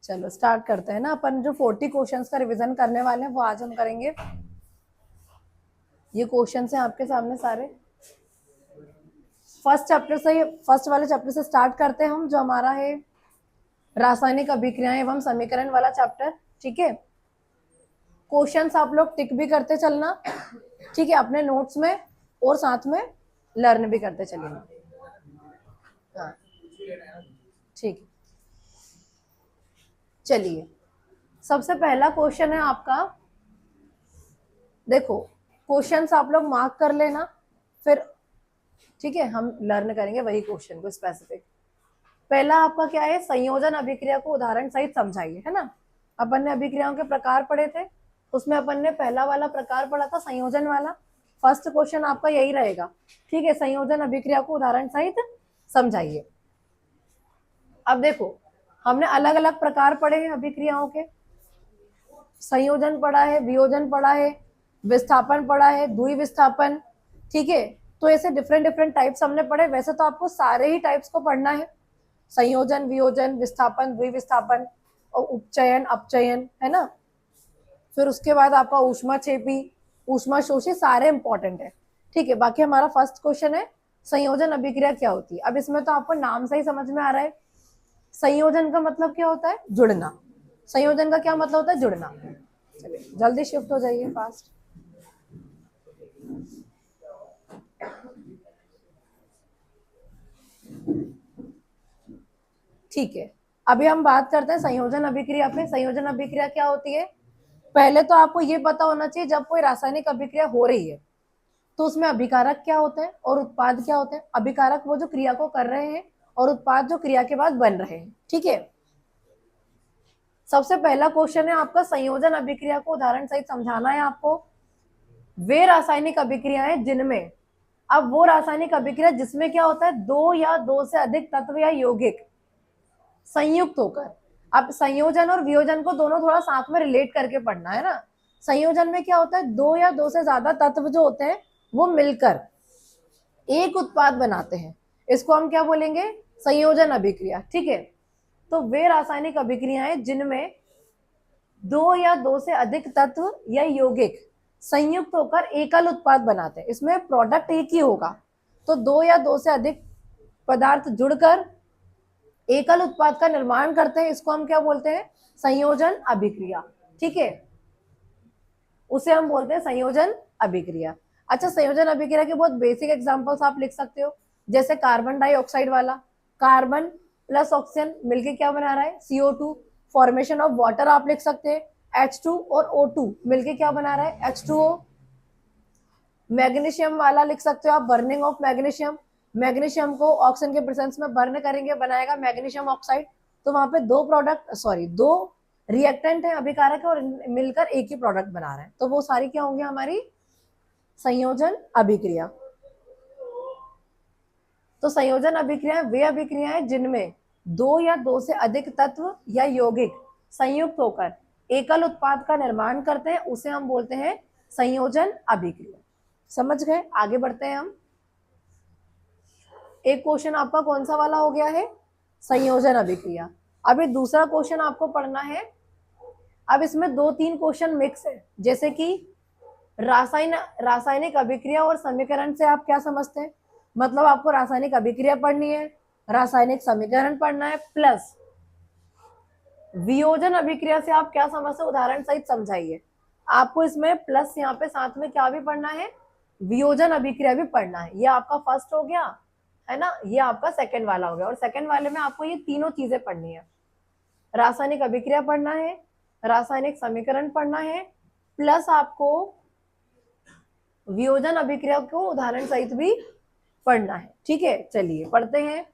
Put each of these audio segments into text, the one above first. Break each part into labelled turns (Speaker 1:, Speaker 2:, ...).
Speaker 1: चलो स्टार्ट करते हैं ना। अपन जो 40 क्वेश्चंस का रिवीजन करने वाले हैं वो आज हम करेंगे। ये क्वेश्चंस हैं आपके सामने सारे। फर्स्ट वाले चैप्टर से स्टार्ट करते हैं हम, जो हमारा है रासायनिक अभिक्रियाएं एवं समीकरण वाला चैप्टर। ठीक है, क्वेश्चंस आप लोग टिक भी करते चलना, ठीक है, अपने नोट्स में, और साथ में लर्न भी करते चलेंगे। हाँ ठीक, चलिए सबसे पहला क्वेश्चन है आपका। देखो क्वेश्चंस आप लोग मार्क कर लेना, फिर ठीक है हम लर्न करेंगे वही क्वेश्चन को स्पेसिफिक। पहला आपका क्या है, संयोजन अभिक्रिया को उदाहरण सहित समझाइए, है ना। अपन ने अभिक्रियाओं के प्रकार पढ़े थे, उसमें अपन ने पहला वाला प्रकार पढ़ा था संयोजन वाला। फर्स्ट क्वेश्चन आपका यही रहेगा, ठीक है, संयोजन अभिक्रिया को उदाहरण सहित समझाइए। अब देखो हमने अलग अलग प्रकार पढ़े हैं अभिक्रियाओं के, संयोजन पढ़ा है, वियोजन पढ़ा है, विस्थापन पढ़ा है, द्विविस्थापन, ठीक है। तो ऐसे डिफरेंट डिफरेंट टाइप्स हमने पढ़े। वैसे तो आपको सारे ही टाइप्स को पढ़ना है, संयोजन, वियोजन, विस्थापन, द्विविस्थापन और उपचयन, अपचयन, है ना। फिर उसके बाद आपका ऊष्माक्षेपी, ऊष्माशोषी, सारे इंपॉर्टेंट है, ठीक है। बाकी हमारा फर्स्ट क्वेश्चन है संयोजन अभिक्रिया क्या होती है। अब इसमें तो आपको नाम से ही समझ में आ रहा है, संयोजन का मतलब क्या होता है, जुड़ना। संयोजन का क्या मतलब होता है, जुड़ना। चलिए जल्दी शिफ्ट हो जाइए फास्ट। ठीक है, अभी हम बात करते हैं संयोजन अभिक्रिया पे। संयोजन अभिक्रिया क्या होती है, पहले तो आपको ये पता होना चाहिए जब कोई रासायनिक अभिक्रिया हो रही है तो उसमें अभिकारक क्या होते हैं और उत्पाद क्या होते हैं। अभिकारक वो जो क्रिया को कर रहे हैं, और उत्पाद जो क्रिया के बाद बन रहे हैं, ठीक है। सबसे पहला क्वेश्चन है आपका, संयोजन अभिक्रिया को उदाहरण सहित समझाना है आपको। वे रासायनिक अभिक्रियाएं जिनमें, अब वो रासायनिक अभिक्रिया जिसमें क्या होता है, दो या दो से अधिक तत्व या यौगिक संयुक्त होकर। अब संयोजन और वियोजन को दोनों थोड़ा साथ में रिलेट करके पढ़ना है ना। संयोजन में क्या होता है, दो या दो से ज्यादा तत्व जो होते हैं वो मिलकर एक उत्पाद बनाते हैं, इसको हम क्या बोलेंगे, संयोजन अभिक्रिया, ठीक है। तो वे रासायनिक अभिक्रियाएं जिनमें दो या दो से अधिक तत्व या यौगिक संयुक्त होकर एकल उत्पाद बनाते हैं, इसमें प्रोडक्ट एक ही होगा। तो दो या दो से अधिक पदार्थ जुड़कर एकल उत्पाद का निर्माण करते हैं, इसको हम क्या बोलते हैं, संयोजन अभिक्रिया, ठीक है। उसे हम बोलते हैं संयोजन अभिक्रिया। अच्छा, संयोजन अभिक्रिया के बहुत बेसिक एग्जांपल्स आप लिख सकते हो, जैसे कार्बन डाइऑक्साइड वाला, कार्बन प्लस ऑक्सीजन मिलके क्या बना रहा है, CO2। फॉर्मेशन ऑफ वाटर आप लिख सकते हैं, H2 और O2 मिलके क्या बना रहा है, H2O। मैग्नीशियम वाला लिख सकते हो आप, बर्निंग ऑफ मैग्नीशियम, मैग्नीशियम को ऑक्सीजन के प्रेजेंस में बर्न करेंगे, बनाएगा मैग्नीशियम ऑक्साइड। तो वहां पे दो रिएक्टेंट है, अभिकारक है, और मिलकर एक ही प्रोडक्ट बना रहे हैं, तो वो सारी क्या होंगी, हमारी संयोजन अभिक्रिया। तो संयोजन अभिक्रिया वे अभिक्रियाएं जिनमें दो या दो से अधिक तत्व या यौगिक संयुक्त होकर एकल उत्पाद का निर्माण करते हैं, उसे हम बोलते हैं संयोजन अभिक्रिया। समझ गए, आगे बढ़ते हैं हम। एक क्वेश्चन आपका कौन सा वाला हो गया है, संयोजन अभिक्रिया। अभी दूसरा क्वेश्चन आपको पढ़ना है। अब इसमें दो तीन क्वेश्चन मिक्स है, जैसे कि रासायनिक अभिक्रिया और समीकरण से आप क्या समझते हैं। मतलब आपको रासायनिक अभिक्रिया पढ़नी है, रासायनिक समीकरण पढ़ना है, प्लस वियोजन अभिक्रिया से आप क्या समझते हैं, उदाहरण सहित समझाइए। आपको इसमें प्लस यहाँ पे साथ में क्या भी पढ़ना है, वियोजन अभिक्रिया भी पढ़ना है। ये आपका फर्स्ट हो गया, है ना, ये आपका सेकंड वाला हो गया। और सेकंड वाले में आपको ये तीनों चीजें पढ़नी है, रासायनिक अभिक्रिया पढ़ना है, रासायनिक समीकरण पढ़ना है, प्लस आपको वियोजन अभिक्रिया को उदाहरण सहित भी पढ़ना है, ठीक है। चलिए पढ़ते हैं।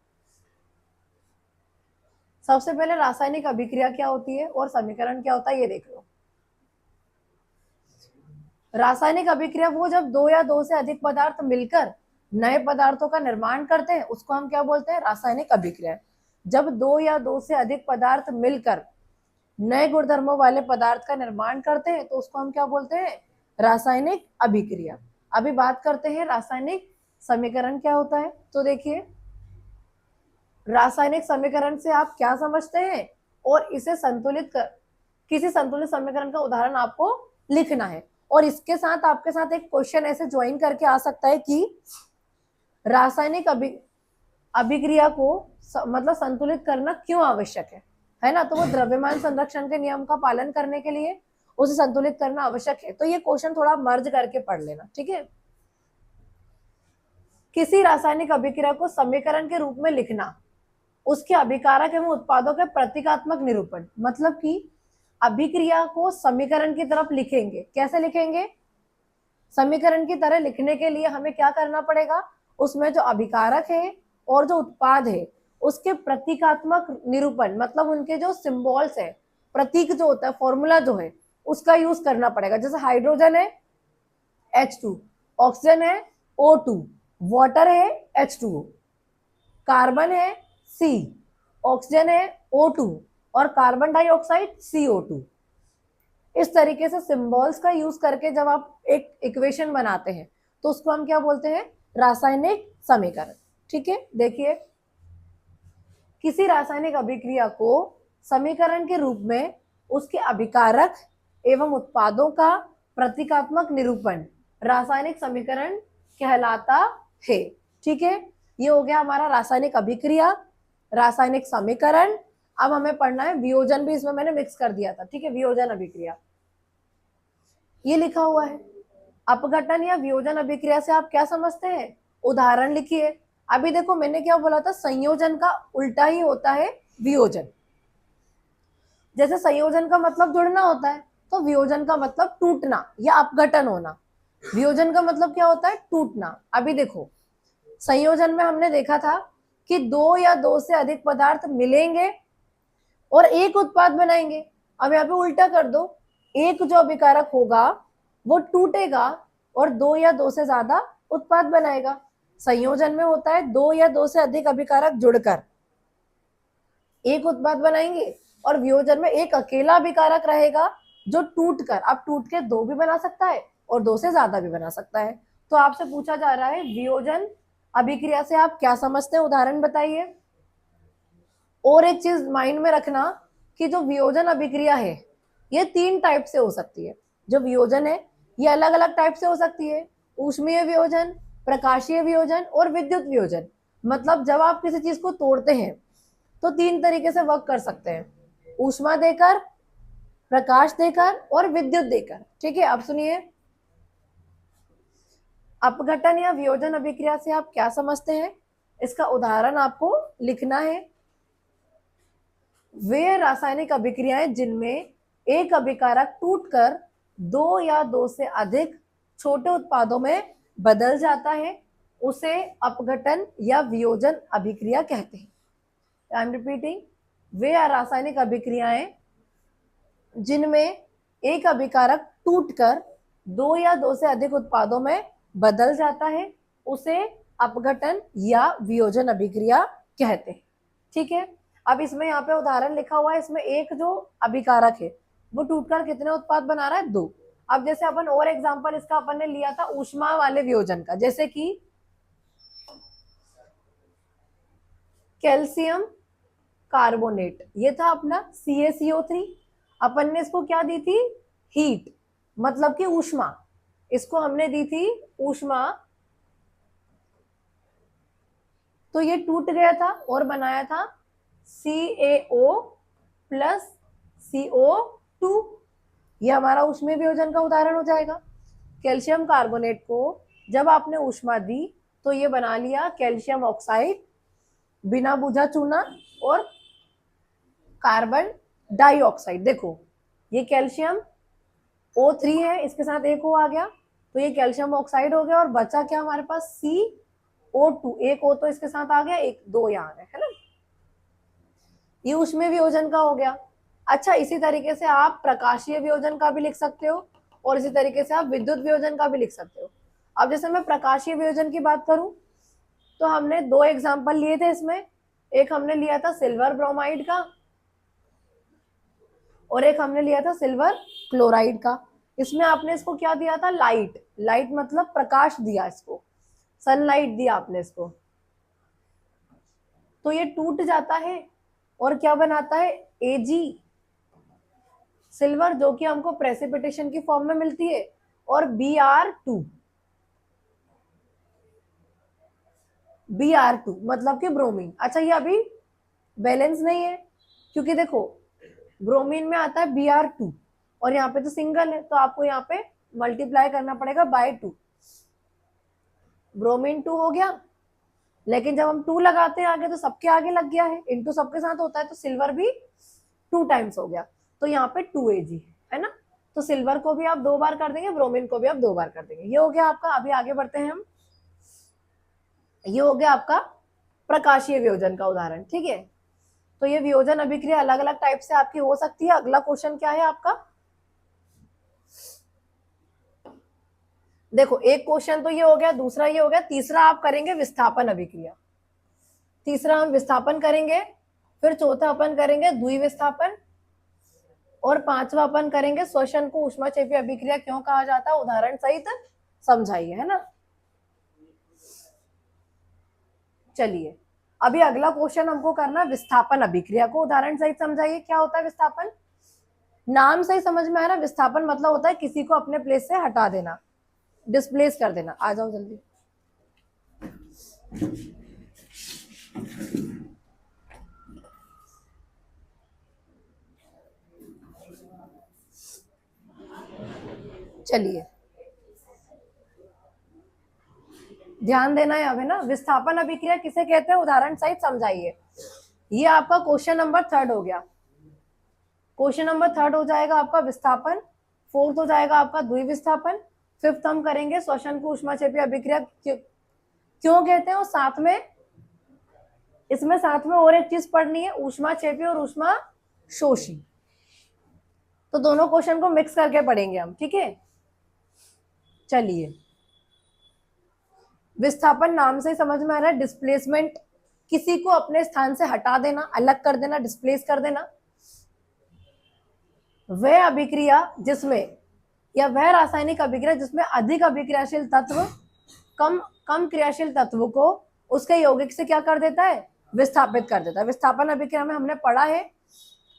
Speaker 1: सबसे पहले रासायनिक अभिक्रिया क्या होती है और समीकरण क्या होता है, ये देख लो। रासायनिक अभिक्रिया वो जब दो या दो से अधिक पदार्थ मिलकर नए पदार्थों का निर्माण करते हैं, उसको हम क्या बोलते हैं, रासायनिक अभिक्रिया। जब दो या दो से अधिक पदार्थ मिलकर नए गुणधर्मों वाले पदार्थ का निर्माण करते हैं, तो उसको हम क्या बोलते हैं, रासायनिक अभिक्रिया। अभी बात करते हैं रासायनिक समीकरण क्या होता है। तो देखिए, रासायनिक समीकरण से आप क्या समझते हैं, और इसे संतुलित कर किसी संतुलित समीकरण का उदाहरण आपको लिखना है। और इसके साथ आपके साथ एक क्वेश्चन ऐसे ज्वाइन करके आ सकता है कि रासायनिक अभिक्रिया को मतलब संतुलित करना क्यों आवश्यक है ना। तो वो द्रव्यमान संरक्षण के नियम का पालन करने के लिए उसे संतुलित करना आवश्यक है। तो ये क्वेश्चन थोड़ा मर्ज करके पढ़ लेना, ठीक है। किसी रासायनिक अभिक्रिया को समीकरण के रूप में लिखना, उसके अभिकारक एवं उत्पादों के प्रतीकात्मक निरूपण, मतलब कि अभिक्रिया को समीकरण की तरफ लिखेंगे। कैसे लिखेंगे? समीकरण की तरह लिखने के लिए हमें क्या करना पड़ेगा, उसमें जो अभिकारक है और जो उत्पाद है उसके प्रतीकात्मक निरूपण, मतलब उनके जो सिंबल्स है, प्रतीक जो होता है, फॉर्मूला जो है, उसका यूज करना पड़ेगा। जैसे हाइड्रोजन है H2, ऑक्सीजन है O2, वाटर है H2O, कार्बन है C, ऑक्सीजन है O2 और कार्बन डाइऑक्साइड CO2। इस तरीके से सिंबल्स का यूज करके जब आप एक इक्वेशन बनाते हैं तो उसको हम क्या बोलते हैं, रासायनिक समीकरण। ठीक है, देखिए किसी रासायनिक अभिक्रिया को समीकरण के रूप में उसके अभिकारक एवं उत्पादों का प्रतीकात्मक निरूपण रासायनिक समीकरण कहलाता है। ठीक है, ये हो गया हमारा रासायनिक अभिक्रिया, रासायनिक समीकरण। अब हमें पढ़ना है वियोजन भी, इसमें मैंने मिक्स कर दिया था। ठीक है, वियोजन अभिक्रिया ये लिखा हुआ है। अपघटन या वियोजन अभिक्रिया से आप क्या समझते हैं, उदाहरण लिखिए। अभी देखो मैंने क्या बोला था, संयोजन का उल्टा ही होता है वियोजन। जैसे संयोजन का मतलब जुड़ना होता है, तो वियोजन का मतलब टूटना या अपघटन होना। वियोजन का मतलब क्या होता है, टूटना। अभी देखो संयोजन में हमने देखा था कि दो या दो से अधिक पदार्थ मिलेंगे और एक उत्पाद बनाएंगे। अब यहाँ पे उल्टा कर दो, एक जो अभिकारक होगा वो टूटेगा और दो या दो से ज्यादा उत्पाद बनाएगा। संयोजन में होता है दो या दो से अधिक अभिकारक जुड़कर एक उत्पाद बनाएंगे, और वियोजन में एक अकेला अभिकारक रहेगा जो टूटकर, अब टूट के दो भी बना सकता है और दो से ज्यादा भी बना सकता है। तो आपसे पूछा जा रहा है वियोजन अभिक्रिया से आप क्या समझते हैं, उदाहरण बताइए। और एक चीज माइंड में रखना कि जो वियोजन अभिक्रिया है ये तीन टाइप से हो सकती है। जो वियोजन है ये अलग अलग टाइप से हो सकती है, ऊष्मीय वियोजन, प्रकाशीय वियोजन और विद्युत वियोजन। मतलब जब आप किसी चीज को तोड़ते हैं तो तीन तरीके से वर्क कर सकते हैं, ऊष्मा देकर, प्रकाश देकर और विद्युत देकर। ठीक है, अब सुनिए, अपघटन या वियोजन अभिक्रिया से आप क्या समझते हैं, इसका उदाहरण आपको लिखना है। वे रासायनिक अभिक्रियाएं जिनमें एक अभिकारक टूटकर दो या दो से अधिक छोटे उत्पादों में बदल जाता है, उसे अपघटन या वियोजन अभिक्रिया कहते हैं। आई एम रिपीटिंग, वे रासायनिक अभिक्रियाएं जिनमें एक अभिकारक टूटकर दो या दो से अधिक उत्पादों में बदल जाता है, उसे अपघटन या वियोजन अभिक्रिया कहते हैं। ठीक है, अब इसमें यहाँ पे उदाहरण लिखा हुआ है, इसमें एक जो अभिकारक है वो टूटकर कितने उत्पाद बना रहा है, दो। अब जैसे अपन और एग्जांपल इसका अपन ने लिया था ऊष्मा वाले वियोजन का, जैसे कि कैल्शियम कार्बोनेट, ये था अपना CaCO3। अपन ने इसको क्या दी थी, हीट, मतलब कि ऊष्मा। इसको हमने दी थी ऊष्मा, तो ये टूट गया था और बनाया था CaO प्लस CO2। ये हमारा ऊष्मीय वियोजन का उदाहरण हो जाएगा। कैल्शियम कार्बोनेट को जब आपने ऊष्मा दी तो ये बना लिया कैल्शियम ऑक्साइड, बिना बुझा चूना, और कार्बन डाइऑक्साइड। देखो ये कैल्शियम O3 है, इसके साथ एक O आ गया तो ये कैल्शियम ऑक्साइड हो गया, और बचा क्या हमारे पास CO2, एक O तो इसके साथ आ गया, एक दो यहाँ है ना। ये ऊष्मीय वियोजन का हो गया। अच्छा, इसी तरीके से आप प्रकाशीय वियोजन का भी लिख सकते हो और इसी तरीके से आप विद्युत वियोजन का भी लिख सकते हो। अब जैसे मैं प्रकाशीय वियोजन की बात करूं तो हमने दो एग्जांपल लिए थे इसमें, एक हमने लिया था सिल्वर ब्रोमाइड का और एक हमने लिया था सिल्वर क्लोराइड का। इसमें आपने इसको क्या दिया था, लाइट, लाइट मतलब प्रकाश दिया, इसको सनलाइट दिया आपने इसको, तो ये टूट जाता है और क्या बनाता है, Ag सिल्वर जो कि हमको प्रेसिपिटेशन की फॉर्म में मिलती है, और Br2 मतलब कि ब्रोमीन। अच्छा ये अभी बैलेंस नहीं है, क्योंकि देखो ब्रोमीन में आता है Br2 और यहाँ पे तो सिंगल है, तो आपको यहाँ पे मल्टीप्लाई करना पड़ेगा बाय 2। ब्रोमीन 2 हो गया, लेकिन जब हम 2 लगाते हैं आगे तो सबके आगे लग गया है, इंटू सबके साथ होता है, तो सिल्वर भी 2 टाइम्स हो गया, तो यहाँ पे 2Ag है ना। तो सिल्वर को भी आप 2 बार कर देंगे, ब्रोमीन को भी आप 2 बार कर देंगे। ये हो गया आपका। अभी आगे बढ़ते हैं हम। ये हो गया आपका प्रकाशीय वियोजन का उदाहरण, ठीक है। तो ये वियोजन अभिक्रिया अलग अलग टाइप से आपकी हो सकती है। अगला क्वेश्चन क्या है आपका, देखो एक क्वेश्चन तो ये हो गया, दूसरा ये हो गया, तीसरा आप करेंगे विस्थापन अभिक्रिया। तीसरा हम विस्थापन करेंगे, फिर चौथा अपन करेंगे द्विविस्थापन, और पांचवा अपन करेंगे श्वसन को ऊष्माक्षेपी अभिक्रिया क्यों कहा जाता है, उदाहरण सहित समझाइए, है ना। चलिए अभी अगला क्वेश्चन हमको करना विस्थापन अभिक्रिया को उदाहरण सहित समझाइए। क्या होता है विस्थापन, नाम से ही समझ में आ रहा है। विस्थापन मतलब होता है किसी को अपने प्लेस से हटा देना, डिस्प्लेस कर देना। आ जाओ जल्दी। चलिए ध्यान देना है अब, है ना। विस्थापन अभिक्रिया किसे कहते हैं, उदाहरण सहित समझाइए। ये आपका क्वेश्चन नंबर 3 हो गया। क्वेश्चन नंबर 3 हो जाएगा आपका विस्थापन, 4th हो जाएगा आपका द्विविस्थापन, 5th हम करेंगे श्वसन को ऊष्माक्षेपी अभिक्रिया क्यों कहते हैं, और साथ में इसमें साथ में और एक चीज पढ़नी है, ऊष्माक्षेपी और ऊष्मा शोषी। तो दोनों क्वेश्चन को मिक्स करके पढ़ेंगे हम, ठीक है। चलिए विस्थापन नाम से समझ में आ रहा है, डिस्प्लेसमेंट, किसी को अपने स्थान से हटा देना, अलग कर देना, डिस्प्लेस कर देना। वह अभिक्रिया जिसमें, या वह रासायनिक अभिक्रिया जिसमें अधिक अभिक्रियाशील तत्व कम क्रियाशील तत्व को उसके यौगिक से क्या कर देता है, विस्थापित कर देता है। विस्थापन अभिक्रिया में हमने पढ़ा है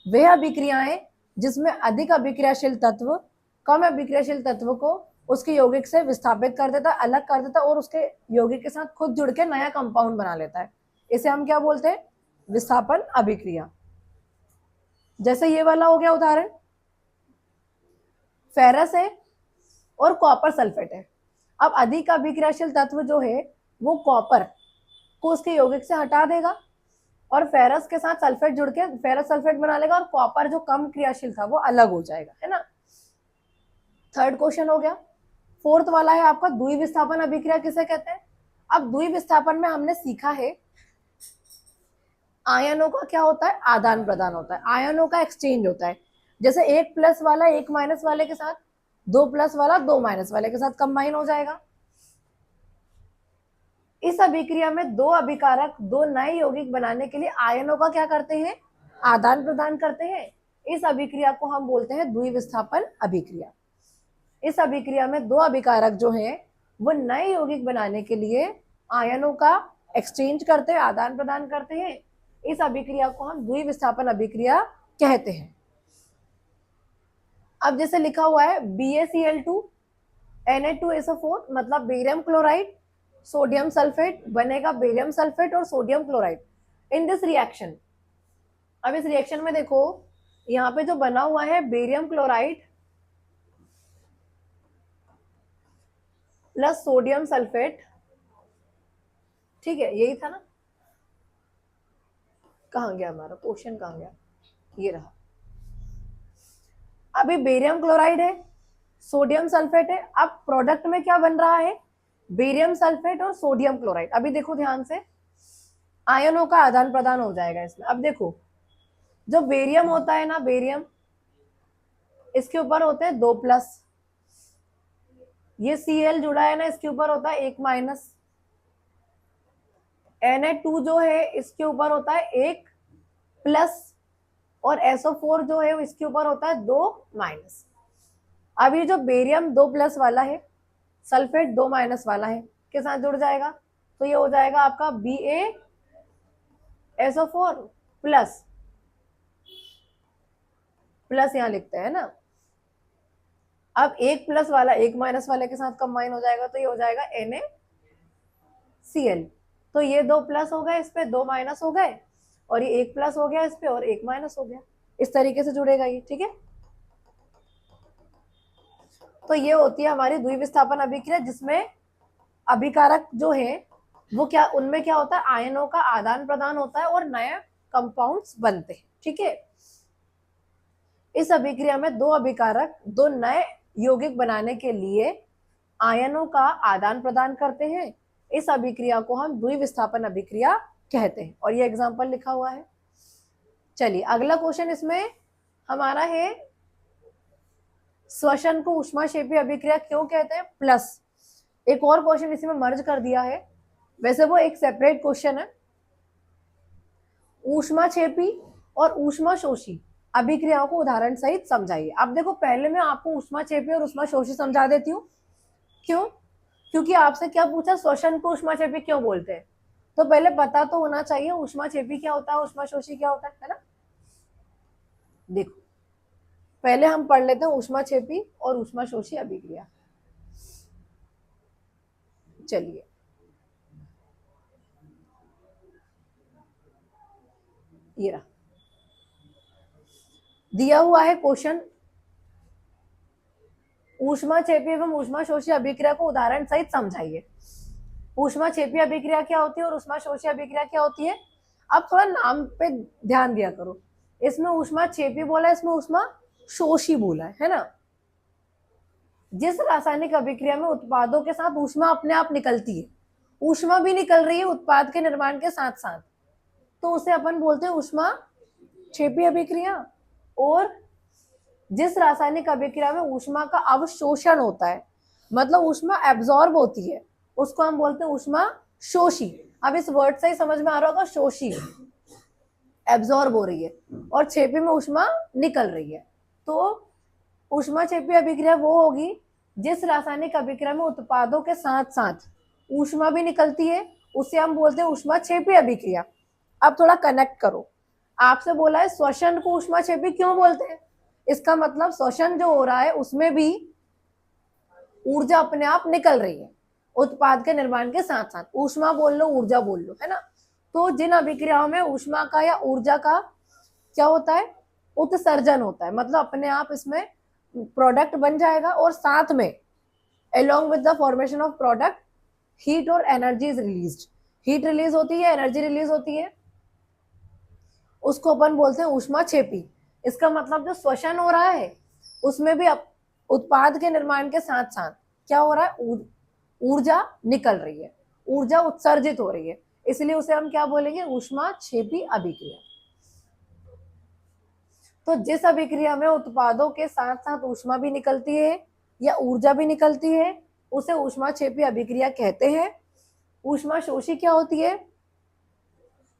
Speaker 1: वह अभिक्रियाएं जिसमें अधिक अभिक्रियाशील तत्व कम अभिक्रियाशील तत्व को उसके यौगिक से विस्थापित कर देता है, अलग कर देता है, और उसके यौगिक के साथ खुद जुड़ के नया कंपाउंड बना लेता है। इसे हम क्या बोलते हैं, विस्थापन अभिक्रिया। जैसे ये वाला हो गया उदाहरण, फेरस है और कॉपर सल्फेट है। अब अधिक अभिक्रियाशील तत्व जो है वो कॉपर को उसके यौगिक से हटा देगा और फेरस के साथ सल्फेट जुड़ के फेरस सल्फेट बना लेगा, और कॉपर जो कम क्रियाशील था वो अलग हो जाएगा, है ना। 3rd क्वेश्चन हो गया। 4th वाला है आपका द्विविस्थापन अभिक्रिया किसे कहते हैं। अब द्विविस्थापन में हमने सीखा है आयनों का क्या होता है, आदान प्रदान होता है, आयनों का एक्सचेंज होता है। जैसे 1 प्लस वाला 1 माइनस वाले के साथ, 2 प्लस वाला 2 माइनस वाले के साथ कंबाइन हो जाएगा। इस अभिक्रिया में दो अभिकारक दो नए यौगिक बनाने के लिए आयनों का क्या करते हैं, आदान प्रदान करते हैं। इस अभिक्रिया को हम बोलते हैं द्विविस्थापन अभिक्रिया। इस अभिक्रिया में दो अभिकारक जो हैं वो नए यौगिक बनाने के लिए आयनों का एक्सचेंज करते हैं, आदान प्रदान करते हैं। इस अभिक्रिया को हम द्विविस्थापन अभिक्रिया कहते हैं। अब जैसे लिखा हुआ है BaCl2 Na2SO4 मतलब बेरियम क्लोराइड सोडियम सल्फेट बनेगा बेरियम सल्फेट और sodium chloride in this reaction. अब इस रिएक्शन में देखो यहाँ पे जो बना हुआ है barium chloride plus sodium sulphate, ठीक है, यही था ना। कहाँ गया हमारा क्वेश्चन, कहाँ गया, ये रहा। अभी बेरियम क्लोराइड है, सोडियम सल्फेट है। अब प्रोडक्ट में क्या बन रहा है, बेरियम सल्फेट और सोडियम क्लोराइड। अभी देखो ध्यान से, आयनों का आदान प्रदान हो जाएगा इसमें। अब देखो जो बेरियम होता है ना, बेरियम इसके ऊपर होते हैं 2 प्लस, ये Cl जुड़ा है ना, इसके ऊपर होता है 1 माइनस। Na2 जो है इसके ऊपर होता है 1 प्लस, और SO4 जो है इसके ऊपर होता है 2 माइनस। अब ये जो बेरियम 2 प्लस वाला है, सल्फेट 2 माइनस वाला है, के साथ जुड़ जाएगा, तो ये हो जाएगा आपका BaSO4 प्लस प्लस यहाँ लिखते हैं ना। अब एक प्लस वाला एक माइनस वाले के साथ कंबाइन हो जाएगा तो ये हो जाएगा NaCl। तो ये दो प्लस हो गए, इस पे दो माइनस हो गए, और ये एक प्लस हो गया इस पे और एक माइनस हो गया। इस तरीके से जुड़ेगा ये, ठीक है। तो ये होती है हमारी द्विविस्थापन अभिक्रिया, जिसमें अभिकारक जो है वो क्या, उनमें क्या होता है, आयनों का आदान प्रदान होता है और नए कंपाउंड्स बनते हैं, ठीक है। इस अभिक्रिया में दो अभिकारक दो नए यौगिक बनाने के लिए आयनों का आदान प्रदान करते हैं। इस अभिक्रिया को हम द्विविस्थापन अभिक्रिया कहते हैं, और ये एग्जांपल लिखा हुआ है। चलिए अगला क्वेश्चन इसमें हमारा है, श्वसन को ऊष्माक्षेपी अभिक्रिया क्यों कहते हैं, प्लस एक और क्वेश्चन इसी में मर्ज कर दिया है, वैसे वो एक सेपरेट क्वेश्चन है। ऊष्माक्षेपी और ऊष्माशोषी अभिक्रियाओं को उदाहरण सहित समझाइए। अब देखो पहले मैं आपको ऊष्माक्षेपी और ऊष्माशोषी समझा देती हूँ। क्यों? क्योंकि आपसे क्या पूछा, श्वसन को ऊष्माक्षेपी क्यों बोलते हैं, तो पहले पता तो होना चाहिए ऊष्माक्षेपी क्या होता है, ऊष्माशोषी क्या होता है ना। देखो पहले हम पढ़ लेते हैं ऊष्माक्षेपी और ऊष्माशोषी अभिक्रिया। चलिए ये रहा, दिया हुआ है क्वेश्चन, ऊष्माक्षेपी एवं ऊष्माशोषी अभिक्रिया को उदाहरण सहित समझाइए। ऊष्माक्षेपी अभिक्रिया क्या होती है और ऊष्माशोषी अभिक्रिया क्या होती है। अब थोड़ा नाम पे ध्यान दिया करो, इसमें ऊष्माक्षेपी बोला है, इसमें ऊष्माशोषी बोला है ना। जिस रासायनिक अभिक्रिया में उत्पादों के साथ ऊष्मा अपने आप निकलती है, ऊष्मा भी निकल रही है उत्पाद के निर्माण के साथ साथ, तो उसे अपन बोलते हैं ऊष्माक्षेपी अभिक्रिया। और जिस रासायनिक अभिक्रिया में ऊष्मा का अवशोषण होता है, मतलब ऊष्मा एब्जॉर्ब होती है, उसको हम बोलते हैं ऊष्माशोषी। अब इस वर्ड से ही समझ में आ रहा होगा, शोषी एब्जॉर्ब हो रही है और छेपी में ऊष्मा निकल रही है। तो ऊष्माक्षेपी अभिक्रिया वो होगी जिस रासायनिक अभिक्रिया में उत्पादों के साथ साथ ऊष्मा भी निकलती है, उसे हम बोलते हैं ऊष्माक्षेपी अभिक्रिया। अब थोड़ा कनेक्ट करो, आपसे बोला है श्वसन को ऊष्माक्षेपी क्यों बोलते हैं, इसका मतलब श्वसन जो हो रहा है उसमें भी ऊर्जा अपने आप निकल रही है उत्पाद के निर्माण के साथ साथ, ऊष्मा बोल लो ऊर्जा बोल लो, है ना। तो जिन अभिक्रियाओं में ऊष्मा का या ऊर्जा का क्या होता है, उत्सर्जन होता है, मतलब अपने आप इसमें प्रोडक्ट बन जाएगा, और साथ में along with the formation of product heat और energy is released, heat release होती है, एनर्जी रिलीज होती है, उसको अपन बोलते हैं ऊष्माक्षेपी। इसका मतलब जो श्वसन हो रहा है उसमें भी उत्पाद के निर्माण के साथ साथ क्या हो रहा है, ऊर्जा निकल रही है, ऊर्जा उत्सर्जित हो रही है, इसलिए उसे हम क्या बोलेंगे, ऊष्माक्षेपी अभिक्रिया। तो जिस अभिक्रिया में उत्पादों के साथ साथ ऊष्मा भी निकलती है या ऊर्जा भी निकलती है उसे ऊष्माक्षेपी अभिक्रिया कहते हैं। ऊष्माशोषी क्या होती है,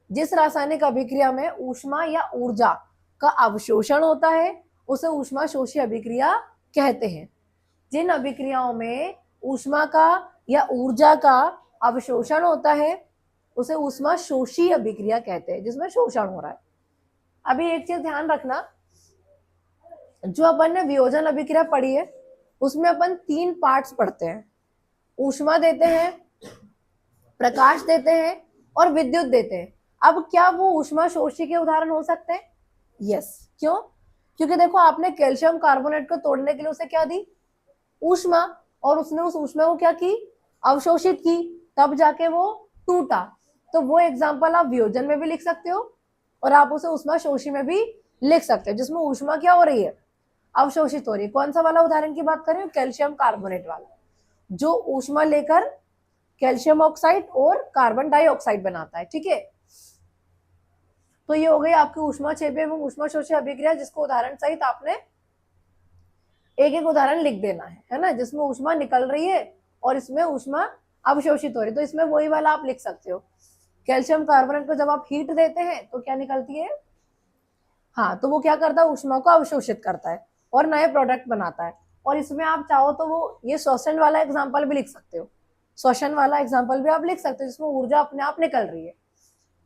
Speaker 1: जिस रासायनिक अभिक्रिया में ऊष्मा या ऊर्जा का अवशोषण होता है उसे ऊष्माशोषी अभिक्रिया कहते हैं। जिन अभिक्रियाओं में ऊष्मा का या ऊर्जा का अवशोषण होता है उसे ऊष्माशोषी अभिक्रिया कहते हैं, जिसमें शोषण हो रहा है। अभी एक चीज ध्यान रखना, जो अपन ने वियोजन अभिक्रिया पढ़ी है उसमें अपन 3 पार्ट्स पढ़ते हैं, ऊष्मा देते हैं, प्रकाश देते हैं और विद्युत देते हैं। अब क्या वो ऊष्माशोषी के उदाहरण हो सकते हैं? यस। क्यों? क्योंकि देखो आपने कैल्शियम कार्बोनेट को तोड़ने के लिए उसे क्या दी, ऊष्मा, और उसने उस ऊष्मा को क्या की, अवशोषित की, तब जाके वो टूटा। तो वो एग्जाम्पल आप वियोजन में भी लिख सकते हो और आप उसे ऊष्माशोषी में भी लिख सकते हो, जिसमें ऊष्मा क्या हो रही है, अवशोषित हो रही है। कौन सा वाला उदाहरण की बात करें, कैल्शियम कार्बोनेट वाला, जो ऊष्मा लेकर कैल्शियम ऑक्साइड और कार्बन डाइऑक्साइड बनाता है, ठीक है। तो ये हो गई आपकी ऊष्माक्षेपी एवं ऊष्माशोषी अभिक्रिया, जिसको उदाहरण सहित आपने एक एक उदाहरण लिख देना है ना, जिसमें ऊष्मा निकल रही है और इसमें ऊष्मा अवशोषित हो रही है। तो इसमें वही वाला आप लिख सकते हो, कैल्शियम कार्बोनेट को जब आप हीट देते हैं तो क्या निकलती है, हाँ, तो वो क्या करता है, ऊष्मा को अवशोषित करता है और नए प्रोडक्ट बनाता है। और इसमें आप चाहो तो वो ये श्वसन वाला एग्जाम्पल भी लिख सकते हो, श्वसन वाला एग्जाम्पल भी आप लिख सकते हो, जिसमें ऊर्जा अपने आप निकल रही है,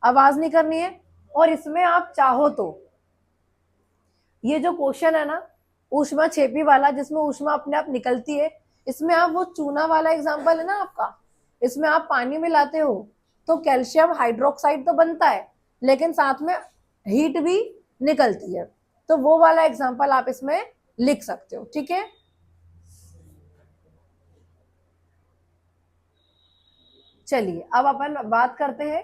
Speaker 1: आवाज नहीं करनी है। और इसमें आप चाहो तो ये जो क्वेश्चन है ना ऊष्मा छेपी वाला, जिसमें ऊष्मा अपने आप निकलती है, इसमें आप वो चूना वाला एग्जांपल है ना आपका, इसमें आप पानी मिलाते हो तो कैल्शियम हाइड्रोक्साइड तो बनता है, लेकिन साथ में हीट भी निकलती है, तो वो वाला एग्जांपल आप इसमें लिख सकते हो। ठीक है, चलिए अब अपन बात करते हैं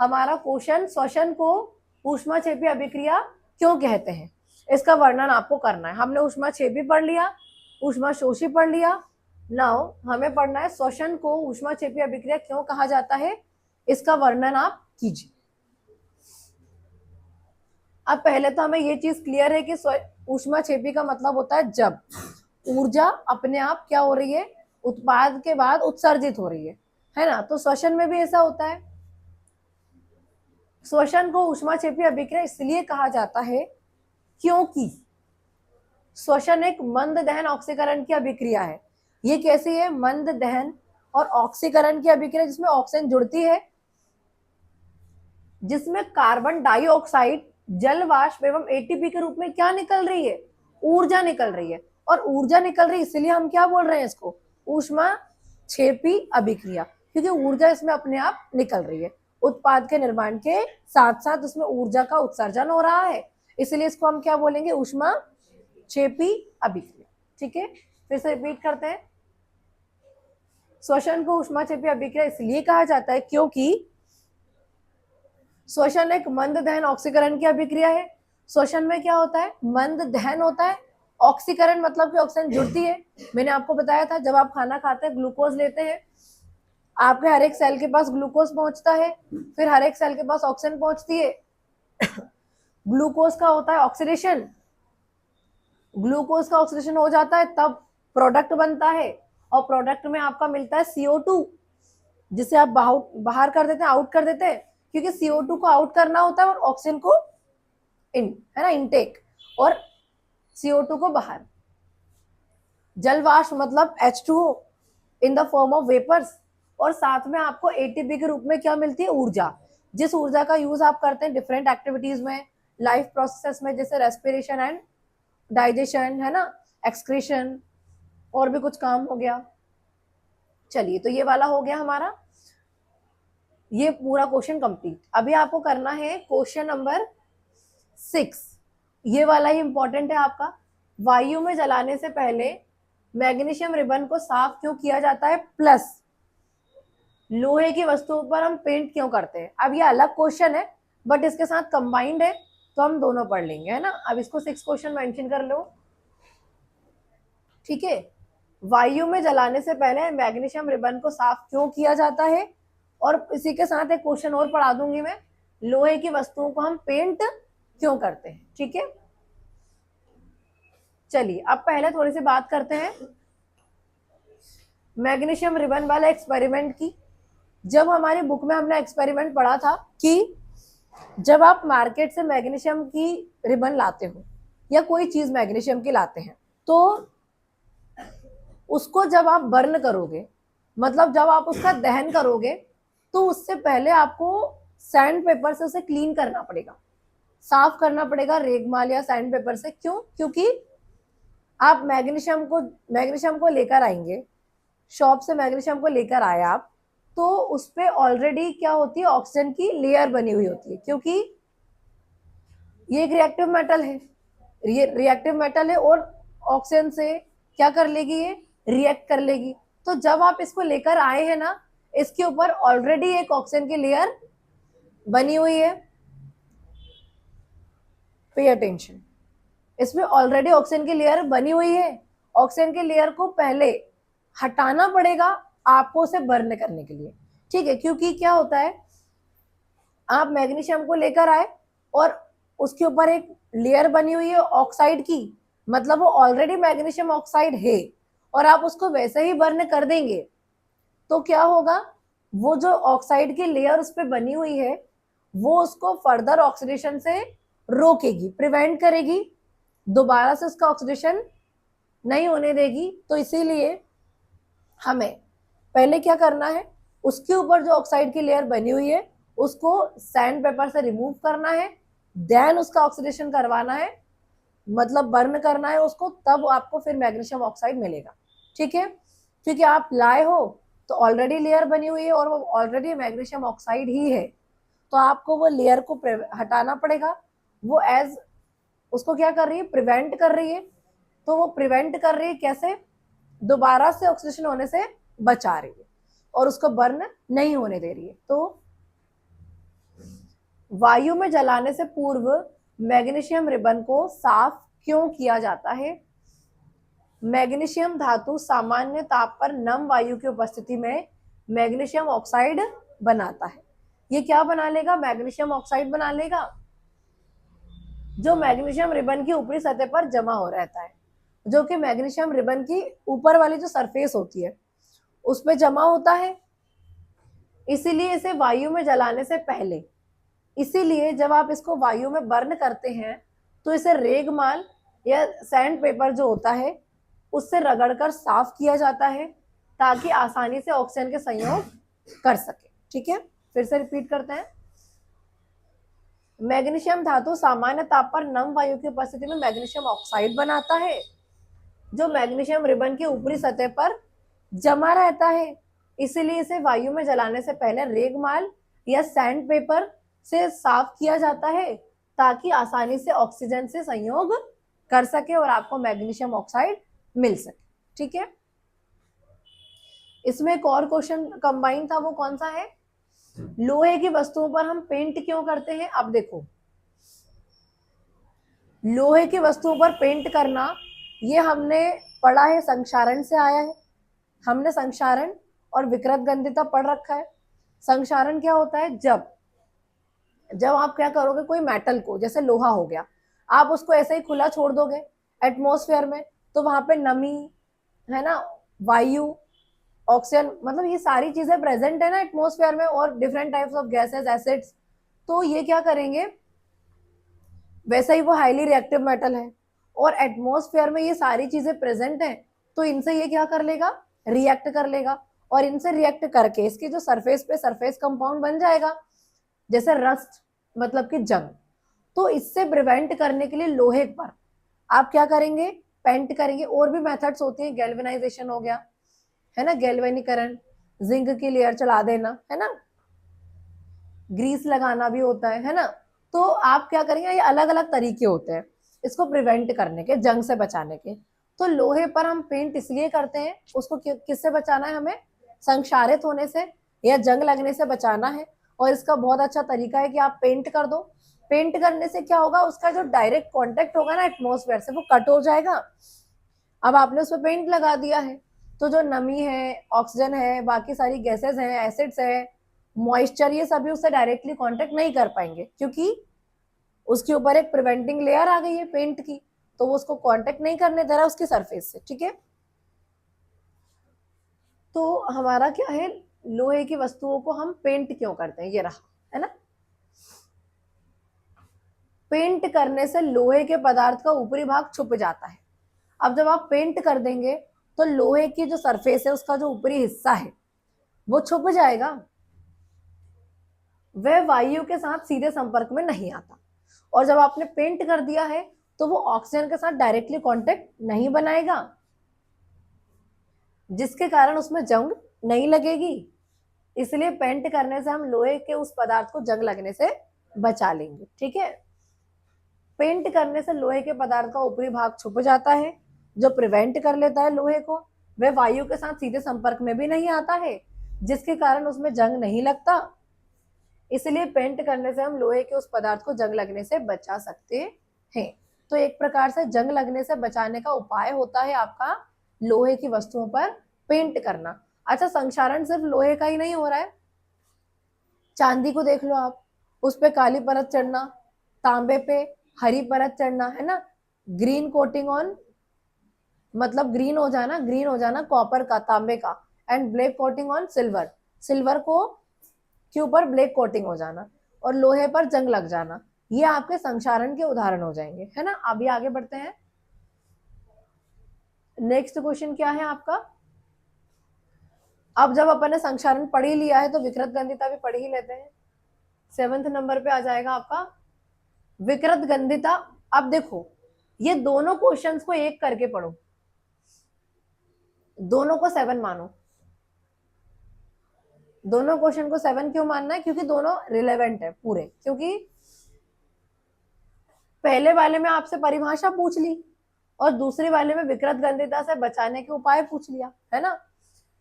Speaker 1: हमारा क्वेश्चन, श्वसन को ऊष्माक्षेपी अभिक्रिया क्यों कहते हैं, इसका वर्णन आपको करना है। हमने ऊष्माक्षेपी पढ़ लिया, ऊष्माशोषी पढ़ लिया, नाउ हमें पढ़ना है श्वसन को ऊष्माक्षेपी अभिक्रिया क्यों कहा जाता है, इसका वर्णन आप कीजिए। अब पहले तो हमें ये चीज क्लियर है कि ऊष्माक्षेपी का मतलब होता है जब ऊर्जा अपने आप क्या हो रही है, उत्पाद के बाद उत्सर्जित हो रही है ना। तो श्वसन में भी ऐसा होता है। श्वसन को ऊष्माक्षेपी अभिक्रिया इसलिए कहा जाता है क्योंकि श्वसन एक मंद दहन ऑक्सीकरण की अभिक्रिया है। ये कैसी है, मंद दहन और ऑक्सीकरण की अभिक्रिया, जिसमें ऑक्सीजन जुड़ती है, जिसमें कार्बन डाइऑक्साइड जल वाष्प एवं एटीपी के रूप में क्या निकल रही है, ऊर्जा निकल रही है। और ऊर्जा निकल रही है इसलिए हम क्या बोल रहे हैं इसको, ऊष्माक्षेपी अभिक्रिया, क्योंकि ऊर्जा इसमें अपने आप निकल रही है। उत्पाद के निर्माण के साथ साथ उसमें ऊर्जा का उत्सर्जन हो रहा है, इसलिए इसको हम क्या बोलेंगे, ऊष्माक्षेपी अभिक्रिया। ठीक है, फिर से रिपीट करते हैं। श्वसन को ऊष्माक्षेपी अभिक्रिया इसलिए कहा जाता है क्योंकि श्वसन एक मंद दहन ऑक्सीकरण की अभिक्रिया है। श्वसन में क्या होता है, मंद दहन होता है, ऑक्सीकरण मतलब कि ऑक्सीजन जुड़ती है। मैंने आपको बताया था जब आप खाना खाते हैं, ग्लूकोज लेते हैं, आपके हर एक सेल के पास ग्लूकोज पहुंचता है, फिर हर एक सेल के पास ऑक्सीजन पहुंचती है। ग्लूकोज का होता है ऑक्सीडेशन, ग्लूकोज का ऑक्सीडेशन हो जाता है तब प्रोडक्ट बनता है, और प्रोडक्ट में आपका मिलता है CO2, जिसे आप बाहर कर देते हैं, आउट कर देते हैं, क्योंकि CO2 को आउट करना होता है और ऑक्सीजन को इन, है ना, इनटेक, और CO2 को बाहर। जल वाष्प मतलब H2O in the form of vapours, और साथ में आपको ATP के रूप में क्या मिलती है, ऊर्जा, जिस ऊर्जा का यूज आप करते हैं डिफरेंट एक्टिविटीज में, लाइफ प्रोसेस में, जैसे रेस्पिरेशन एंड डाइजेशन, है ना, एक्सक्रीशन, और भी कुछ काम हो गया। चलिए, तो ये वाला हो गया हमारा, ये पूरा क्वेश्चन कंप्लीट। अभी आपको करना है क्वेश्चन नंबर 6, ये वाला ही इंपॉर्टेंट है आपका। वायु में जलाने से पहले मैग्नीशियम रिबन को साफ क्यों किया जाता है, प्लस लोहे की वस्तुओं पर हम पेंट क्यों करते हैं। अब ये अलग क्वेश्चन है बट इसके साथ कंबाइंड है, तो हम दोनों पढ़ लेंगे, है ना। अब इसको 6 क्वेश्चन मेंशन कर लो। ठीक है, वायु में जलाने से पहले मैग्नीशियम रिबन को साफ क्यों किया जाता है, और इसी के साथ एक क्वेश्चन और पढ़ा दूंगी मैं, लोहे की वस्तुओं को हम पेंट क्यों करते हैं। ठीक है, चलिए अब पहले थोड़ी सी बात करते हैं मैग्नीशियम रिबन वाला एक्सपेरिमेंट की। जब हमारी बुक में हमने एक्सपेरिमेंट पढ़ा था कि जब आप मार्केट से मैग्नीशियम की रिबन लाते हो या कोई चीज मैग्नीशियम की लाते हैं, तो उसको जब आप बर्न करोगे, मतलब जब आप उसका दहन करोगे, तो उससे पहले आपको सैंड पेपर से उसे क्लीन करना पड़ेगा, साफ करना पड़ेगा रेगमाल या सैंड पेपर से। क्यों, क्योंकि आप मैग्नीशियम को लेकर आएंगे, शॉप से मैग्नीशियम को लेकर आए आप, तो उस पर ऑलरेडी क्या होती है, ऑक्सीजन की लेयर बनी हुई होती है, क्योंकि ये एक रिएक्टिव मेटल है, रिएक्टिव मेटल है, और ऑक्सीजन से क्या कर लेगी, ये रिएक्ट कर लेगी। तो जब आप इसको लेकर आए हैं ना, इसके ऊपर ऑलरेडी एक ऑक्सीजन की लेयर बनी हुई है। पे अटेंशन, इसमें ऑलरेडी ऑक्सीजन की लेयर बनी हुई है। ऑक्सीजन की लेयर को पहले हटाना पड़ेगा आपको उसे बर्न करने के लिए। ठीक है, क्योंकि क्या होता है, आप मैग्नीशियम को लेकर आए और उसके ऊपर एक लेयर बनी हुई है ऑक्साइड की, मतलब वो ऑलरेडी मैग्नीशियम ऑक्साइड है, और आप उसको वैसे ही बर्न कर देंगे, तो क्या होगा, वो जो ऑक्साइड की लेयर उस पर बनी हुई है, वो उसको फर्दर ऑक्सीडेशन से रोकेगी, प्रिवेंट करेगी, दोबारा से उसका ऑक्सीडेशन नहीं होने देगी। तो इसीलिए हमें पहले क्या करना है, उसके ऊपर जो ऑक्साइड की लेयर बनी हुई है उसको सैंड पेपर से रिमूव करना है, देन उसका ऑक्सीडेशन करवाना है, मतलब बर्न करना है उसको, तब आपको फिर मैग्नीशियम ऑक्साइड मिलेगा। ठीक है, क्योंकि आप लाए हो तो ऑलरेडी लेयर बनी हुई है और वो ऑलरेडी मैग्नीशियम ऑक्साइड ही है, तो आपको वो लेयर को हटाना पड़ेगा। वो एज उसको क्या कर रही है, प्रिवेंट कर रही है। तो वो प्रिवेंट कर रही है कैसे, दोबारा से ऑक्सीडेशन होने से बचा रही है और उसको बर्न नहीं होने दे रही है। तो वायु में जलाने से पूर्व मैग्नीशियम रिबन को साफ क्यों किया जाता है? मैग्नीशियम धातु सामान्य ताप पर नम वायु की उपस्थिति में मैग्नीशियम ऑक्साइड बनाता है। ये क्या बना लेगा, मैग्नीशियम ऑक्साइड बना लेगा, जो मैग्नीशियम रिबन की ऊपरी सतह पर जमा हो रहता है, जो कि मैग्नीशियम रिबन की ऊपर वाली जो सरफेस होती है उस पर जमा होता है। इसीलिए इसे वायु में जलाने से पहले, इसीलिए जब आप इसको वायु में बर्न करते हैं तो इसे रेगमाल या सैंड पेपर जो होता है उससे रगड़कर साफ किया जाता है, ताकि आसानी से ऑक्सीजन के संयोग कर सके। ठीक है, फिर से रिपीट करते हैं। मैग्नीशियम धातु सामान्य ताप पर नम वायु की उपस्थिति में मैग्नीशियम ऑक्साइड बनाता है, जो मैग्नीशियम रिबन की ऊपरी सतह पर जमा रहता है। इसीलिए इसे वायु में जलाने से पहले रेगमाल या सैंड पेपर से साफ किया जाता है, ताकि आसानी से ऑक्सीजन से संयोग कर सके और आपको मैग्नीशियम ऑक्साइड मिल सके। ठीक है, इसमें एक और क्वेश्चन कंबाइन था, वो कौन सा है, लोहे की वस्तुओं पर हम पेंट क्यों करते हैं? अब देखो, लोहे की वस्तुओं पर पेंट करना ये हमने पढ़ा है, संक्षारण से आया है। हमने संक्षारण और विकृत गंधिता पढ़ रखा है। संक्षारण क्या होता है, जब आप क्या करोगे, कोई मेटल को, जैसे लोहा हो गया, आप उसको ऐसे ही खुला छोड़ दोगे एटमॉस्फेयर में, तो वहां पे नमी है ना, वायु, ऑक्सीजन, मतलब ये सारी चीजें प्रेजेंट है ना एटमॉस्फेयर में, और different types of gases, acids, तो ये क्या करेंगे, वैसे ही वो हाईली रिएक्टिव मेटल है और एटमॉस्फेयर में ये सारी चीजें प्रेजेंट है, तो इनसे ये क्या कर लेगा, रिएक्ट कर लेगा, और इनसे रिएक्ट करके इसकी जो सरफेस पे सरफेस कंपाउंड बन जाएगा, जैसे रस्ट, मतलब कि जंग। तो इससे प्रिवेंट करने के लिए लोहे पर आप क्या करेंगे, पेंट करेंगे। और भी मेथड्स होती हैं, गैल्वेनाइजेशन हो गया है ना, गैल्वेनीकरण, जिंक की लेयर चला देना है ना, ग्रीस लगाना भी होता है ना। तो आप क्या करेंगे, ये अलग अलग तरीके होते हैं इसको प्रिवेंट करने के, जंग से बचाने के। तो लोहे पर हम पेंट इसलिए करते हैं, उसको किससे बचाना है, हमें संक्षारित होने से या जंग लगने से बचाना है। और इसका बहुत अच्छा तरीका है कि आप पेंट कर दो। पेंट करने से क्या होगा, उसका जो डायरेक्ट कांटेक्ट होगा ना एटमॉस्फेयर से, वो कट हो जाएगा। अब आपने उस पर पेंट लगा दिया है, तो जो नमी है, ऑक्सीजन है, बाकी सारी गैसेस हैं, एसिड्स है, मॉइस्चर, ये सभी उससे डायरेक्टली कांटेक्ट नहीं कर पाएंगे, क्योंकि उसके ऊपर एक प्रिवेंटिंग लेयर आ गई है पेंट की, तो वो उसको कांटेक्ट नहीं करने दे रहा उसकी सरफेस से। ठीक है, तो हमारा क्या है, लोहे की वस्तुओं को हम पेंट क्यों करते हैं, ये रहा है ना। पेंट करने से लोहे के पदार्थ का ऊपरी भाग छुप जाता है। अब जब आप पेंट कर देंगे तो लोहे की जो सरफेस है, उसका जो ऊपरी हिस्सा है वो छुप जाएगा, वह वायु के साथ सीधे संपर्क में नहीं आता। और जब आपने पेंट कर दिया है तो वो ऑक्सीजन के साथ डायरेक्टली कांटेक्ट नहीं बनाएगा, जिसके कारण उसमें जंग नहीं लगेगी। इसलिए पेंट करने से हम लोहे के उस पदार्थ को जंग लगने से बचा लेंगे। ठीक है, पेंट करने से लोहे के पदार्थ का ऊपरी भाग छुप जाता है, जो प्रिवेंट कर लेता है लोहे को, वह वायु के साथ सीधे संपर्क में भी नहीं आता है, जिसके कारण उसमें जंग नहीं लगता। इसलिए पेंट करने से हम लोहे के उस पदार्थ को जंग लगने से बचा सकते हैं। तो एक प्रकार से जंग लगने से बचाने का उपाय होता है आपका लोहे की वस्तुओं पर पेंट करना। अच्छा, संक्षारण सिर्फ लोहे का ही नहीं हो रहा है, चांदी को देख लो आप, उस पे काली परत चढ़ना, तांबे पे हरी परत चढ़ना, है ना, ग्रीन कोटिंग ऑन, मतलब ग्रीन हो जाना, ग्रीन हो जाना कॉपर का, तांबे का, and black coating on silver, silver को के ऊपर ब्लैक कोटिंग हो जाना, और लोहे पर जंग लग जाना। ये आपके संक्षारण के उदाहरण हो जाएंगे, है ना। अभी आगे बढ़ते हैं। नेक्स्ट क्वेश्चन क्या है आपका, अब जब अपन ने संक्षारण पढ़ ही लिया है तो विकृत गंधिता भी पढ़ ही लेते हैं। 7th नंबर पे आ जाएगा आपका विकृत गंधिता। अब देखो, ये दोनों क्वेश्चंस को एक करके पढ़ो, दोनों को 7 मानो। दोनों क्वेश्चन को 7 क्यों मानना है? क्योंकि दोनों रिलेवेंट है पूरे, क्योंकि पहले वाले में आपसे परिभाषा पूछ ली और दूसरे वाले में विकृत गंधिता से बचाने के उपाय पूछ लिया, है ना।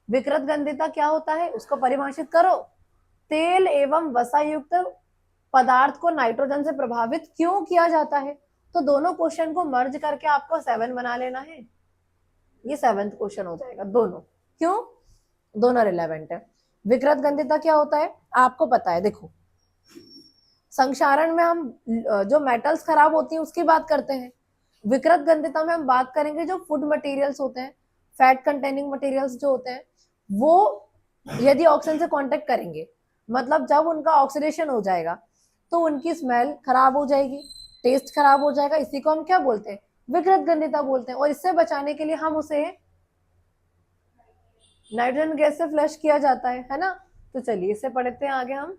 Speaker 1: विकृत गंधिता क्या होता है उसको परिभाषित करो। तेल एवं वसा युक्त पदार्थ को नाइट्रोजन से प्रभावित क्यों किया जाता है? तो दोनों क्वेश्चन को मर्ज करके आपको 7 बना लेना है, ये 7th क्वेश्चन हो जाएगा। दोनों क्यों? दोनों रिलेवेंट है। विकृत गंधिता क्या होता है आपको पता है, देखो संक्षारण में हम जो मेटल्स खराब होती हैं उसकी बात करते हैं। विकृत गंधिता में हम बात करेंगे जो फूड मटेरियल्स होते हैं, फैट कंटेनिंग मटेरियल्स जो होते हैं, वो यदि ऑक्सीजन से कांटेक्ट करेंगे, मतलब जब उनका ऑक्सीडेशन हो जाएगा तो उनकी स्मेल खराब हो जाएगी, टेस्ट खराब हो जाएगा, इसी को हम क्या बोलते हैं? विकृत गंधिता बोलते हैं। और इससे बचाने के लिए हम उसे नाइट्रोजन गैस से फ्लश किया जाता है ना। तो चलिए इसे पढ़ते हैं आगे हम।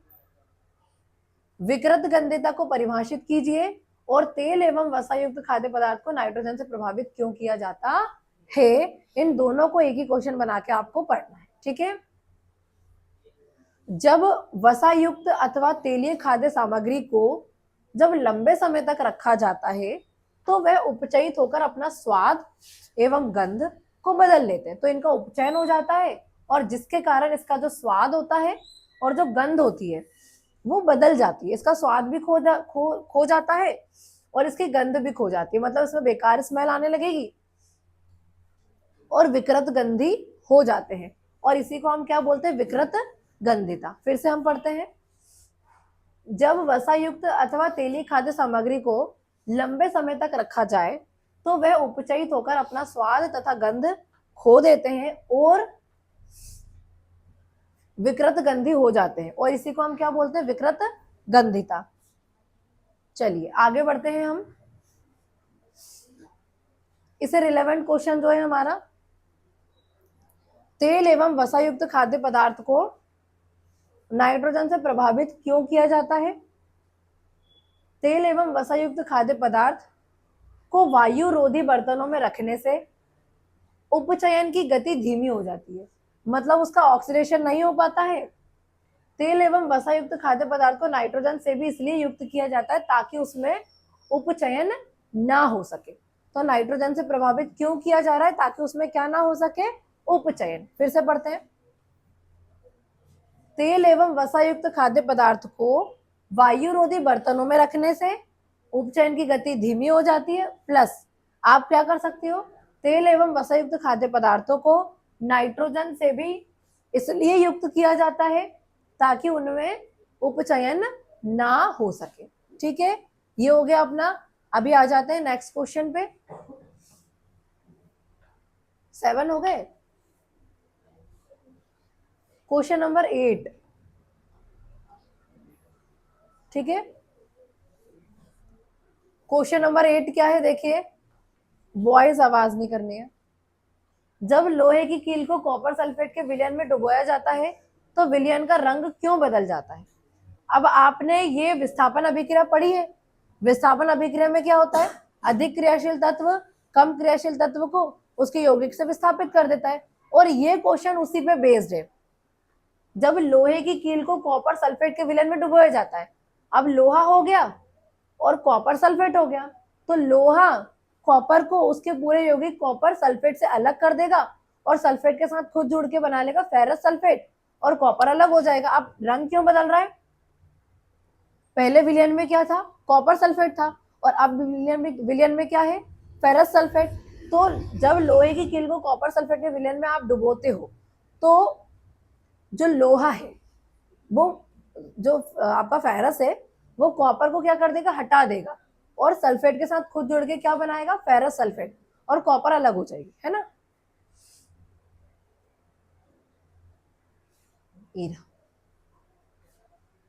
Speaker 1: विकृत गंधिता को परिभाषित कीजिए और तेल एवं वसा युक्त खाद्य पदार्थ को नाइट्रोजन से प्रभावित क्यों किया जाता है। इन दोनों को एक ही क्वेश्चन बना के आपको पढ़ना है, ठीक है। जब वसा युक्त अथवा तेलीय खाद्य सामग्री को जब लंबे समय तक रखा जाता है तो वह उपचयित होकर अपना स्वाद एवं गंध को बदल लेते हैं। तो इनका उपचयन हो जाता है और जिसके कारण इसका जो स्वाद होता है और जो गंध होती है वो बदल जाती है। इसका स्वाद भी खो जाता है और इसकी गंध भी खो जाती है, मतलब इसमें बेकार स्मेल आने लगेगी और विकृत गंधी हो जाते हैं। और इसी को हम क्या बोलते हैं? विकृत गंधिता। फिर से हम पढ़ते हैं। जब वसा युक्त अथवा तेलीय खाद्य सामग्री को लंबे समय तक रखा जाए तो वह उपचयित होकर अपना स्वाद तथा गंध खो देते हैं और विकृत गंधी हो जाते हैं, और इसी को हम क्या बोलते हैं? विकृत गंधिता। चलिए आगे बढ़ते हैं हम। इसे रिलेवेंट क्वेश्चन जो है हमारा, तेल एवं वसा युक्त खाद्य पदार्थ को नाइट्रोजन से प्रभावित क्यों किया जाता है? तेल एवं वसा युक्त खाद्य पदार्थ को वायु रोधी बर्तनों में रखने से उपचयन की गति धीमी हो जाती है, मतलब उसका ऑक्सीडेशन नहीं हो पाता है। तेल एवं वसा युक्त खाद्य पदार्थ को नाइट्रोजन से भी इसलिए युक्त किया जाता है ताकि उसमें उपचयन ना हो सके। तो नाइट्रोजन से प्रभावित क्यों किया जा रहा है? ताकि उसमें क्या ना हो सके? उपचयन। फिर से पढ़ते हैं। तेल एवं वसा युक्त खाद्य पदार्थ को वायुरोधी बर्तनों में रखने से उपचयन की गति धीमी हो जाती है, प्लस आप क्या कर सकते हो? तेल एवं वसा युक्त खाद्य पदार्थों को नाइट्रोजन से भी इसलिए युक्त किया जाता है ताकि उनमें उपचयन ना हो सके, ठीक है। ये हो गया अपना। अभी आ जाते हैं नेक्स्ट क्वेश्चन पे। 7 हो गए। क्वेश्चन नंबर 8, ठीक है। क्वेश्चन नंबर 8 क्या है? देखिए, बॉयज आवाज नहीं करनी है। जब लोहे की कील को कॉपर सल्फेट के विलयन में डुबोया जाता है तो विलयन का रंग क्यों बदल जाता है? अब आपने ये विस्थापन अभिक्रिया पढ़ी है। विस्थापन अभिक्रिया में क्या होता है? अधिक क्रियाशील तत्व कम क्रियाशील तत्व को उसके यौगिक से विस्थापित कर देता है, और ये क्वेश्चन उसी पे बेस्ड है। जब लोहे की कील को कॉपर सल्फेट के विलयन में डुबोया जाता है, अब लोहा हो गया और कॉपर सल्फेट हो गया, तो लोहा कॉपर को उसके पूरे यौगिक कॉपर सल्फेट से अलग कर देगा और सल्फेट के साथ खुद जुड़ के बना लेगा फेरस सल्फेट, और कॉपर अलग हो जाएगा। अब रंग क्यों बदल रहा है? पहले विलयन में क्या था? कॉपर सल्फेट था, और अब विलयन में क्या है? Ferrous sulphate. तो जब लोहे की कील को कॉपर सल्फेट के विलयन में आप डुबोते हो तो जो लोहा है वो, जो आपका फेरस है, वो कॉपर को क्या कर देगा? हटा देगा, और सल्फेट के साथ खुद जुड़ के क्या बनाएगा? फेरस सल्फेट, और कॉपर अलग हो जाएगी, है ना।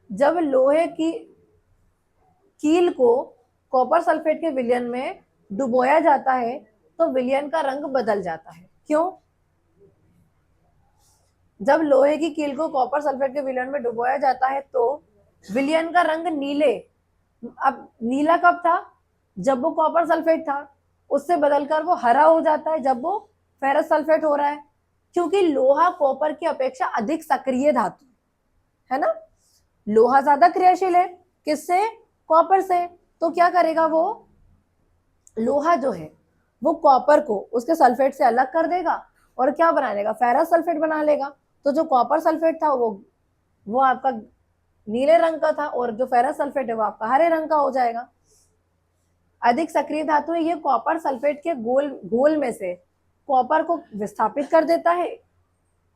Speaker 1: जब लोहे की कील को कॉपर सल्फेट के विलयन में डुबोया जाता है तो विलयन का रंग बदल जाता है। क्यों? जब लोहे की कील को कॉपर सल्फेट के विलयन में डुबोया जाता है तो विलयन का रंग नीले। अब नीला कब था? जब वो कॉपर सल्फेट था। उससे बदलकर वो हरा हो जाता है जब वो फेरस सल्फेट हो रहा है, क्योंकि लोहा कॉपर की अपेक्षा अधिक सक्रिय धातु है ना। लोहा ज्यादा क्रियाशील है, किससे? कॉपर से। तो क्या करेगा वो लोहा जो है वो कॉपर को उसके सल्फेट से अलग कर देगा और क्या बना लेगा? फेरस सल्फेट बना लेगा। तो जो कॉपर सल्फेट था वो आपका नीले रंग का था और जो फेरस सल्फेट है वो आपका हरे रंग का हो जाएगा। अधिक सक्रिय धातु है ये कॉपर सल्फेट के घोल में से कॉपर को विस्थापित कर देता है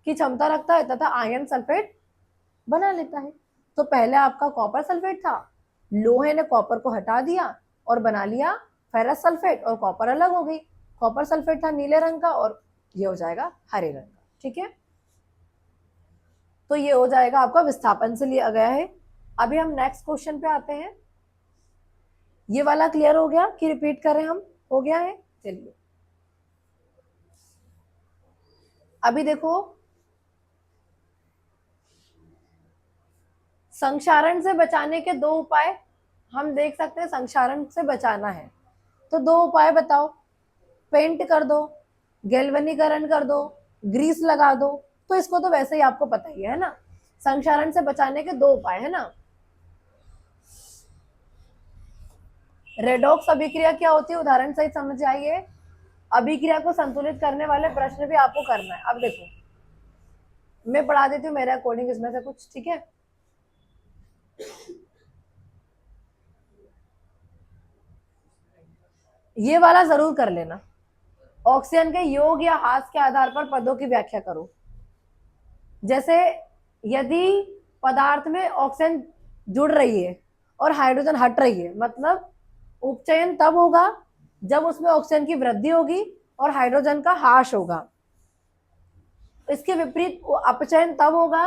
Speaker 1: की क्षमता रखता है तथा आयन सल्फेट बना लेता है। तो पहले आपका कॉपर सल्फेट था, लोहे ने कॉपर को हटा दिया और बना लिया फेरस सल्फेट और कॉपर अलग हो गई। कॉपर सल्फेट था नीले रंग का और ये हो जाएगा हरे रंग का। ठीक है, तो ये हो जाएगा आपका विस्थापन से लिया गया है। अभी हम नेक्स्ट क्वेश्चन पे आते हैं। ये वाला क्लियर हो गया कि रिपीट करें हम? हो गया है, चलिए अभी देखो संक्षारण से बचाने के दो उपाय हम देख सकते हैं। संक्षारण से बचाना है तो दो उपाय बताओ। पेंट कर दो, गैल्वेनीकरण कर दो, ग्रीस लगा दो। तो इसको तो वैसे ही आपको पता ही है ना। संक्षारण से बचाने के दो उपाय है ना। रेडॉक्स अभिक्रिया क्या होती है उदाहरण सहित समझ आइए। अभिक्रिया को संतुलित करने वाले प्रश्न भी आपको करना है। अब देखो मैं पढ़ा देती हूँ मेरे अकॉर्डिंग इसमें से कुछ, ठीक है। ये वाला जरूर कर लेना। ऑक्सीजन के योग या हास के आधार पर पदों की व्याख्या करो। जैसे यदि पदार्थ में ऑक्सीजन जुड़ रही है और हाइड्रोजन हट रही है, मतलब उपचयन तब होगा जब उसमें ऑक्सीजन की वृद्धि होगी और हाइड्रोजन का ह्रास होगा। इसके विपरीत अपचयन तब होगा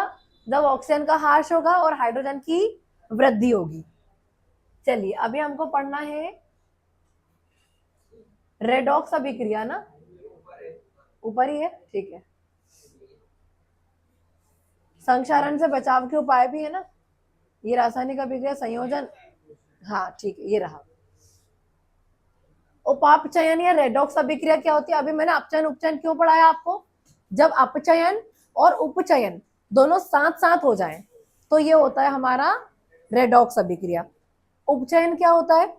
Speaker 1: जब ऑक्सीजन का ह्रास होगा और हाइड्रोजन की वृद्धि होगी। चलिए अभी हमको पढ़ना है रेडॉक्स अभिक्रिया ना, ऊपर ही है, ठीक है। संक्षारण से बचाव के उपाय भी है ना। ये रासायनिक अभिक्रिया संयोजन, हाँ ठीक है, ये रहा। उपापचयन या रेडॉक्स अभिक्रिया क्या होती है? अभी मैंने अपचयन उपचयन क्यों पढ़ाया आपको? जब अपचयन और उपचयन दोनों साथ साथ हो जाएं तो ये होता है हमारा रेडॉक्स अभिक्रिया। उपचयन क्या होता है?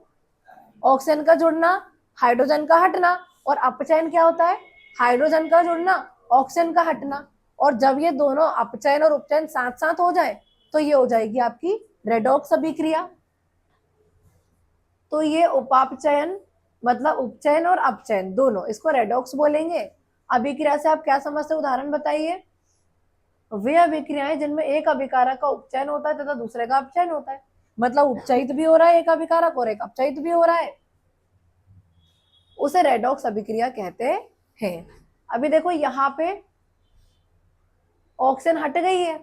Speaker 1: ऑक्सीजन का जुड़ना, हाइड्रोजन का हटना। और अपचयन क्या होता है? हाइड्रोजन का जुड़ना, ऑक्सीजन का हटना। और जब ये दोनों अपचयन और उपचयन साथ साथ हो जाए तो ये हो जाएगी आपकी रेडॉक्स अभिक्रिया। तो ये उपापचयन मतलब उपचयन और अपचयन दोनों, इसको रेडॉक्स बोलेंगे। अभिक्रिया से आप क्या समझते हैं? उदाहरण बताइए। वे अभिक्रियाएं जिनमें एक अभिकारक का उपचयन होता है तथा दूसरे का अपचयन होता है, मतलब उपचयित भी हो रहा है एक अभिकारक और एक अपचयित भी हो रहा है, उसे रेडॉक्स अभिक्रिया कहते हैं। अभी देखो यहाँ पे ऑक्सीजन हट गई है,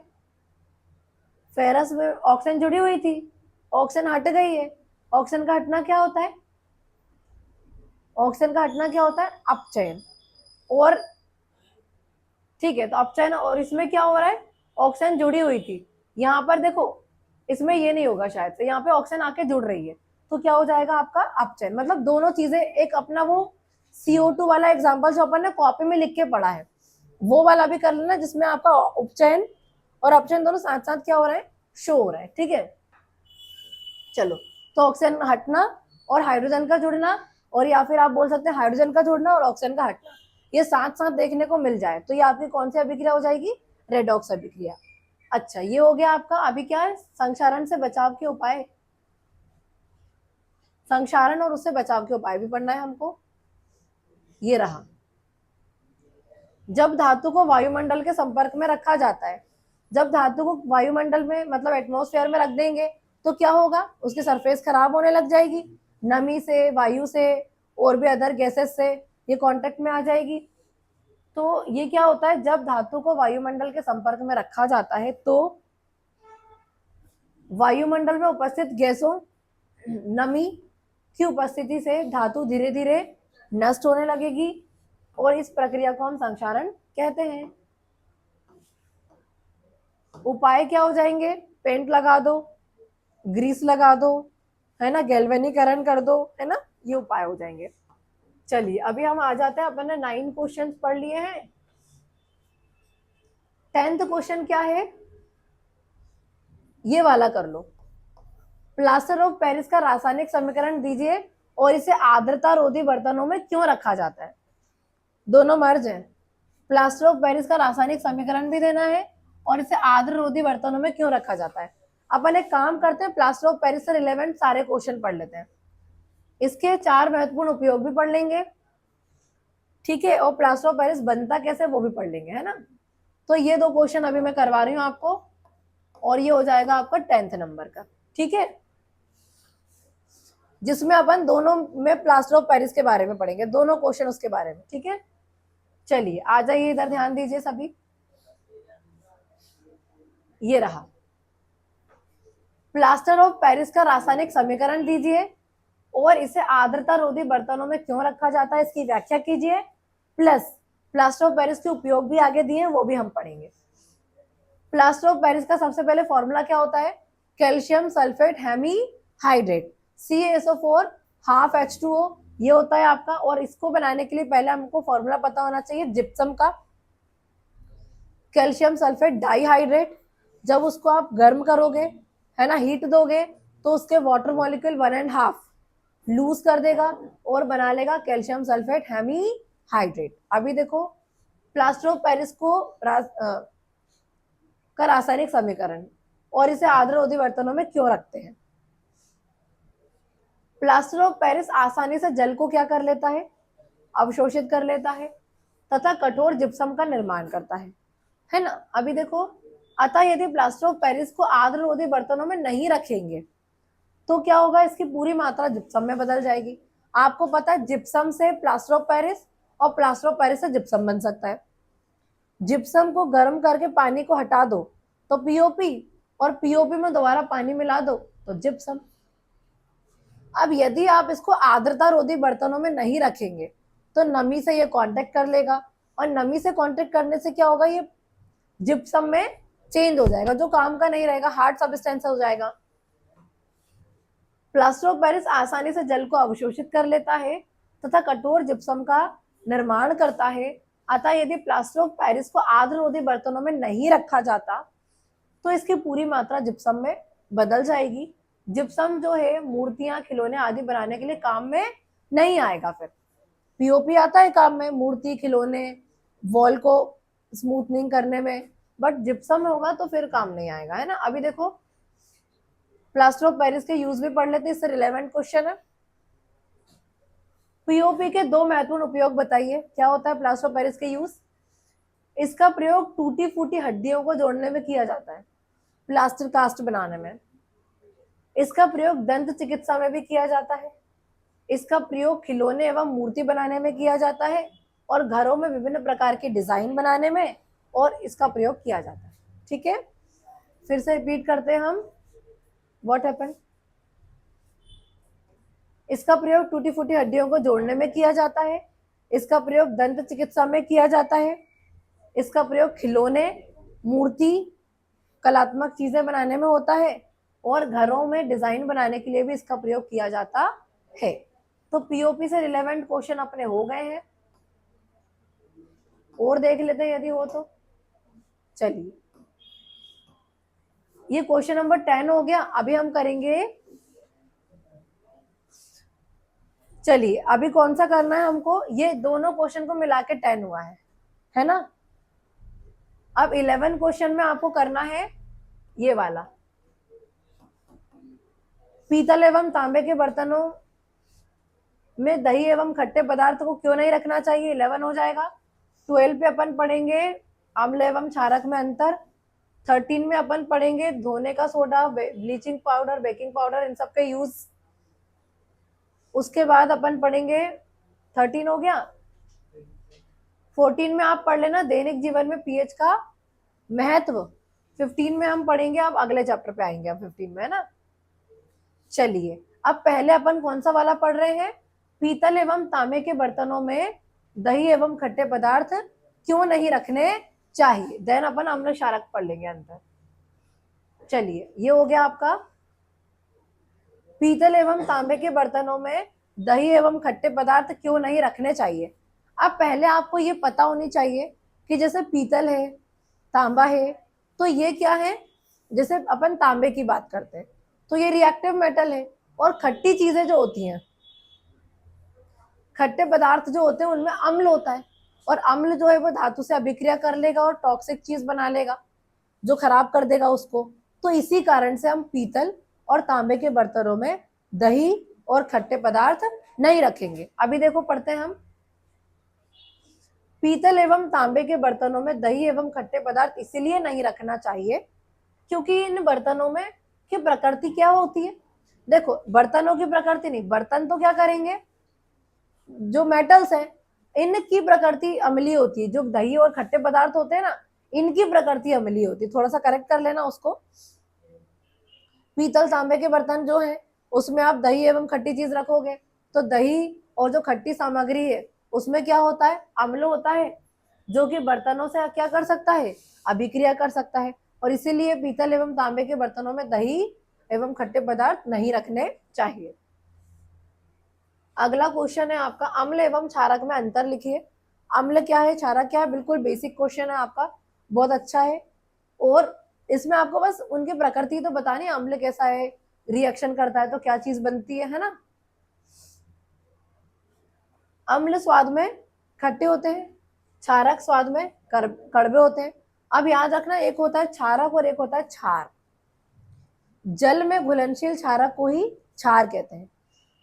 Speaker 1: फेरस में ऑक्सीजन जुड़ी हुई थी, ऑक्सीजन हट गई है। ऑक्सीजन का हटना क्या होता है? ऑक्सीजन का हटना क्या होता है? अपचयन। और ठीक है, तो अपचयन और इसमें क्या हो रहा है? ऑक्सीजन जुड़ी हुई थी, यहाँ पर देखो इसमें ये नहीं होगा शायद से, यहाँ पे ऑक्सीजन आके जुड़ रही है तो क्या हो जाएगा आपका? अपचयन। मतलब दोनों चीजें, एक अपना वो CO2 वाला एग्जांपल जो अपन ने कॉपी में लिख के पढ़ा है वो वाला भी कर लेना, जिसमें आपका उपचयन और अपचयन दोनों साथ साथ क्या हो रहा है? शो हो रहा है, ठीक है। चलो, तो ऑक्सीजन हटना और हाइड्रोजन का जुड़ना, और या फिर आप बोल सकते हैं हाइड्रोजन का जुड़ना और ऑक्सीजन का हटना, ये साथ साथ देखने को मिल जाए तो ये आपकी कौन सी अभिक्रिया हो जाएगी? रेडॉक्स अभिक्रिया। अच्छा, ये हो गया आपका। अभी क्या है? संक्षारण से बचाव के उपाय। संक्षारण और उससे बचाव के उपाय भी पढ़ना है हमको। ये रहा। जब धातु को वायुमंडल के संपर्क में रखा जाता है, जब धातु को वायुमंडल में मतलब एटमॉस्फेयर में रख देंगे तो क्या होगा? उसकी सरफेस खराब होने लग जाएगी, नमी से, वायु से और भी अदर गैसेस से ये कांटेक्ट में आ जाएगी। तो ये क्या होता है? जब धातु को वायुमंडल के संपर्क में रखा जाता है तो वायुमंडल में उपस्थित गैसों, नमी की उपस्थिति से धातु धीरे धीरे नष्ट होने लगेगी और इस प्रक्रिया को हम संक्षारण कहते हैं। उपाय क्या हो जाएंगे? पेंट लगा दो, ग्रीस लगा दो, है ना, गैल्वेनीकरण कर दो, है ना, ये उपाय हो जाएंगे। चलिए अभी हम आ जाते हैं, अपन ने 9 क्वेश्चन पढ़ लिए हैं। 10th क्वेश्चन क्या है, ये वाला कर लो। प्लास्टर ऑफ पेरिस का रासायनिक समीकरण दीजिए और इसे आर्द्रता रोधी बर्तनों में क्यों रखा जाता है। दोनों मर्ज हैं। प्लास्टर ऑफ पेरिस का रासायनिक समीकरण भी देना है और इसे आर्द्र रोधी बर्तनों में क्यों रखा जाता है। अपन एक काम करते हैं, प्लास्टर ऑफ पेरिस से रिलेवेंट सारे क्वेश्चन पढ़ लेते हैं, इसके 4 महत्वपूर्ण उपयोग भी पढ़ लेंगे, ठीक है, और प्लास्टर ऑफ पेरिस बनता कैसे वो भी पढ़ लेंगे, है ना। तो ये 2 क्वेश्चन अभी मैं करवा रही हूँ आपको, और ये हो जाएगा आपका 10th नंबर का, ठीक है, जिसमें अपन दोनों में प्लास्टर ऑफ पेरिस के बारे में पढ़ेंगे, दोनों क्वेश्चन उसके बारे में, ठीक है। चलिए आ जाइए इधर, ध्यान दीजिए सभी। ये रहा, प्लास्टर ऑफ पेरिस का रासायनिक समीकरण दीजिए और इसे आर्द्रता रोधी बर्तनों में क्यों रखा जाता है, इसकी व्याख्या कीजिए, प्लस प्लास्टर ऑफ पेरिस के उपयोग भी आगे दिए हैं, वो भी हम पढ़ेंगे। प्लास्टर ऑफ पेरिस का सबसे पहले फॉर्मूला क्या होता है, calcium sulphate hemihydrate, CaSO4 half H2O, ये होता है आपका। और इसको बनाने के लिए पहले हमको फॉर्मूला पता होना चाहिए जिप्सम का, कैल्शियम सल्फेट डाइहाइड्रेट। जब उसको आप गर्म करोगे, है ना, हीट दोगे, तो उसके वाटर मॉलिक्यूल 1.5 लूज कर देगा और बना लेगा कैल्शियम सल्फेट हेमीहाइड्रेट। अभी देखो प्लास्टर ऑफ पेरिस को का रासायनिक समीकरण और इसे आर्द्र रोधी बर्तनों में क्यों रखते हैं। प्लास्टर ऑफ पेरिस आसानी से जल को क्या कर लेता है, अवशोषित कर लेता है तथा कठोर जिप्सम का निर्माण करता है ना। अभी देखो, अतः यदि प्लास्टर ऑफ पेरिस को आर्द्र रोधी बर्तनों में नहीं रखेंगे तो क्या होगा, इसकी पूरी मात्रा जिप्सम में बदल जाएगी। आपको पता है जिप्सम से प्लास्टर ऑफ पेरिस और प्लास्टर ऑफ पेरिस से जिप्सम बन सकता है। जिप्सम को गर्म करके पानी को हटा दो तो पीओपी, और पीओपी में दोबारा पानी मिला दो तो जिप्सम। अब यदि आप इसको आर्द्रता रोधी बर्तनों में नहीं रखेंगे तो नमी से ये कांटेक्ट कर लेगा, और नमी से कांटेक्ट करने से क्या होगा, ये जिप्सम में चेंज हो जाएगा, जो काम का नहीं रहेगा, हार्ड सब्सटेंस हो जाएगा। प्लास्टर ऑफ पेरिस आसानी से जल को अवशोषित कर लेता है तथा कठोर जिप्सम का निर्माण करता है। अतः यदि प्लास्टर ऑफ पेरिस को आर्द्र रोधी बर्तनों में नहीं रखा जाता तो इसकी पूरी मात्रा जिप्सम में बदल जाएगी। जिप्सम जो है मूर्तियां, खिलौने आदि बनाने के लिए काम में नहीं आएगा। फिर पीओपी आता है काम में, मूर्ति, खिलौने, वॉल को स्मूथनिंग करने में, बट जिप्सम होगा तो फिर काम नहीं आएगा, है ना। अभी देखो प्लास्टर ऑफ पेरिस के यूज भी पढ़ लेते हैं, इससे रिलेवेंट क्वेश्चन है। पीओपी के 2 महत्वपूर्ण उपयोग बताइए। क्या होता है प्लास्टर ऑफ पेरिस के यूज, इसका प्रयोग टूटी फूटी हड्डियों को जोड़ने में किया जाता है, प्लास्टर कास्ट बनाने में। इसका प्रयोग दंत चिकित्सा में भी किया जाता है। इसका प्रयोग खिलौने एवं मूर्ति बनाने में किया जाता है और घरों में विभिन्न प्रकार के डिजाइन बनाने में, और इसका प्रयोग किया जाता है, ठीक है। फिर से रिपीट करते हैं हम, व्हाट हैपेंड। इसका प्रयोग टूटी फूटी हड्डियों को जोड़ने में किया जाता है। इसका प्रयोग दंत चिकित्सा में किया जाता है। इसका प्रयोग खिलौने, मूर्ति, कलात्मक चीजें बनाने में होता है, और घरों में डिजाइन बनाने के लिए भी इसका प्रयोग किया जाता है। तो पीओपी से रिलेवेंट क्वेश्चन अपने हो गए हैं, और देख लेते हैं यदि हो तो। चलिए ये क्वेश्चन नंबर 10 हो गया। अभी हम करेंगे, चलिए अभी कौन सा करना है हमको, ये दोनों क्वेश्चन को मिला के 10 हुआ है ना। अब 11 क्वेश्चन में आपको करना है ये वाला, पीतल एवं तांबे के बर्तनों में दही एवं खट्टे पदार्थ को क्यों नहीं रखना चाहिए, 11 हो जाएगा। 12 पे अपन पढ़ेंगे अम्ल एवं क्षारक में अंतर। 13 में अपन पढ़ेंगे धोने का सोडा, ब्लीचिंग पाउडर, बेकिंग पाउडर, इन सब के यूज। उसके बाद अपन पढ़ेंगे, 13 हो गया। 14 में आप पढ़ लेना दैनिक जीवन में पीएच का महत्व। 15 में हम पढ़ेंगे, अब अगले चैप्टर पे आएंगे हम 15 में, है ना। चलिए अब पहले अपन कौन सा वाला पढ़ रहे हैं, पीतल एवं तांबे के बर्तनों में दही एवं खट्टे पदार्थ क्यों नहीं रखने चाहिए, देन अपन अम्ल क्षारक पढ़ लेंगे अंतर। चलिए ये हो गया आपका, पीतल एवं तांबे के बर्तनों में दही एवं खट्टे पदार्थ क्यों नहीं रखने चाहिए। अब पहले आपको ये पता होनी चाहिए कि जैसे पीतल है, तांबा है, तो ये क्या है, जैसे अपन तांबे की बात करते हैं तो ये रिएक्टिव मेटल है, और खट्टी चीजें जो होती हैं, खट्टे पदार्थ जो होते हैं उनमें अम्ल होता है, और अम्ल जो है वो धातु से अभिक्रिया कर लेगा और टॉक्सिक चीज बना लेगा जो खराब कर देगा उसको। तो इसी कारण से हम पीतल और तांबे के बर्तनों में दही और खट्टे पदार्थ नहीं रखेंगे। अभी देखो पढ़ते हैं हम। पीतल एवं तांबे के बर्तनों में दही एवं खट्टे पदार्थ इसलिए नहीं रखना चाहिए क्योंकि इन बर्तनों में की प्रकृति क्या होती है। देखो बर्तनों की प्रकृति नहीं, बर्तन तो क्या करेंगे, जो मेटल्स है इनकी प्रकृति अम्लीय होती है, जो दही और खट्टे पदार्थ होते हैं ना इनकी प्रकृति अम्लीय होती है। थोड़ा सा करेक्ट कर लेना उसको। पीतल तांबे के बर्तन जो है उसमें आप दही एवं खट्टी चीज रखोगे तो दही और जो खट्टी सामग्री है उसमें क्या होता है, अम्ल होता है, जो कि बर्तनों से क्या कर सकता है, अभिक्रिया कर सकता है, और इसीलिए पीतल एवं तांबे के बर्तनों में दही एवं खट्टे पदार्थ नहीं रखने चाहिए। अगला क्वेश्चन है आपका, अम्ल एवं क्षारक में अंतर लिखिए। अम्ल क्या है, क्षारक क्या है, बिल्कुल बेसिक क्वेश्चन है आपका, बहुत अच्छा है। और इसमें आपको बस उनकी प्रकृति तो बतानी, अम्ल कैसा है, रिएक्शन करता है तो क्या चीज बनती है ना। अम्ल स्वाद में खट्टे होते हैं, क्षारक स्वाद में कड़वे होते हैं। अब याद रखना, एक होता है क्षारक और एक होता है क्षार। जल में घुलनशील क्षारक को ही क्षार कहते हैं।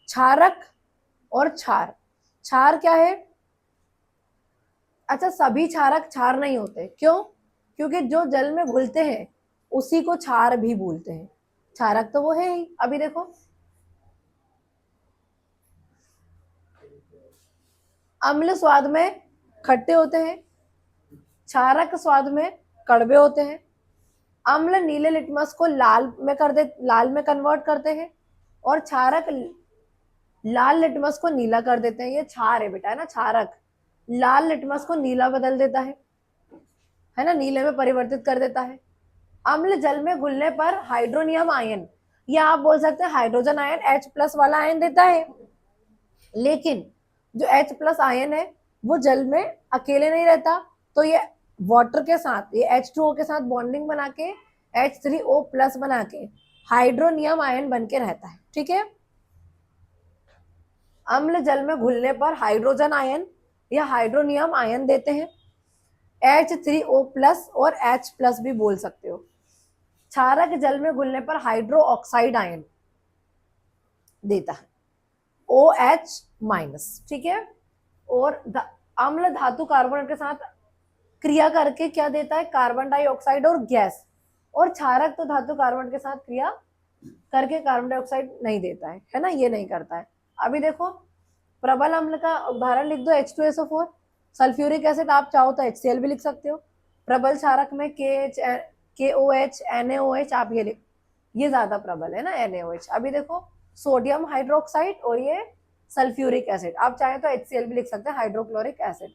Speaker 1: क्षारक और क्षार, क्षार क्या है, अच्छा सभी क्षारक क्षार नहीं होते, क्यों, क्योंकि जो जल में घुलते हैं उसी को क्षार भी बोलते हैं, क्षारक तो वो है ही। अभी देखो अम्ल स्वाद में खट्टे होते हैं, क्षारक स्वाद में कड़वे होते हैं। अम्ल नीले लिटमस को लाल में कन्वर्ट करते हैं, और क्षारक लाल लिटमस को नीला कर देते हैं। ये क्षार है बेटा, है ना, क्षारक लाल लिटमस को नीला बदल देता है ना, नीले में परिवर्तित कर देता है। अम्ल जल में घुलने पर हाइड्रोनियम आयन, या आप बोल सकते हैं हाइड्रोजन आयन, H+ वाला आयन देता है, लेकिन जो H+ आयन है वो जल में अकेले नहीं रहता, तो ये वाटर के साथ, ये H2O के साथ बॉन्डिंग बना के H3O+ बना के हाइड्रोनियम आयन बन के रहता है। ठीक है, अम्ल जल में घुलने पर हाइड्रोजन आयन या हाइड्रोनियम आयन देते हैं, H3O+ और H+ भी बोल सकते हो। क्षारक जल में घुलने पर हाइड्रो ऑक्साइड आयन देता है, OH-। ठीक है, और अम्ल धातु कार्बोनेट के साथ क्रिया करके क्या देता है, कार्बन डाइऑक्साइड और गैस, और क्षारक तो धातु कार्बोनेट के साथ क्रिया करके कार्बन डाइऑक्साइड नहीं देता है ना, ये नहीं करता है। अभी देखो प्रबल अम्ल का उदाहरण लिख दो, H2SO4। सल्फ्यूरिक एसिड आप चाहो तो HCl भी लिख सकते हो। प्रबल क्षारक में KOH, NaOH आप ये लिख, ये ज्यादा प्रबल है ना NaOH। अभी देखो सोडियम हाइड्रोक्साइड और ये सल्फ्यूरिक एसिड, आप चाहे तो HCl भी लिख सकते हैं, हाइड्रोक्लोरिक एसिड।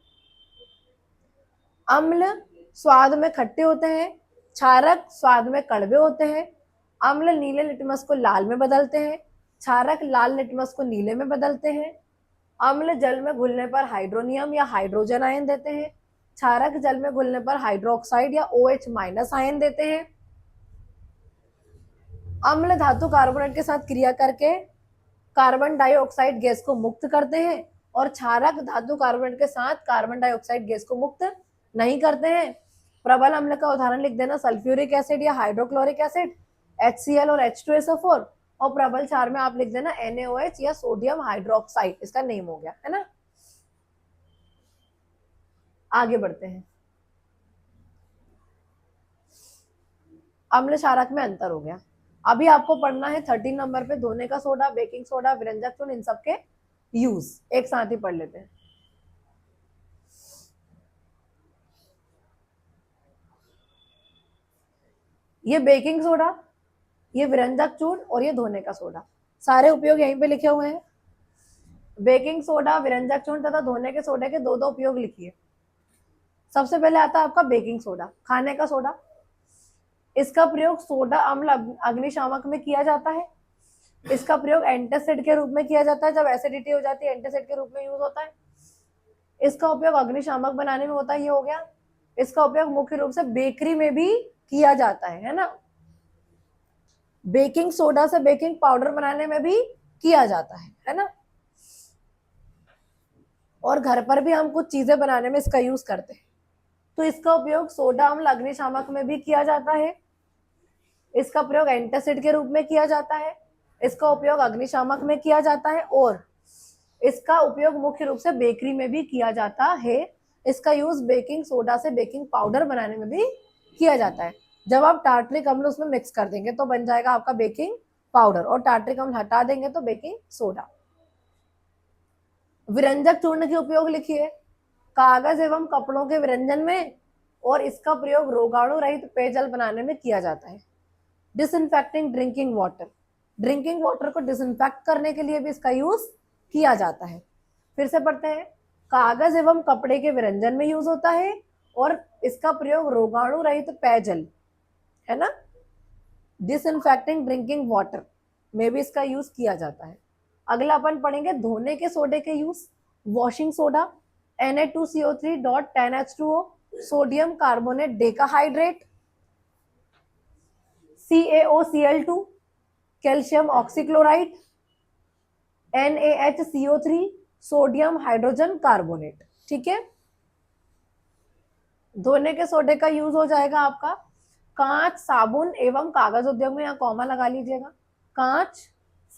Speaker 1: अम्ल स्वाद में खट्टे होते हैं, क्षारक स्वाद में कड़वे होते हैं। अम्ल नीले लिटमस को लाल में बदलते हैं, क्षारक लाल लिटमस को नीले में बदलते हैं। अम्ल जल में घुलने पर हाइड्रोनियम या हाइड्रोजन आयन देते हैं, क्षारक जल में घुलने पर हाइड्रोक्साइड या OH- आयन देते हैं। अम्ल धातु कार्बोनेट के साथ क्रिया करके कार्बन डाइऑक्साइड गैस को मुक्त करते हैं, और क्षारक धातु कार्बोनेट के साथ कार्बन डाइऑक्साइड गैस को मुक्त नहीं करते हैं। प्रबल अम्ल का उदाहरण लिख देना, सल्फ्यूरिक एसिड या हाइड्रोक्लोरिक एसिड, HCl और H2SO4। और प्रबल क्षार में आप लिख देना NaOH या सोडियम हाइड्रोक्साइड, इसका नेम हो गया, है ना। आगे बढ़ते हैं, अम्ल क्षारक में अंतर हो गया। अभी आपको पढ़ना है 13 नंबर पे धोने का सोडा, बेकिंग सोडा, विरंजक चूर्ण, इन सबके यूज एक साथ ही पढ़ लेते हैं। ये बेकिंग सोडा, ये विरंजक चूर्ण और ये धोने का सोडा, सारे उपयोग यहीं पे लिखे हुए हैं। बेकिंग सोडा, विरंजक चूर्ण तथा धोने के सोडे के दो दो उपयोग लिखिए। सबसे पहले आता है आपका बेकिंग सोडा, खाने का सोडा। इसका प्रयोग सोडा अम्ल अग्निशामक में किया जाता है। इसका प्रयोग एंटासिड के रूप में किया जाता है, जब एसिडिटी हो जाती है एंटासिड के रूप में यूज होता है। इसका उपयोग अग्निशामक बनाने में होता है, ये हो गया। इसका उपयोग मुख्य रूप से बेकरी में भी किया जाता है ना। बेकिंग सोडा से बेकिंग पाउडर बनाने में भी किया जाता है ना। और घर पर भी हम कुछ चीजें बनाने में इसका यूज करते हैं। तो इसका उपयोग सोडा अम्ल अग्निशामक में भी किया जाता है। इसका प्रयोग एंटासिड के रूप में किया जाता है। इसका उपयोग अग्निशामक में किया जाता है और इसका उपयोग मुख्य रूप से बेकरी में भी किया जाता है। इसका यूज बेकिंग सोडा से बेकिंग पाउडर बनाने में भी किया जाता है। जब आप टार्टरिक अम्ल उसमें मिक्स कर देंगे तो बन जाएगा आपका बेकिंग पाउडर, और टार्टरिक अम्ल हटा देंगे तो बेकिंग सोडा। विरंजक चूर्ण के उपयोग लिखिए। कागज एवं कपड़ों के विरंजन में, और इसका प्रयोग रोगाणु रहित पेयजल बनाने में किया जाता है। Disinfecting drinking water, drinking water को डिसइंफेक्ट करने के लिए भी इसका यूज किया जाता है। फिर से पढ़ते हैं। कागज एवं कपड़े के विरंजन में यूज होता है और इसका प्रयोग रोगाणु रहित पेयजल, है ना, डिसइंफेक्टिंग ड्रिंकिंग वाटर में भी इसका यूज किया जाता है। अगला अपन पढ़ेंगे धोने के सोडे के use. Washing soda Na2CO3.10H2O, sodium carbonate decahydrate, CaOCl2, calcium oxychloride, NaHCO3, sodium hydrogen carbonate. ठीक है। धोने के सोडे का यूज हो जाएगा आपका कांच, साबुन एवं कागज उद्योग में, यहाँ कॉमा लगा लीजिएगा। कांच,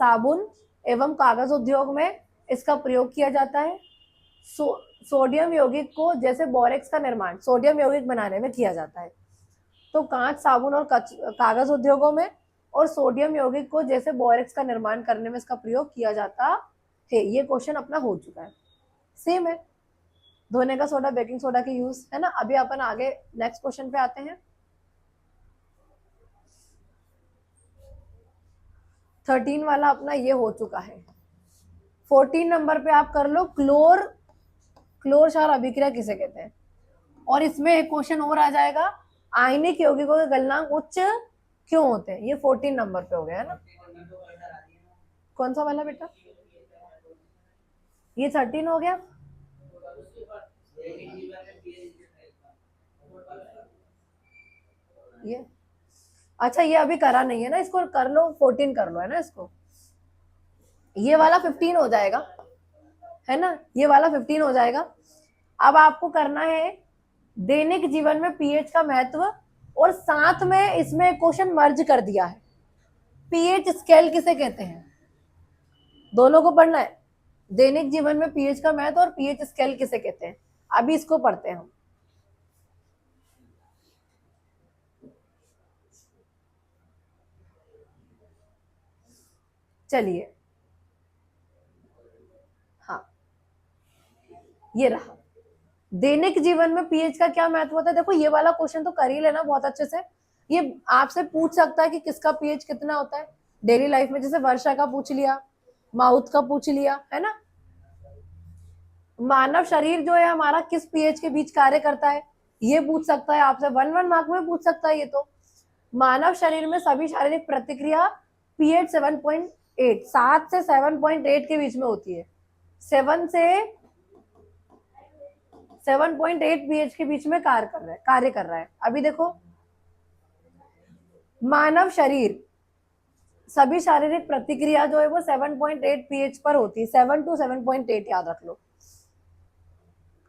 Speaker 1: साबुन एवं कागज उद्योग में इसका प्रयोग किया जाता है। सोडियम यौगिक को, जैसे बोरेक्स का निर्माण सोडियम यौगिक बनाने में किया जाता है, तो कांच, साबुन और कागज उद्योगों में, और सोडियम यौगिक को जैसे बोरेक्स का निर्माण करने में इसका प्रयोग किया जाता है। ये क्वेश्चन अपना हो चुका है, सेम है। धोने का सोडा, बेकिंग सोडा के यूज, है ना। अभी अपन आगे नेक्स्ट क्वेश्चन पे आते हैं। 13 वाला अपना ये हो चुका है। 14 नंबर पे आप कर लो क्लोर क्षार अभिक्रिया किसे कहते हैं। और इसमें एक क्वेश्चन और आ जाएगा, आयनिक यौगिकों के गलनांक उच्च क्यों होते हैं। ये 14 नंबर पे हो गया है ना। कौन सा वाला बेटा, ये 13 हो गया। ये अच्छा, ये अभी करा नहीं है ना, इसको कर लो, 14 कर लो, है ना। इसको ये वाला 15 हो जाएगा, है ना, ये वाला 15 हो जाएगा। अब आपको करना है दैनिक जीवन में पीएच का महत्व, और साथ में इसमें क्वेश्चन मर्ज कर दिया है, पीएच स्केल किसे कहते हैं, दोनों को पढ़ना है। दैनिक जीवन में पीएच का महत्व और पीएच स्केल किसे कहते हैं, अभी इसको पढ़ते हैं हम। चलिए, हाँ, ये रहा। दैनिक जीवन में पीएच का क्या महत्व होता है। देखो, ये वाला क्वेश्चन तो कर ही लेना बहुत अच्छे से। ये आपसे पूछ सकता है कि किसका पीएच कितना होता है डेली लाइफ में, जैसे वर्षा का पूछ लिया, माउथ का पूछ लिया, है ना। मानव शरीर जो है हमारा किस पीएच के बीच कार्य करता है, ये पूछ सकता है आपसे, 1 मार्क में पूछ सकता है ये तो। मानव शरीर में सभी शारीरिक प्रतिक्रिया पीएच 7.8, 7 से 7.8 के बीच में होती है। 7 से 7.8 पीएच के बीच में कार्य कर रहा है। अभी देखो, मानव शरीर सभी शारीरिक प्रतिक्रिया जो है वो 7.8 पीएच पर होती है, 7 to 7.8 याद रख लो।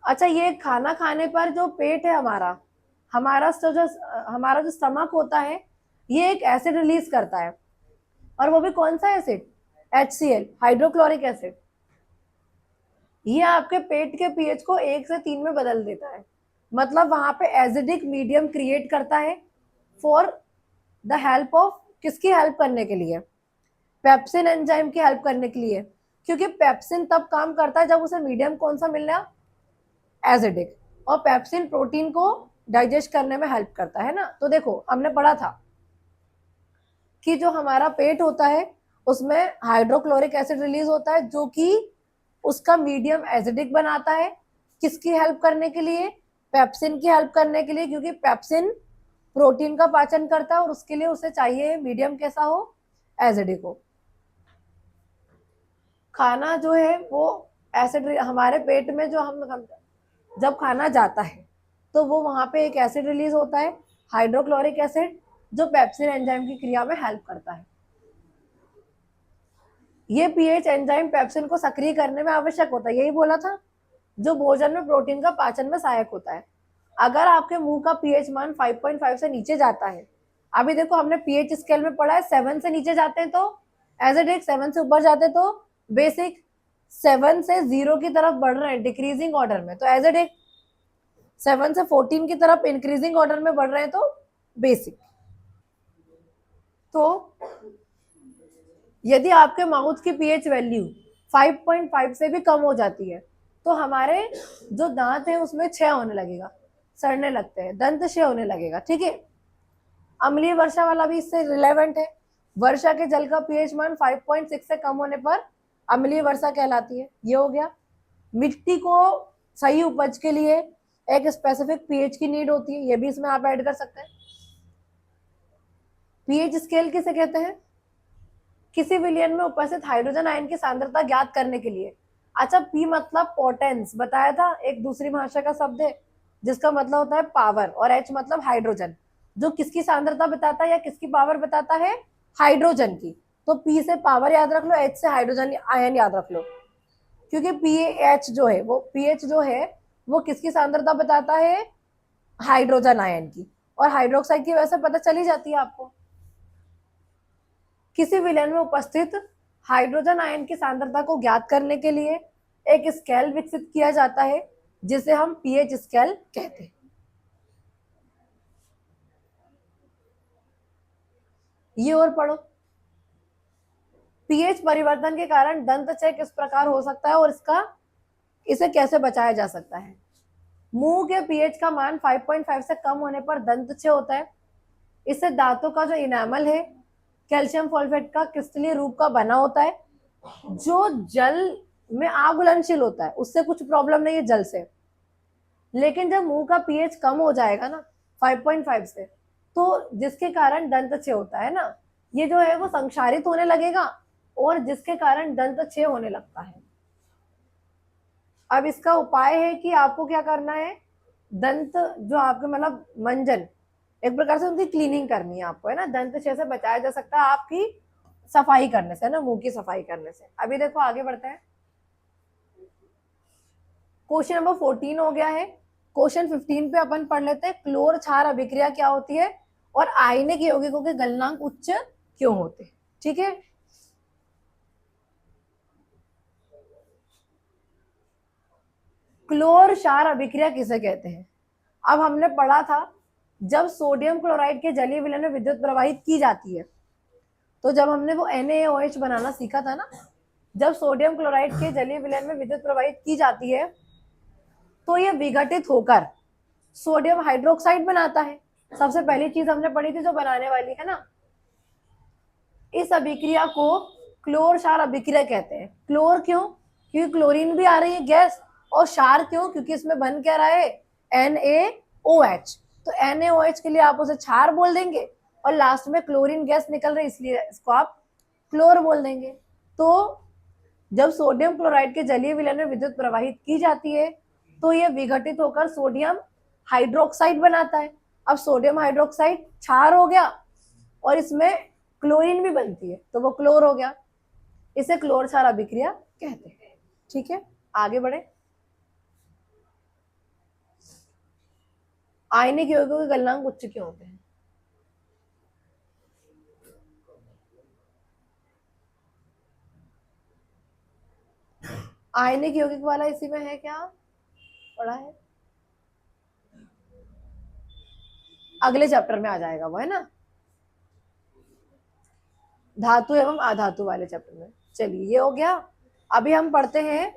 Speaker 1: अच्छा, ये खाना खाने पर जो पेट है हमारा, हमारा जो स्टमक होता है, ये एक एसिड रिलीज करता है, और वो भी कौन सा एसिड, HCl, हाइड्रोक्लोरिक एसिड। ये आपके पेट के पीएच को 1 से 3 में बदल देता है, मतलब वहां पे एसिडिक मीडियम क्रिएट करता है फॉर द हेल्प ऑफ, किसकी हेल्प करने के लिए, पेप्सिन एंजाइम की हेल्प करने के लिए। क्योंकि पेप्सिन तब काम करता है जब उसे मीडियम कौन सा मिल रहा, एसिडिक, और पेप्सिन प्रोटीन को डाइजेस्ट करने में हेल्प करता है ना। तो देखो, हमने पढ़ा था कि जो हमारा पेट होता है उसमें हाइड्रोक्लोरिक एसिड रिलीज होता है, जो कि उसका मीडियम एसिडिक बनाता है। किसकी हेल्प करने के लिए, पेप्सिन की हेल्प करने के लिए, क्योंकि पेप्सिन प्रोटीन का पाचन करता है और उसके लिए उसे चाहिए मीडियम कैसा हो, एसिडिक हो। खाना जो है वो एसिड हमारे पेट में जो हम जब खाना जाता है तो वो वहां पे एक एसिड रिलीज होता है, हाइड्रोक्लोरिक एसिड, जो पेप्सिन एंजाइम की क्रिया में हेल्प करता है। ये पीएच एंजाइम पेप्सिन को सक्रिय करने में आवश्यक होता है, यही बोला था, जो भोजन में प्रोटीन का पाचन में सहायक होता है। अगर आपके मुंह का पीएच मान 5.5 से नीचे जाता है, अभी देखो हमने पीएच स्केल में पढ़ा है 7 से नीचे जाते हैं तो एसिडिक, 7 से ऊपर जाते तो बेसिक, 7 से 0 की तरफ बढ़ रहे हैं डिक्रीजिंग ऑर्डर में तो एसिडिक, 7 से 14 की तरफ इंक्रीजिंग ऑर्डर में बढ़ रहे हैं तो बेसिक। तो यदि आपके माउथ की पीएच वैल्यू 5.5 से भी कम हो जाती है तो हमारे जो दांत है उसमें क्षय होने लगेगा, सड़ने लगते हैं, दंत क्षय होने लगेगा। ठीक है, अम्लीय वर्षा वाला भी इससे रिलेवेंट है। वर्षा के जल का पीएच मान 5.6 से कम होने पर अम्लीय वर्षा कहलाती है। ये हो गया। मिट्टी को सही उपज के लिए एक स्पेसिफिक पीएच की नीड होती है, ये भी इसमें आप ऐड कर सकते हैं। पीएच स्केल किसे कहते हैं? किसी विलयन में उपस्थित हाइड्रोजन आयन की सांद्रता ज्ञात करने के लिए। अच्छा, पी मतलब पोटेंस बताया था, एक दूसरी भाषा का शब्द है जिसका मतलब होता है पावर, और एच मतलब हाइड्रोजन, जो किसकी सांद्रता बताता है या किसकी पावर बताता है? हाइड्रोजन की। तो पी से पावर याद रख लो, एच से हाइड्रोजन आयन याद रख लो, क्योंकि पीएच जो है वो पीएच जो है वो किसकी सांद्रता बताता है? हाइड्रोजन आयन की। और हाइड्रोक्साइड की वजह से पता चली जाती है आपको। किसी विलयन में उपस्थित हाइड्रोजन आयन की सांद्रता को ज्ञात करने के लिए एक स्केल विकसित किया जाता है जिसे हम पीएच स्केल कहते हैं। ये और पढ़ो, पीएच परिवर्तन के कारण दंत क्षय किस प्रकार हो सकता है और इसे कैसे बचाया जा सकता है। मुंह के पीएच का मान 5.5 से कम होने पर दंत क्षय होता है। इससे दांतों का जो इनामल है कैल्शियम फॉस्फेट का क्रिस्टलीय रूप का बना होता है, जो जल में आगुलनशील होता है, उससे कुछ प्रॉब्लम नहीं है जल से। लेकिन जब मुंह का पीएच कम हो जाएगा ना 5.5 से, तो जिसके कारण दंत क्षय होता है ना, ये जो है वो संक्षारित होने लगेगा और जिसके कारण दंत क्षय होने लगता है। अब इसका उपाय है कि आपको क्या करना है, दंत जो आपके मतलब मंजन, एक प्रकार से उनकी क्लीनिंग करनी है आपको, है ना। दंत क्षय से बचाया जा सकता है आपकी सफाई करने से, ना मुंह की सफाई करने से। अभी देखो आगे बढ़ते हैं। क्वेश्चन नंबर 14 हो गया है। क्वेश्चन 15 पे अपन पढ़ लेते हैं, क्लोर क्षार अभिक्रिया क्या होती है और आयनिक यौगिकों के गलनांक उच्च क्यों होते हैं। ठीक है, क्लोर क्षार अभिक्रिया किसे कहते हैं? अब हमने पढ़ा था, जब सोडियम क्लोराइड के जलीय विलयन में विद्युत प्रवाहित की जाती है, तो जब हमने वो NaOH बनाना सीखा था ना, जब सोडियम क्लोराइड के जलीय विलयन में विद्युत प्रवाहित की जाती है तो ये विघटित होकर सोडियम हाइड्रोक्साइड बनाता है। सबसे पहली चीज हमने पढ़ी थी जो बनाने वाली है ना, इस अभिक्रिया को क्लोर क्षार अभिक्रिया कहते हैं। क्लोर क्यों? क्योंकि क्लोरीन भी आ रही है गैस, और क्षार क्यों? क्योंकि इसमें बन क्या रहा है? NaOH। तो NaOH के लिए आप उसे क्षार बोल देंगे, और लास्ट में क्लोरीन गैस निकल रही इसलिए इसको आप क्लोर बोल देंगे। तो जब सोडियम क्लोराइड के जलीय विलयन में विद्युत प्रवाहित की जाती है तो यह विघटित होकर सोडियम हाइड्रोक्साइड बनाता है। अब सोडियम हाइड्रोक्साइड क्षार हो गया और इसमें क्लोरीन भी बनती है तो वो क्लोर हो गया। इसे क्लोर क्षार अभिक्रिया कहते हैं। ठीक है, आगे बढ़े। आयनिक यौगिकों के गलनांक उच्च क्यों होते हैं? आयनिक यौगिक वाला इसी में है क्या, पढ़ा है? अगले चैप्टर में आ जाएगा वो, है ना, धातु एवं अधातु वाले चैप्टर में। चलिए ये हो गया। अभी हम पढ़ते हैं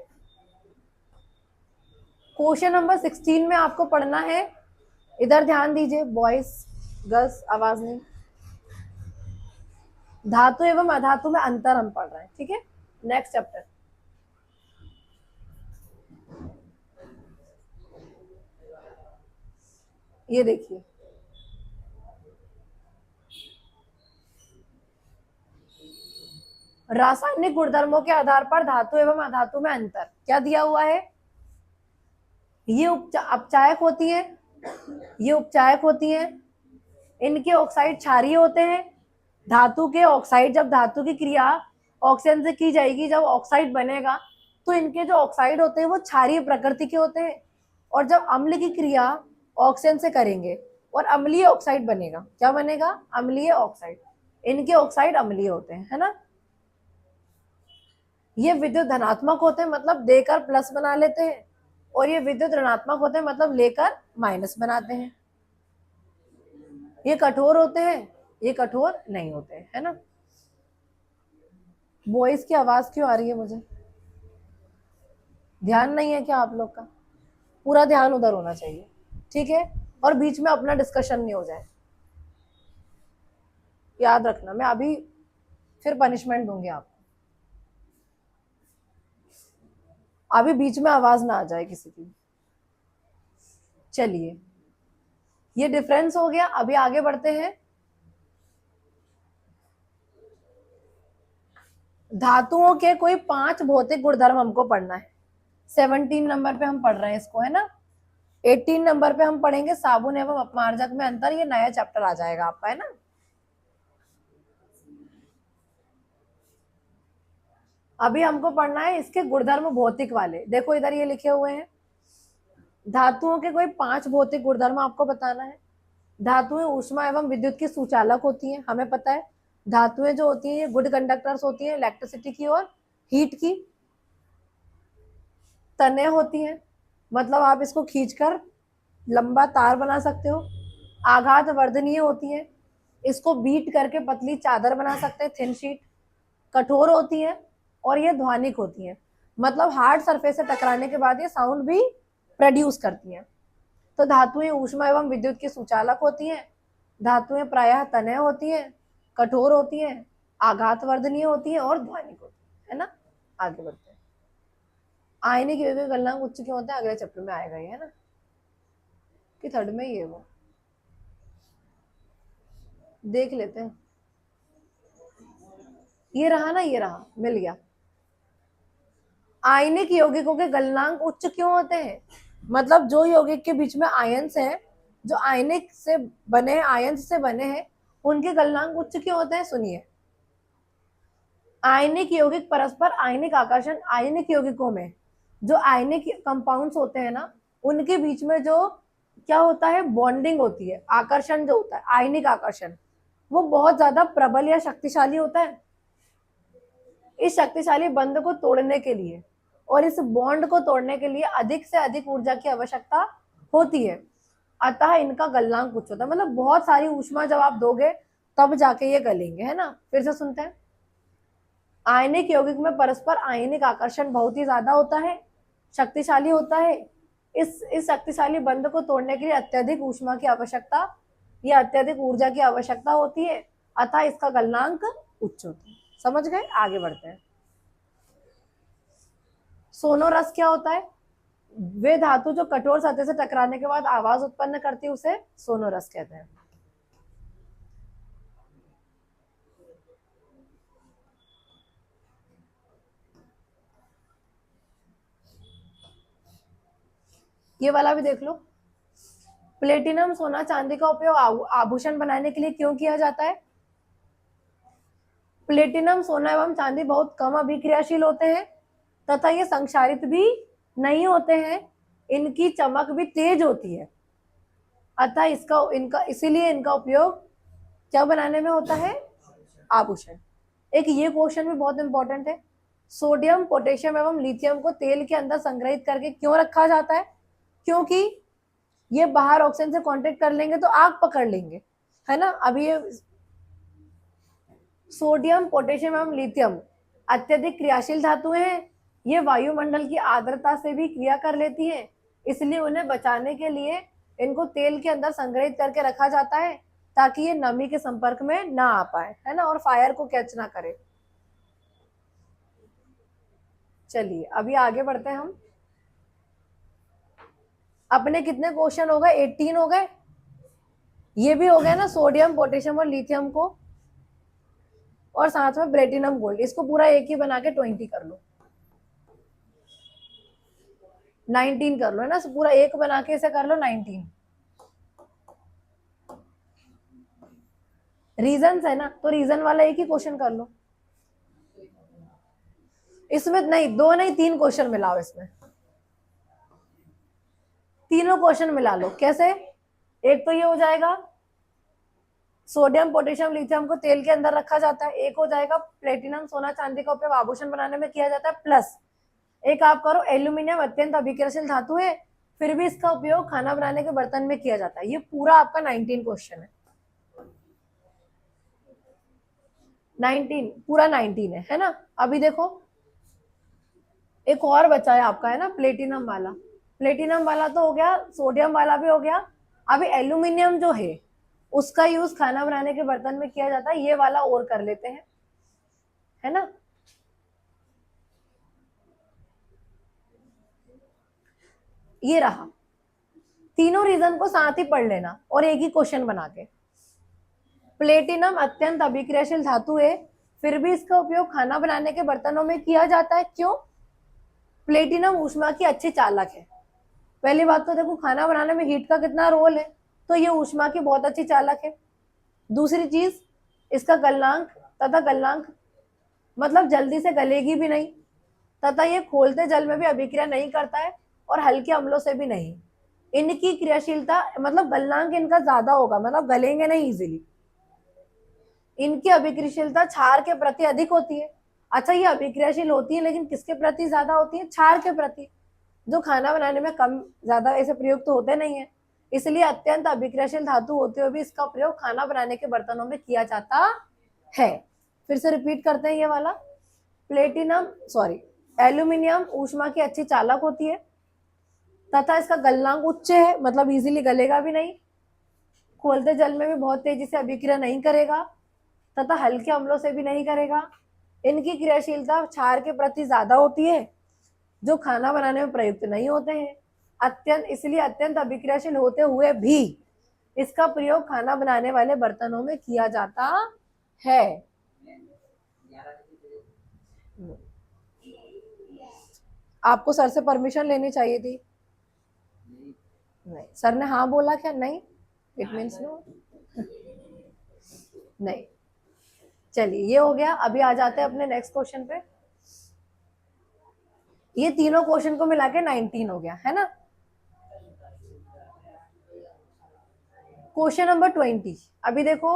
Speaker 1: क्वेश्चन नंबर 16 में आपको पढ़ना है, इधर ध्यान दीजिए बॉयज, गर्ल्स आवाज नहीं। धातु एवं अधातु में अंतर हम पढ़ रहे हैं, ठीक है, नेक्स्ट चैप्टर। ये देखिए, रासायनिक गुणधर्मों के आधार पर धातु एवं अधातु में अंतर क्या दिया हुआ है? ये अपचायक होती है, ये उपचायक होती है, इनके ऑक्साइड क्षारीय होते हैं। धातु के ऑक्साइड, जब धातु की क्रिया ऑक्सीजन से की जाएगी, जब ऑक्साइड बनेगा तो इनके जो ऑक्साइड होते हैं वो क्षारीय प्रकृति के होते हैं। और जब अम्ल की क्रिया ऑक्सीजन से करेंगे और अम्लीय ऑक्साइड बनेगा, क्या बनेगा? अम्लीय ऑक्साइड। इनके ऑक्साइड अम्लीय होते हैं, है ना। ये विद्युत धनात्मक होते हैं, मतलब देकर प्लस बना लेते हैं, और ये विद्युत ऋणात्मक होते हैं, मतलब लेकर माइनस बनाते हैं। ये कठोर होते हैं, ये कठोर नहीं होते हैं, है ना। वॉइस की आवाज क्यों आ रही है मुझे? ध्यान नहीं है क्या आप लोग का? पूरा ध्यान उधर होना चाहिए, ठीक है। और बीच में अपना डिस्कशन नहीं हो जाए, याद रखना। मैं अभी फिर पनिशमेंट दूंगी आपको, अभी बीच में आवाज ना आ जाए किसी की। चलिए, ये डिफरेंस हो गया। अभी आगे बढ़ते हैं। धातुओं के कोई 5 भौतिक गुणधर्म हमको पढ़ना है। 17 नंबर पे हम पढ़ रहे हैं इसको, है ना। 18 नंबर पे हम पढ़ेंगे साबुन एवं अपमार्जक में अंतर। ये नया चैप्टर आ जाएगा आपका, है ना। अभी हमको पढ़ना है इसके गुणधर्म भौतिक वाले। देखो इधर ये लिखे हुए हैं, धातुओं के कोई 5 भौतिक गुणधर्म आपको बताना है। धातुएं ऊष्मा एवं विद्युत की सुचालक होती हैं, हमें पता है। धातुएं जो होती हैं ये गुड कंडक्टर्स होती हैं, इलेक्ट्रिसिटी की और हीट की। तने होती हैं, मतलब आप इसको खींचकर लंबा तार बना सकते हो। आघात वर्धनीय होती है, इसको बीट करके पतली चादर बना सकते हैं, थिन शीट। कठोर होती है और ये ध्वनिक होती है, मतलब हार्ड सरफेस से टकराने के बाद ये साउंड भी प्रोड्यूस करती हैं। तो धातुएं ऊष्मा एवं विद्युत की सुचालक होती हैं। धातुएं प्रायः तनय होती हैं, कठोर होती हैं, आघात वर्धनीय होती हैं और ध्वनिक होती है ना। आगे बढ़ते हैं। आयने की वजह गलनांक उच्च क्यों होता है? अगले चैप्टर में आएगा ये, है ना, कि थर्ड में ये वो देख लेते हैं। ये रहा ना, ये रहा, मिल गया। आयनिक यौगिकों के गलनांक उच्च क्यों होते हैं? मतलब जो यौगिक के बीच में आयंस हैं, जो आयनिक से बने, आयंस से बने हैं, उनके गलनांक उच्च क्यों होते हैं? सुनिए, आयनिक यौगिक परस्पर आयनिक आकर्षण, आयनिक यौगिकों में जो आयनिक कंपाउंड्स होते हैं ना, उनके बीच में जो क्या होता है, बॉन्डिंग होती है, आकर्षण जो होता है, आयनिक आकर्षण, वो बहुत ज्यादा प्रबल या शक्तिशाली होता है। इस शक्तिशाली बंध को तोड़ने के लिए और इस बॉन्ड को तोड़ने के लिए अधिक से अधिक ऊर्जा की आवश्यकता होती है, अतः इनका गलनांक उच्च होता है। मतलब बहुत सारी ऊष्मा जब आप दोगे तब जाके ये गलेंगे, है ना। फिर से सुनते हैं। आयनिक यौगिक में परस्पर आयनिक आकर्षण बहुत ही ज्यादा होता है, शक्तिशाली होता है। इस शक्तिशाली बंध को तोड़ने के लिए अत्यधिक ऊष्मा की आवश्यकता या अत्यधिक ऊर्जा की आवश्यकता होती है, अतः इसका गलनांक उच्च होता है। समझ गए? आगे बढ़ते हैं। सोनोरस क्या होता है? वे धातु जो कठोर सतह से टकराने के बाद आवाज उत्पन्न करती है उसे सोनोरस कहते हैं। ये वाला भी देख लो। प्लेटिनम सोना चांदी का उपयोग आभूषण बनाने के लिए क्यों किया जाता है? प्लेटिनम सोना एवं चांदी बहुत कम अभिक्रियाशील होते हैं तथा ये संक्षारित भी नहीं होते हैं, इनकी चमक भी तेज होती है, अतः इसीलिए इनका उपयोग क्या बनाने में होता है? आभूषण। एक ये क्वेश्चन भी बहुत इंपॉर्टेंट है, सोडियम पोटेशियम एवं लिथियम को तेल के अंदर संग्रहित करके क्यों रखा जाता है? क्योंकि ये बाहर ऑक्सीजन से कांटेक्ट कर लेंगे तो आग पकड़ लेंगे, है ना। अभी ये सोडियम पोटेशियम एवं लिथियम अत्यधिक क्रियाशील धातुएं हैं, ये वायुमंडल की आर्द्रता से भी क्रिया कर लेती हैं, इसलिए उन्हें बचाने के लिए इनको तेल के अंदर संग्रहित करके रखा जाता है ताकि ये नमी के संपर्क में ना आ पाए, है ना, और फायर को कैच ना करे। चलिए अभी आगे बढ़ते हैं हम। अपने कितने क्वेश्चन हो गए? 18 हो गए। ये भी हो गए ना, सोडियम पोटेशियम और लिथियम को और साथ में प्लेटिनम गोल्ड, इसको पूरा एक ही बना के 20 कर लो, 19 कर लो, है ना, पूरा एक बना के इसे कर लो 19। रीजन है ना, तो रीजन वाला एक ही क्वेश्चन कर लो। इसमें नहीं, दो नहीं, तीन क्वेश्चन मिलाओ इसमें, तीनों क्वेश्चन मिला लो। कैसे? एक तो ये हो जाएगा सोडियम पोटेशियम लिथियम को तेल के अंदर रखा जाता है, एक हो जाएगा प्लेटिनम सोना चांदी का उपयोग आभूषण बनाने में किया जाता है, प्लस एक आप करो एल्यूमिनियम अत्यंत अभिक्रियाशील धातु है, फिर भी इसका उपयोग खाना बनाने के बर्तन में किया जाता है। ये पूरा आपका 19 क्वेश्चन है, 19 पूरा 19 है ना। अभी देखो एक और बचा है आपका, है ना, प्लेटिनम वाला। प्लेटिनम वाला तो हो गया, सोडियम वाला भी हो गया। अभी एल्यूमिनियम जो है उसका यूज खाना बनाने के बर्तन में किया जाता है, ये वाला और कर लेते हैं, है ना। ये रहा, तीनों रीजन को साथ ही पढ़ लेना और एक ही क्वेश्चन बना के। प्लेटिनम अत्यंत अभिक्रियाशील धातु है, फिर भी इसका उपयोग खाना बनाने के बर्तनों में किया जाता है। क्यों? प्लेटिनम ऊष्मा की अच्छी चालक है। पहली बात तो देखो खाना बनाने में हीट का कितना रोल है, तो ये ऊष्मा की बहुत अच्छी चालक है। दूसरी चीज, इसका गलनांक तथा गलनांक मतलब जल्दी से गलेगी भी नहीं, तथा ये खोलते जल में भी अभिक्रिया नहीं करता है और हल्के अम्लों से भी नहीं। इनकी क्रियाशीलता मतलब गलनांक इनका ज्यादा होगा, मतलब गलेंगे नहीं इजीली। इनकी अभिक्रियाशीलता क्षार के प्रति अधिक होती है। अच्छा, ये अभिक्रियाशील होती है लेकिन किसके प्रति ज्यादा होती है? क्षार के प्रति, जो खाना बनाने में कम ज्यादा ऐसे प्रयुक्त तो होते नहीं है। इसलिए अत्यंत अभिक्रियाशील धातु होते हुए भी इसका प्रयोग खाना बनाने के बर्तनों में किया जाता है। फिर से रिपीट करते हैं ये वाला। एल्यूमिनियम ऊष्मा की अच्छी चालक होती है तथा इसका गलनांक उच्च है, मतलब इजीली गलेगा भी नहीं, खोलते जल में भी बहुत तेजी से अभिक्रिया नहीं करेगा तथा हल्के अम्लों से भी नहीं करेगा। इनकी क्रियाशीलता क्षार के प्रति ज्यादा होती है, जो खाना बनाने में प्रयुक्त नहीं होते हैं। इसलिए अत्यंत अभिक्रियाशील होते हुए भी इसका प्रयोग खाना बनाने वाले बर्तनों में किया जाता है। आपको सर से परमिशन लेनी चाहिए थी। नहीं, सर ने हाँ बोला क्या? नहीं, इट मीन्स नो। नहीं, चलिए ये हो गया। अभी आ जाते हैं अपने नेक्स्ट क्वेश्चन पे। ये तीनों क्वेश्चन को मिला के 19 हो गया, है ना। Question number 20। अभी देखो,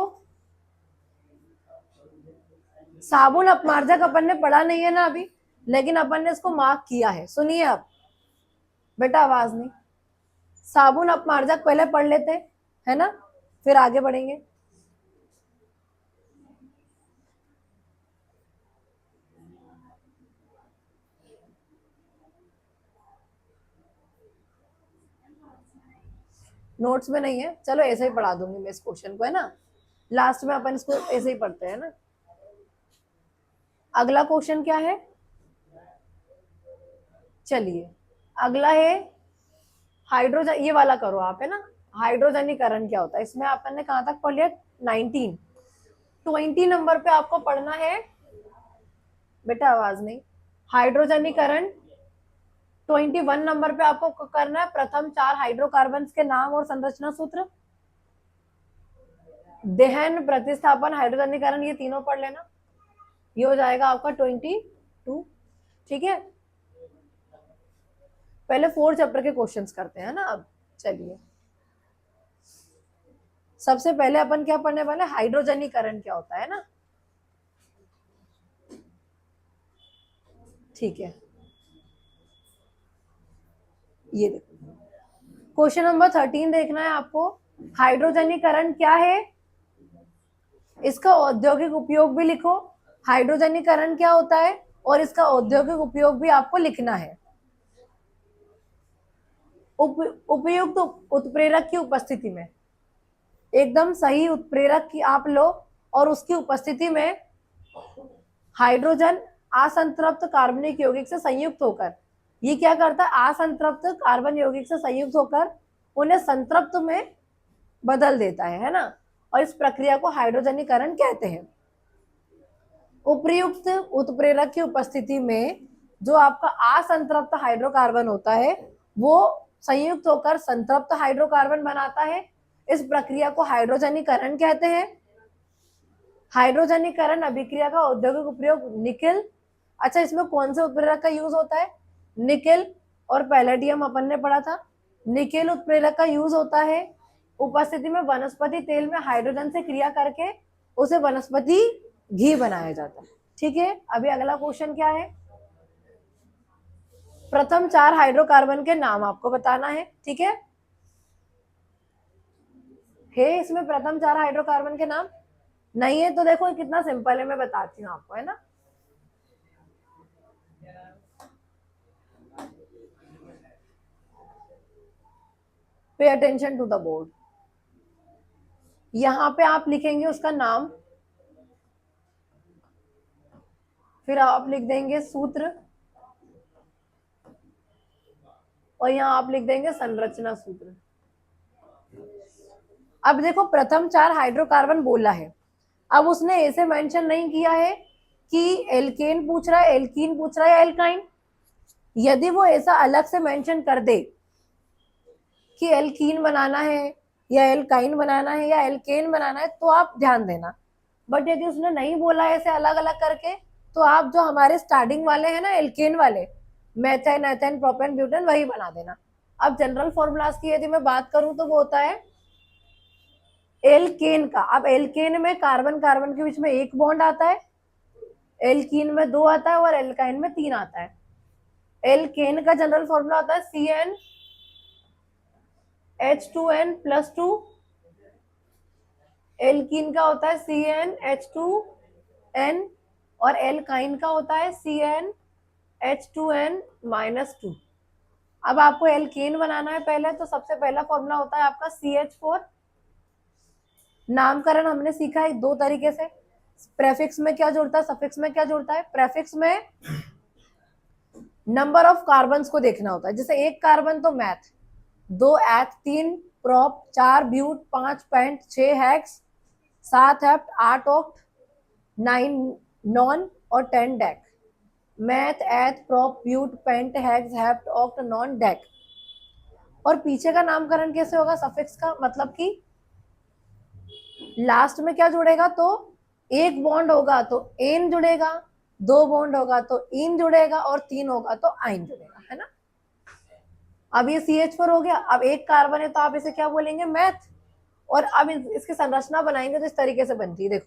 Speaker 1: साबुन अपमार्जक अपन ने पढ़ा नहीं है ना अभी, लेकिन अपन ने इसको मार्क किया है। सुनिए अब, बेटा आवाज नहीं। साबुन अपमार्जक पहले पढ़ लेते, है ना, फिर आगे बढ़ेंगे। नोट्स में नहीं है, चलो ऐसे ही पढ़ा दूंगी मैं इस क्वेश्चन को, है ना। लास्ट में अपन इसको ऐसे ही पढ़ते हैं ना। अगला क्वेश्चन क्या है? चलिए अगला है हाइड्रोजन, ये वाला करो आप, है ना। हाइड्रोजनीकरण क्या होता है? इसमें अपन ने कहां तक पढ़ लिया? 19। 20 नंबर पे आपको पढ़ना है, बेटा आवाज नहीं। हाइड्रोजनीकरण 21 नंबर पे आपको करना है प्रथम 4 हाइड्रोकार्बन के नाम और संरचना सूत्र। दहन, प्रतिस्थापन, हाइड्रोजनीकरण, ये तीनों पढ़ लेना। ये हो जाएगा आपका 22। ठीक है, पहले 4 चैप्टर के क्वेश्चंस करते हैं ना अब। चलिए सबसे पहले अपन क्या पढ़ने वाले? हाइड्रोजनीकरण क्या होता है ना। ठीक है, ये देखो क्वेश्चन नंबर 13 देखना है आपको। हाइड्रोजनीकरण क्या है, इसका औद्योगिक उपयोग भी लिखो। हाइड्रोजनीकरण क्या होता है और इसका औद्योगिक उपयोग भी आपको लिखना है। उपयुक्त उत्प्रेरक की उपस्थिति में, एकदम सही उत्प्रेरक की आप लो और उसकी उपस्थिति में हाइड्रोजन असंतृप्त कार्बनिक यौगिक से संयुक्त होकर, ये क्या करता है? असंतृप्त कार्बन यौगिक से संयुक्त होकर उन्हें संतृप्त में बदल देता है ना। और इस प्रक्रिया को हाइड्रोजनीकरण कहते हैं। उपर्युक्त उत्प्रेरक की उपस्थिति में जो आपका असंतृप्त हाइड्रोकार्बन होता है वो संयुक्त होकर संतृप्त हाइड्रोकार्बन बनाता है। इस प्रक्रिया को हाइड्रोजनीकरण कहते हैं। हाइड्रोजनीकरण अभिक्रिया का औद्योगिक उपयोग निकेल, अच्छा इसमें कौन से उत्प्रेरक का यूज होता है? निकेल और पैलेडियम अपन ने पढ़ा था। निकेल उत्प्रेरक का यूज होता है उपस्थिति में वनस्पति तेल में हाइड्रोजन से क्रिया करके उसे वनस्पति घी बनाया जाता है। ठीक है, अभी अगला क्वेश्चन क्या है? प्रथम 4 हाइड्रोकार्बन के नाम आपको बताना है। ठीक है, इसमें प्रथम 4 हाइड्रोकार्बन के नाम नहीं है तो देखो कितना सिंपल है, मैं बताती हूँ आपको, है ना। Pay attention to the board. यहां पे आप लिखेंगे उसका नाम, फिर आप लिख देंगे सूत्र, और यहां आप लिख देंगे संरचना सूत्र। अब देखो प्रथम 4 हाइड्रोकार्बन बोला है, अब उसने ऐसे मेंशन नहीं किया है कि एल्केन पूछ रहा है, एल्कीन पूछ रहा है या एल्काइन। यदि वो ऐसा अलग से मेंशन कर दे कि एल्कीन बनाना है या एल्काइन बनाना है या एल्केन बनाना है तो आप ध्यान देना। बट यदि उसने नहीं बोला ऐसे अलग अलग करके तो आप जो हमारे स्टार्टिंग वाले हैं ना एल्केन वाले, मेथेन, एथेन, प्रोपेन, ब्यूटेन, वही बना देना। अब जनरल फॉर्मूलाज की यदि मैं बात करूं तो वो होता है एल्केन का। अब एल्केन में कार्बन कार्बन के बीच में एक बॉन्ड आता है, एल्कीन में 2 आता है और एल्काइन में 3 आता है। एल्केन का जनरल फॉर्मूला होता है CN H2N+2। एल्कीन का होता है CN H2N और एल्काइन का होता है CN H2N-2। अब आपको एल्केन बनाना है पहले, तो सबसे पहला फॉर्मूला होता है आपका CH4। नामकरण हमने सीखा है 2 तरीके से, प्रेफिक्स में क्या जुड़ता है, सफिक्स में क्या जुड़ता है। प्रेफिक्स में नंबर ऑफ कार्बन को देखना होता है, जैसे 1 कार्बन तो math, 2 eth, 3 prop, 4 but, 5 pent, 6 hex, 7 hept, 8 oct, 9 non और 10 dec. Meth, eth, prop, but, pent, hex, hept, oct, non, dec. और पीछे का नामकरण कैसे होगा? सफिक्स का, मतलब कि लास्ट में क्या जुड़ेगा, तो एक बॉन्ड होगा तो एन जुड़ेगा, 2 बॉन्ड होगा तो इन जुड़ेगा और 3 होगा तो आइन जुड़ेगा, है ना। अब ये CH4 हो गया। अब 1 कार्बन है तो आप इसे क्या बोलेंगे? मैथ। और अब इसकी संरचना बनाएंगे तो इस तरीके से बनती है, देखो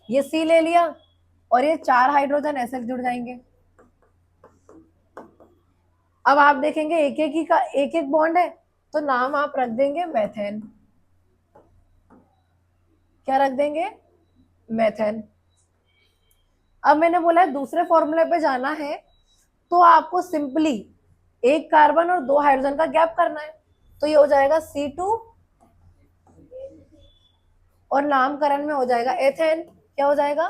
Speaker 1: ये C ले लिया और ये 4 हाइड्रोजन ऐसे जुड़ जाएंगे। अब आप देखेंगे एक एक ही का एक एक बॉन्ड है तो नाम आप रख देंगे मेथेन। क्या रख देंगे? मेथेन। अब मैंने बोला है दूसरे फॉर्मूले पे जाना है तो आपको सिंपली 1 कार्बन और 2 हाइड्रोजन का गैप करना है, तो ये हो जाएगा C2 और नामकरण में हो जाएगा एथेन। क्या हो जाएगा?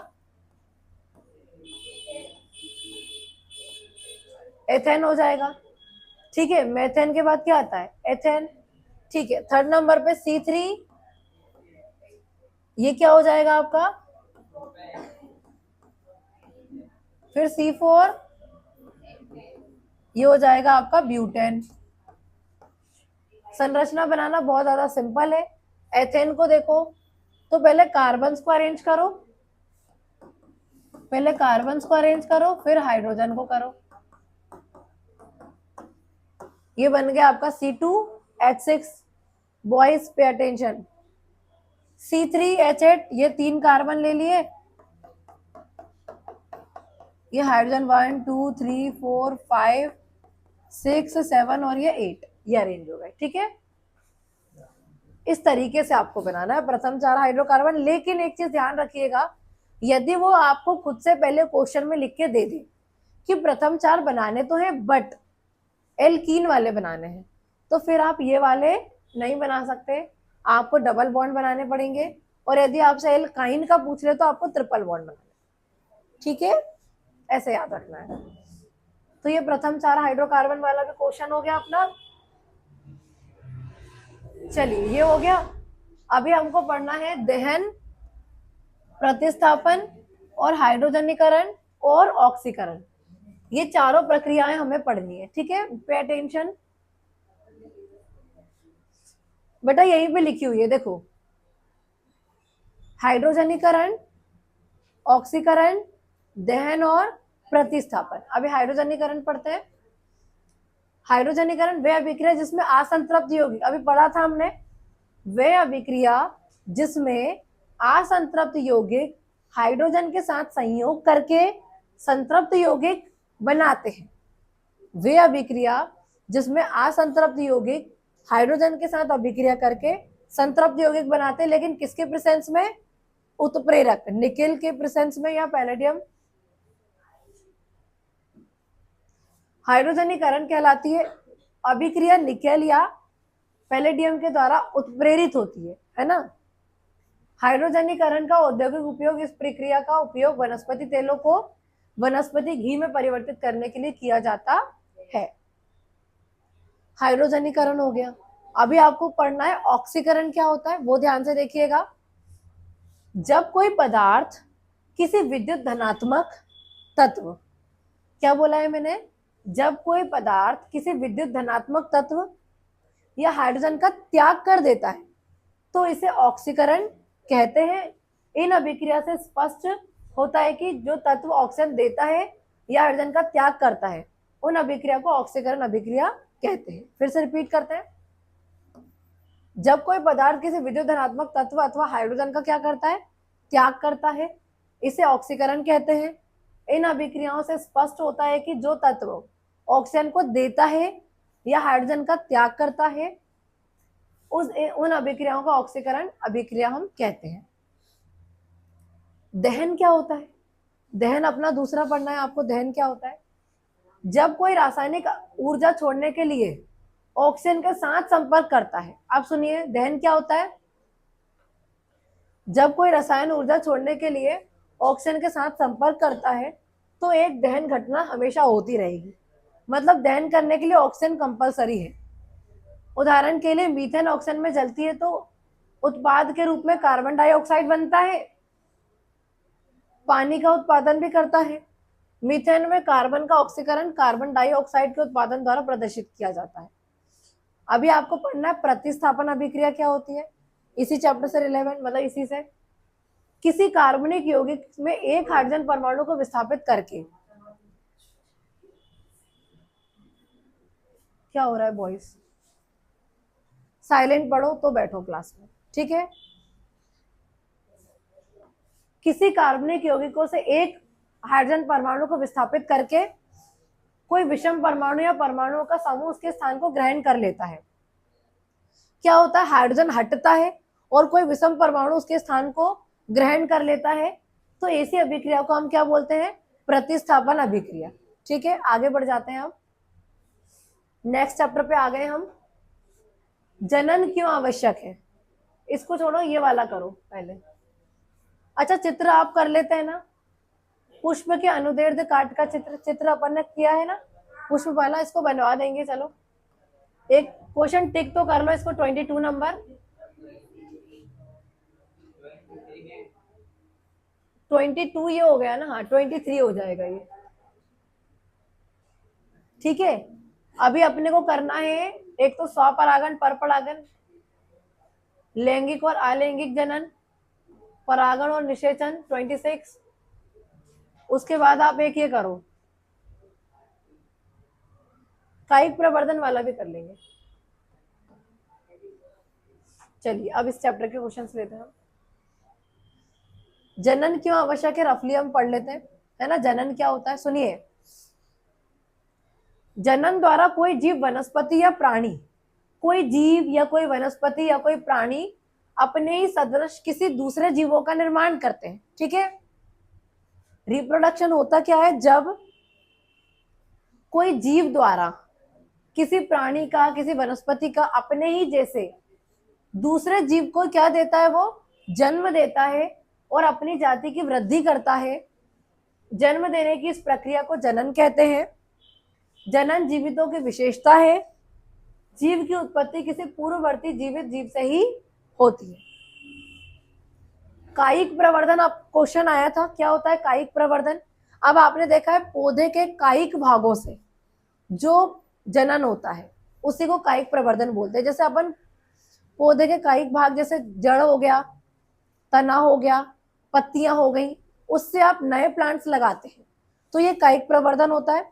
Speaker 1: एथेन हो जाएगा। ठीक है, मेथेन के बाद क्या आता है? एथेन। ठीक है, थर्ड नंबर पे C3, ये क्या हो जाएगा आपका? फिर C4, ये हो जाएगा आपका ब्यूटेन। संरचना बनाना बहुत ज्यादा सिंपल है। एथेन को देखो तो पहले कार्बन को अरेंज करो, पहले कार्बन को अरेंज करो फिर हाइड्रोजन को करो। ये बन गया आपका C2H6। Boys pay attention. C3H8, ये 3 कार्बन ले लिए, ये हाइड्रोजन 1 2 3 4 5 6 7 और ये 8, ये अरेंज हो गए। ठीक है, इस तरीके से आपको बनाना है प्रथम 4 हाइड्रोकार्बन। लेकिन एक चीज ध्यान रखिएगा, यदि वो आपको खुद से पहले क्वेश्चन में लिख के दे दे कि प्रथम 4 बनाने तो हैं बट एल्कीन वाले बनाने हैं, तो फिर आप ये वाले नहीं बना सकते, आपको डबल बॉन्ड बनाने पड़ेंगे। और यदि आपसे एल्काइन का पूछ ले तो आपको ट्रिपल बॉन्ड बनाना। ठीक है, ऐसे याद रखना है। तो ये प्रथम 4 हाइड्रोकार्बन वाला भी क्वेश्चन हो गया अपना। चलिए ये हो गया। अभी हमको पढ़ना है दहन, प्रतिस्थापन और हाइड्रोजनीकरण और ऑक्सीकरण, ये चारों प्रक्रियाएं हमें पढ़नी है, ठीक है। पे अटेंशन बेटा, यहीं पे लिखी हुई है देखो, हाइड्रोजनीकरण, ऑक्सीकरण, दहन और प्रतिस्थापन। अभी हाइड्रोजनीकरण पढ़ते हैं। हाइड्रोजनीकरण वह अभिक्रिया जिसमें असंतृप्त यौगिक, अभी पढ़ा था हमने, वह अभिक्रिया जिसमें असंतृप्त यौगिक हाइड्रोजन के साथ संयोग करके संतृप्त यौगिक बनाते हैं। वे अभिक्रिया जिसमें असंतृप्त यौगिक हाइड्रोजन के साथ अभिक्रिया करके संतृप्त यौगिक बनाते हैं, लेकिन किसके प्रेजेंस में? उत्प्रेरक, निकेल के प्रेजेंस में या पैलेडियम। हाइड्रोजनीकरण कहलाती है अभिक्रिया निकेल या पैलेडियम के द्वारा उत्प्रेरित होती है ना। हाइड्रोजनीकरण का औद्योगिक उपयोग, इस प्रक्रिया का उपयोग वनस्पति तेलों को वनस्पति घी में परिवर्तित करने के लिए किया जाता है। हाइड्रोजनीकरण हो गया। अभी आपको पढ़ना है ऑक्सीकरण क्या होता है, वो ध्यान से देखिएगा। जब कोई पदार्थ किसी विद्युत धनात्मक तत्व, क्या बोला है मैंने? जब कोई पदार्थ किसी विद्युत धनात्मक तत्व या हाइड्रोजन का त्याग कर देता है तो इसे ऑक्सीकरण कहते हैं। इन अभिक्रिया से स्पष्ट होता है कि जो तत्व ऑक्सीजन देता है या हाइड्रोजन का त्याग करता है, उन अभिक्रिया को ऑक्सीकरण अभिक्रिया कहते हैं। फिर से रिपीट करते हैं। जब कोई पदार्थ किसी विद्युत धनात्मक तत्व अथवा हाइड्रोजन का क्या करता है? त्याग करता है, इसे ऑक्सीकरण कहते हैं। इन अभिक्रियाओं से स्पष्ट होता है कि जो तत्व ऑक्सीजन को देता है या हाइड्रोजन का त्याग करता है, उन अभिक्रियाओं का ऑक्सीकरण अभिक्रिया हम कहते हैं। दहन क्या होता है? दहन अपना दूसरा पढ़ना है आपको। दहन क्या होता है? जब कोई रासायनिक ऊर्जा छोड़ने के लिए ऑक्सीजन के साथ संपर्क करता है। आप सुनिए, दहन क्या होता है? जब कोई रसायन ऊर्जा छोड़ने के लिए ऑक्सीजन के साथ संपर्क करता है तो एक दहन घटना हमेशा होती रहेगी। मतलब दहन करने के लिए ऑक्सीजन कंपलसरी है। उदाहरण के लिए मीथेन ऑक्सीजन में जलती है तो उत्पाद के रूप में कार्बन डाइऑक्साइड बनता है, पानी का उत्पादन भी करता है। मीथेन में कार्बन का ऑक्सीकरण कार्बन डाइऑक्साइड के उत्पादन द्वारा प्रदर्शित किया जाता है। अभी आपको पढ़ना है प्रतिस्थापन अभिक्रिया क्या होती है, इसी चैप्टर से रिलेवेंट, मतलब इसी से। किसी कार्बनिक यौगिक में एक हाइड्रोजन परमाणु को विस्थापित करके, क्या हो रहा है बॉयज? साइलेंट पढ़ो तो बैठो क्लास में, ठीक है। किसी कार्बनिक यौगिकों से एक हाइड्रोजन परमाणु को विस्थापित करके कोई विषम परमाणु या परमाणुओं का समूह उसके स्थान को ग्रहण कर लेता है। क्या होता है? हाइड्रोजन हटता है और कोई विषम परमाणु उसके स्थान को ग्रहण कर लेता है। तो ऐसी अभिक्रिया को हम क्या बोलते हैं? प्रतिस्थापन अभिक्रिया। ठीक है, आगे बढ़ जाते हैं हम। नेक्स्ट चैप्टर पे आ गए हम। जनन क्यों आवश्यक है? इसको छोड़ो, ये वाला करो पहले। अच्छा, चित्र आप कर लेते हैं ना? पुष्प के अनुदैर्ध्य काट का चित्र अपन ने किया है ना, पुष्प वाला, इसको बनवा देंगे। चलो एक क्वेश्चन टिक तो कर लो इसको। 22 नंबर, 22 ये हो गया ना, हाँ 23 हो जाएगा ये, ठीक है। अभी अपने को करना है एक तो स्वपरागण परपरागण, लैंगिक और अलैंगिक जनन, परागण और निषेचन 26। उसके बाद आप एक ये करो, कायिक प्रवर्धन वाला भी कर लेंगे। चलिए अब इस चैप्टर के क्वेश्चंस लेते हैं हम। जनन क्यों आवश्यक है, रफली हम पढ़ लेते हैं, है ना। जनन क्या होता है सुनिए। जनन द्वारा कोई जीव, वनस्पति या प्राणी, कोई जीव या कोई वनस्पति या कोई प्राणी अपने ही सदृश किसी दूसरे जीवों का निर्माण करते हैं, ठीक है। रिप्रोडक्शन होता क्या है? जब कोई जीव द्वारा किसी प्राणी का, किसी वनस्पति का अपने ही जैसे दूसरे जीव को क्या देता है? वो जन्म देता है और अपनी जाति की वृद्धि करता है। जन्म देने की इस प्रक्रिया को जनन कहते हैं। जनन जीवितों की विशेषता है। जीव की उत्पत्ति किसी पूर्ववर्ती जीवित जीव से ही होती है। कायिक प्रवर्धन, अब क्वेश्चन आया था क्या होता है कायिक प्रवर्धन। अब आपने देखा है पौधे के कायिक भागों से जो जनन होता है उसी को कायिक प्रवर्धन बोलते हैं। जैसे अपन पौधे के कायिक भाग जैसे जड़ हो गया, तना हो गया, पत्तियां हो गई, उससे आप नए प्लांट्स लगाते हैं तो ये कायिक प्रवर्धन होता है।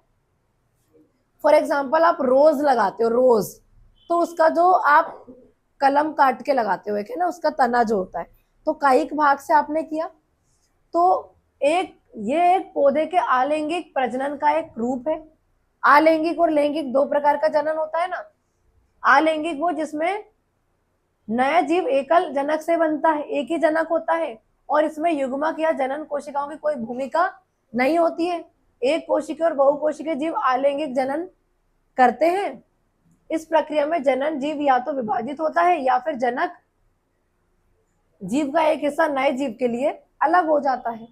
Speaker 1: फॉर एग्जाम्पल आप रोज लगाते हो, रोज तो उसका जो आप कलम काट के लगाते हो ना, उसका तना जो होता है तो कायिक भाग से आपने किया। तो ये एक पौधे के आलैंगिक प्रजनन का एक रूप है। आलैंगिक और लैंगिक दो प्रकार का जनन होता है ना। आलैंगिक वो जिसमें नया जीव एकल जनक से बनता है, एक ही जनक होता है और इसमें युग्मक या जनन कोशिकाओं की कोई भूमिका नहीं होती है। एक कोशिकीय और बहुकोशिकीय जीव आलैंगिक जनन करते हैं। इस प्रक्रिया में जनन जीव या तो विभाजित होता है या फिर जनक जीव का एक हिस्सा नए जीव के लिए अलग हो जाता है।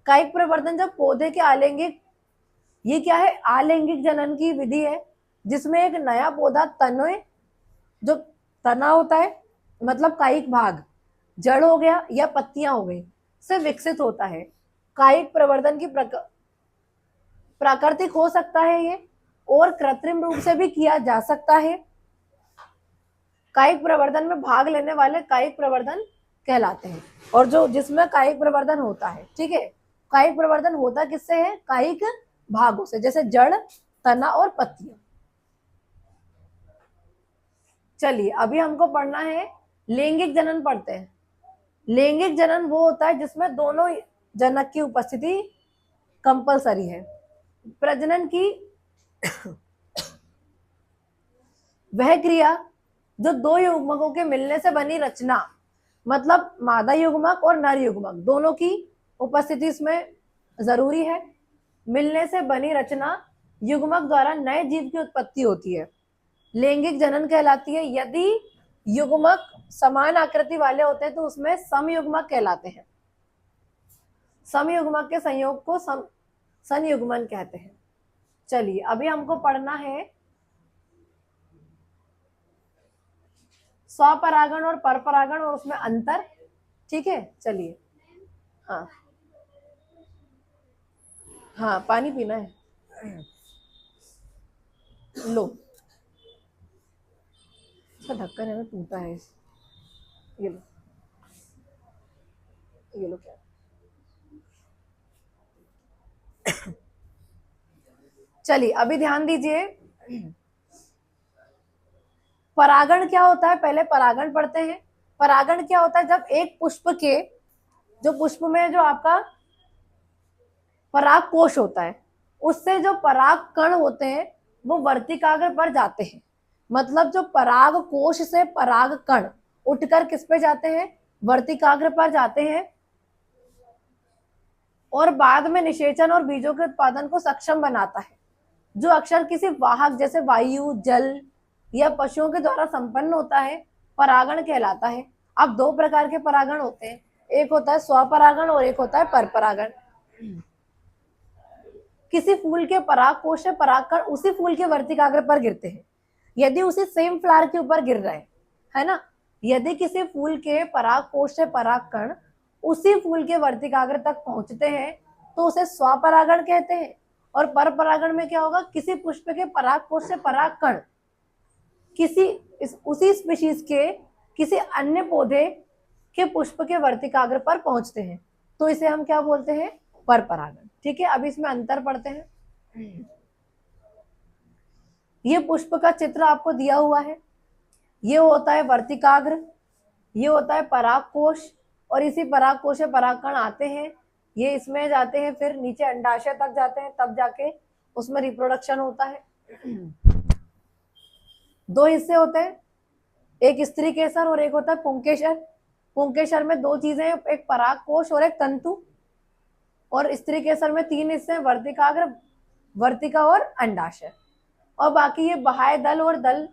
Speaker 1: कायिक प्रवर्धन जब पौधे के आलैंगिक, ये क्या है आलैंगिक जनन की विधि है जिसमें एक नया पौधा तने, जो तना होता है मतलब कायिक भाग, जड़ हो गया या पत्तियां हो गई, से विकसित होता है। कायिक प्रवर्धन की प्राकृतिक हो सकता है ये और कृत्रिम रूप से भी किया जा सकता है। कायिक प्रवर्धन में भाग लेने वाले कायिक प्रवर्धन कहलाते हैं। और जो जिसमें कायिक प्रवर्धन होता है, ठीक है, कायिक प्रवर्धन होता किससे है, कायिक भागों से, जैसे जड़, तना और पत्तियां। चलिए अभी हमको पढ़ना है लैंगिक जनन पढ़ते हैं। लैंगिक जनन वो होता है जिसमें दोनों जनक की उपस्थिति कंपलसरी है। प्रजनन की वह क्रिया जो दो युग्मकों के मिलने से बनी रचना, मतलब मादा युग्मक और नर युग्मक दोनों की उपस्थिति इसमें जरूरी है। मिलने से बनी रचना युग्मक द्वारा नए जीव की उत्पत्ति होती है, लैंगिक जनन कहलाती है। यदि युग्मक समान आकृति वाले होते हैं तो उसमें समयुग्मक कहलाते हैं। समयुग्मक के संयोग को संयुग्मन कहते हैं। चलिए अभी हमको पढ़ना है स्वपरागण और परपरागण और उसमें अंतर, ठीक है। चलिए हाँ हाँ पानी पीना है, लो इसका ढक्कन है ना टूटा है, ये लो, ये लो क्या। चलिए अभी ध्यान दीजिए, परागण क्या होता है, पहले परागण पढ़ते हैं। परागण क्या होता है, जब एक पुष्प के, जो पुष्प में जो आपका पराग कोश होता है उससे जो पराग कण होते हैं वो वर्तिकाग्र पर जाते हैं। मतलब जो पराग कोश से पराग कण उठकर किस पे जाते हैं, वर्तिकाग्र पर जाते हैं और बाद में निषेचन और बीजों के उत्पादन को सक्षम बनाता है, जो अक्सर किसी वाहक जैसे वायु, जल या पशुओं के द्वारा संपन्न होता है, परागण कहलाता है। अब दो प्रकार के परागण होते हैं, एक होता है स्वपरागण और एक होता है परपरागण। किसी फूल के पराग कोश से परागकण उसी फूल के वर्तिकाग्र पर गिरते हैं यदि उसी सेम फ्लावर के ऊपर गिर रहे हैं, है ना। यदि किसी फूल के पराग कोश से परागकण उसी फूल के वर्तिकाग्र तक पहुंचते हैं तो उसे स्वपरागण कहते हैं। और परपरागण में क्या होगा, किसी पुष्प के पराग कोश से परागकण उसी स्पीशीज के किसी अन्य पौधे के पुष्प के वर्तिकाग्र पर पहुंचते हैं तो इसे हम क्या बोलते हैं, परपरागण। ठीक है, अब इसमें अंतर पढ़ते हैं। ये पुष्प का चित्र आपको दिया हुआ है, ये होता है वर्तिकाग्र, ये होता है परागकोश और इसी परागकोश से परागकण आते हैं, ये इसमें जाते हैं, फिर नीचे अंडाशय तक जाते हैं, तब जाके उसमें रिप्रोडक्शन होता है। दो हिस्से होते हैं, एक स्त्री केसर और एक होता है पुंकेसर। पुंकेसर में दो चीजें हैं, एक परागकोश और एक तंतु। और स्त्री केसर में तीन हिस्से हैं, वर्तिकाग्र, वर्तिका और अंडाशय। और बाकी ये बाह्य दल और दल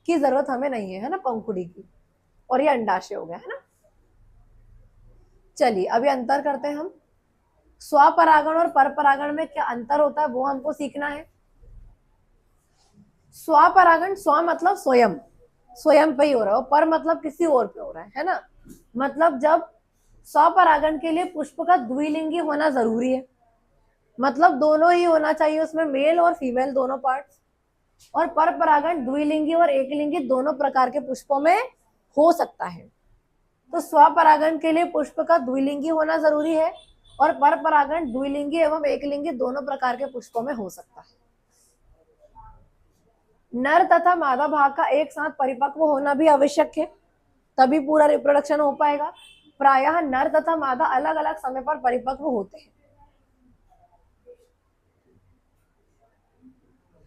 Speaker 1: की जरूरत हमें नहीं है ना, पंखुड़ी की। और ये अंडाशय हो गया है ना। चलिए अभी अंतर करते हैं हम, स्वपरागण और परपरागण में क्या अंतर होता है वो हमको सीखना है। स्वपरागण, स्व मतलब स्वयं, स्वयं पे ही हो रहा है, और पर मतलब किसी और पे हो रहा है ना। मतलब जब स्वपरागण के लिए पुष्प का द्विलिंगी होना जरूरी है, मतलब दोनों ही होना चाहिए उसमें, मेल और फीमेल दोनों पार्ट्स। और पर परागण द्विलिंगी और एकलिंगी दोनों प्रकार के पुष्पों में हो सकता है। तो स्वपरागण के लिए पुष्प का द्विलिंगी होना जरूरी है और पर परागण द्विलिंगी एवं एकलिंगी दोनों प्रकार के पुष्पों में हो सकता है। नर तथा मादा भाग का एक साथ परिपक्व होना भी आवश्यक है, तभी पूरा रिप्रोडक्शन हो पाएगा। प्रायः नर तथा मादा अलग अलग समय पर परिपक्व होते हैं।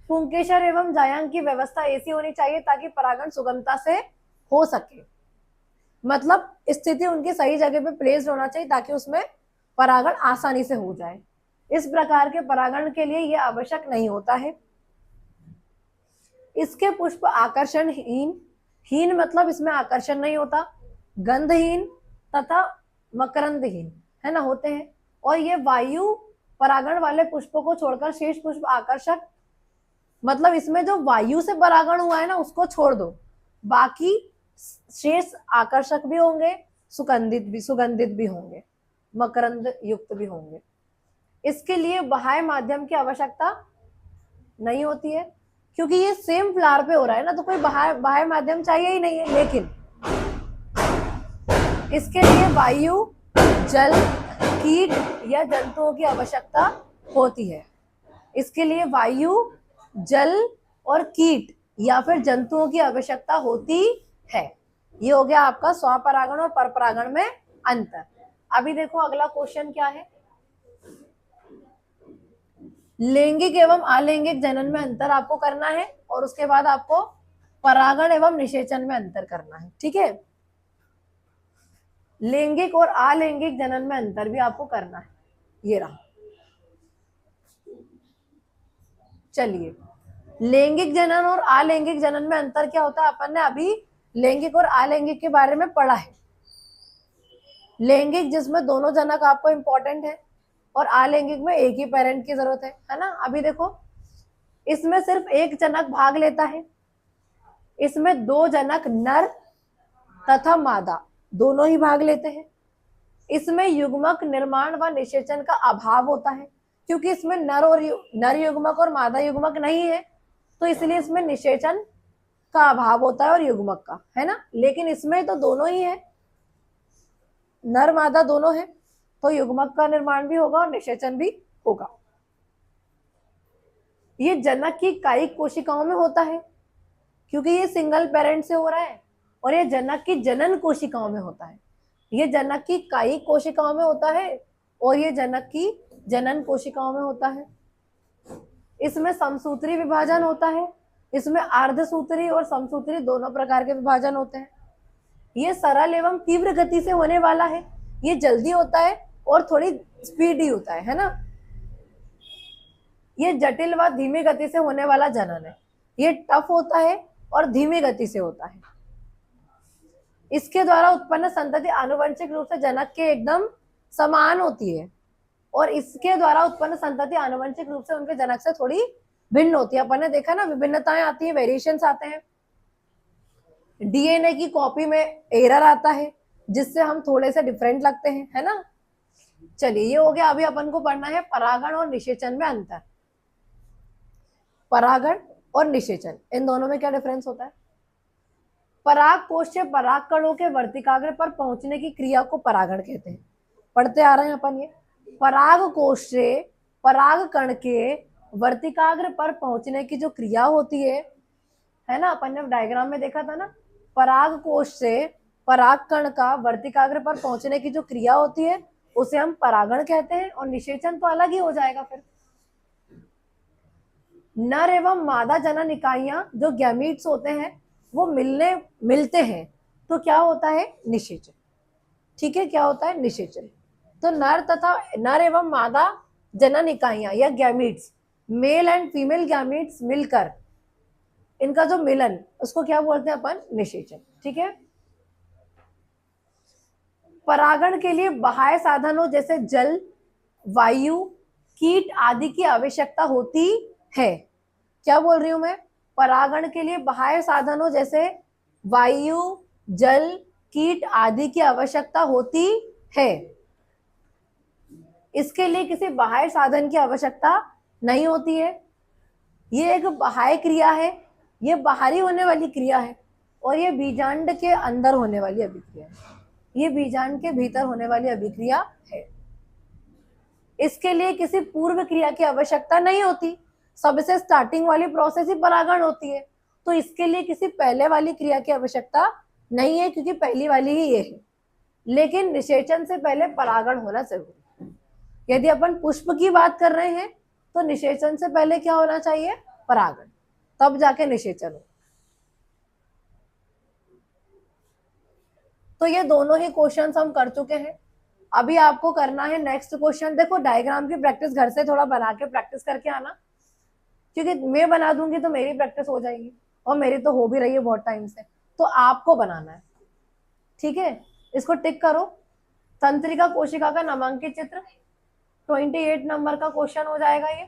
Speaker 1: पुंकेसर एवं जायांग की व्यवस्था ऐसी होनी चाहिए ताकि परागण सुगमता से हो सके, मतलब स्थिति उनकी सही जगह पे प्लेस्ड होना चाहिए ताकि उसमें परागण आसानी से हो जाए। इस प्रकार के परागण के लिए यह आवश्यक नहीं होता है। इसके पुष्प आकर्षणहीन, हीन मतलब इसमें आकर्षण नहीं होता, गंधहीन तथा मकरंदहीन है ना होते हैं। और ये वायु परागण वाले पुष्पों को छोड़कर शेष पुष्प आकर्षक, मतलब इसमें जो वायु से परागण हुआ है ना उसको छोड़ दो, बाकी शेष आकर्षक भी होंगे, सुगंधित भी होंगे, मकरंद युक्त भी होंगे। इसके लिए बाह्य माध्यम की आवश्यकता नहीं होती है क्योंकि ये सेम फ्लावर पे हो रहा है ना, तो कोई बाह्य माध्यम चाहिए ही नहीं है। लेकिन इसके लिए वायु, जल, कीट या जंतुओं की आवश्यकता होती है। इसके लिए वायु, जल और कीट या फिर जंतुओं की आवश्यकता होती है। ये हो गया आपका स्वपरागण और परपरागण में अंतर। अभी देखो अगला क्वेश्चन क्या है, लैंगिक एवं अलैंगिक जनन में अंतर आपको करना है और उसके बाद आपको परागण एवं निषेचन में अंतर करना है। ठीक है, लैंगिक और अलैंगिक जनन में अंतर भी आपको करना है। ये रहा, चलिए लैंगिक जनन और अलैंगिक जनन में अंतर क्या होता है, अपन ने अभी लैंगिक और अलैंगिक के बारे में पढ़ा है। लैंगिक जिसमें दोनों जनक आपको इंपॉर्टेंट है और अलैंगिक में एक ही पेरेंट की जरूरत है ना। अभी देखो इसमें सिर्फ एक जनक भाग लेता है, इसमें दो जनक नर तथा मादा दोनों ही भाग लेते हैं। इसमें युग्मक निर्माण व निषेचन का अभाव होता है क्योंकि इसमें नर युग्मक और मादा युग्मक नहीं है, तो इसलिए इसमें निषेचन का अभाव होता है और युग्मक का, है ना। लेकिन इसमें तो दोनों ही है, नर मादा दोनों है, तो युग्मक का निर्माण भी होगा और निषेचन भी होगा। ये जनक की कायिक कोशिकाओं में होता है क्योंकि ये सिंगल पेरेंट से हो रहा है, और ये जनक की जनन कोशिकाओं में होता है। ये जनक की कायिक कोशिकाओं में होता है और ये जनक की जनन कोशिकाओं में होता है। इसमें समसूत्री विभाजन होता है, इसमें अर्धसूत्री और समसूत्री दोनों प्रकार के विभाजन होते हैं। ये सरल एवं तीव्र गति से होने वाला है, ये जल्दी होता है और थोड़ी स्पीडी होता है ना। ये जटिल व धीमी गति से होने वाला जनन है, ये टफ होता है और धीमी गति से होता है। इसके द्वारा उत्पन्न संतति आनुवंशिक रूप से जनक के एकदम समान होती है और इसके द्वारा उत्पन्न संतति आनुवंशिक रूप से उनके जनक से थोड़ी भिन्न होती है। अपन ने देखा ना, विभिन्नताएं आती है, वेरिएशंस आते हैं। डीएनए की कॉपी में एरर आता है जिससे हम थोड़े से डिफरेंट लगते हैं, है ना। चलिए ये हो गया। अभी अपन को पढ़ना है परागण और निषेचन में अंतर। परागण और निषेचन, इन दोनों में क्या डिफरेंस होता है। पराग कोश से पराग कणों के वर्तिकाग्र पर पहुंचने की क्रिया को परागण कहते हैं। पढ़ते आ रहे हैं अपन ये। पराग कोश से पराग कण के वर्तिकाग्र पर पहुंचने की जो क्रिया होती है ना, अपन ने डायग्राम में देखा था ना, पराग कोश से पराग कण का वर्तिकाग्र पर पहुंचने की जो क्रिया होती है उसे हम परागण कहते हैं, और निषेचन तो अलग ही हो जाएगा। फिर नर एवं मादा जनन इकाइयां जो गैमीट्स होते हैं वो मिलते हैं तो क्या होता है, निषेचन। ठीक है, क्या होता है, निषेचन। तो नर एवं मादा जनन इकाइयां या gametes, male and female gametes मिलकर इनका जो मिलन, उसको क्या बोलते हैं अपन, निषेचन। ठीक है। परागण के लिए बाह्य साधनों जैसे जल, वायु, कीट आदि की आवश्यकता होती है। क्या बोल रही हूं मैं, परागण के लिए बाह्य साधनों जैसे वायु, जल, कीट आदि की आवश्यकता होती है। इसके लिए किसी बाह्य साधन की आवश्यकता नहीं होती है। ये एक बाह्य क्रिया है, ये बाहरी होने वाली क्रिया है, और ये बीजांड के अंदर होने वाली अभिक्रिया है, ये बीजांड के भीतर होने वाली अभिक्रिया है। इसके लिए किसी पूर्व क्रिया की आवश्यकता नहीं होती, सबसे स्टार्टिंग वाली प्रोसेस ही परागण होती है, तो इसके लिए किसी पहले वाली क्रिया की आवश्यकता नहीं है, क्योंकि पहली वाली ही ये है। लेकिन निषेचन से पहले परागण होना जरूरी है। यदि अपन पुष्प की बात कर रहे हैं तो निषेचन से पहले क्या होना चाहिए? परागण, तब जाके निषेचन हो। तो ये दोनों ही क्वेश्चंस हम कर चुके हैं। अभी आपको करना है नेक्स्ट क्वेश्चन। देखो डायग्राम की प्रैक्टिस घर से थोड़ा बना के प्रैक्टिस करके आना, क्योंकि मैं बना दूंगी तो मेरी प्रैक्टिस हो जाएगी, और मेरी तो हो भी रही है बहुत टाइम से, तो आपको बनाना है। ठीक है, इसको टिक करो। तंत्रिका कोशिका का नामांकित चित्र, 28 नंबर का क्वेश्चन हो जाएगा ये।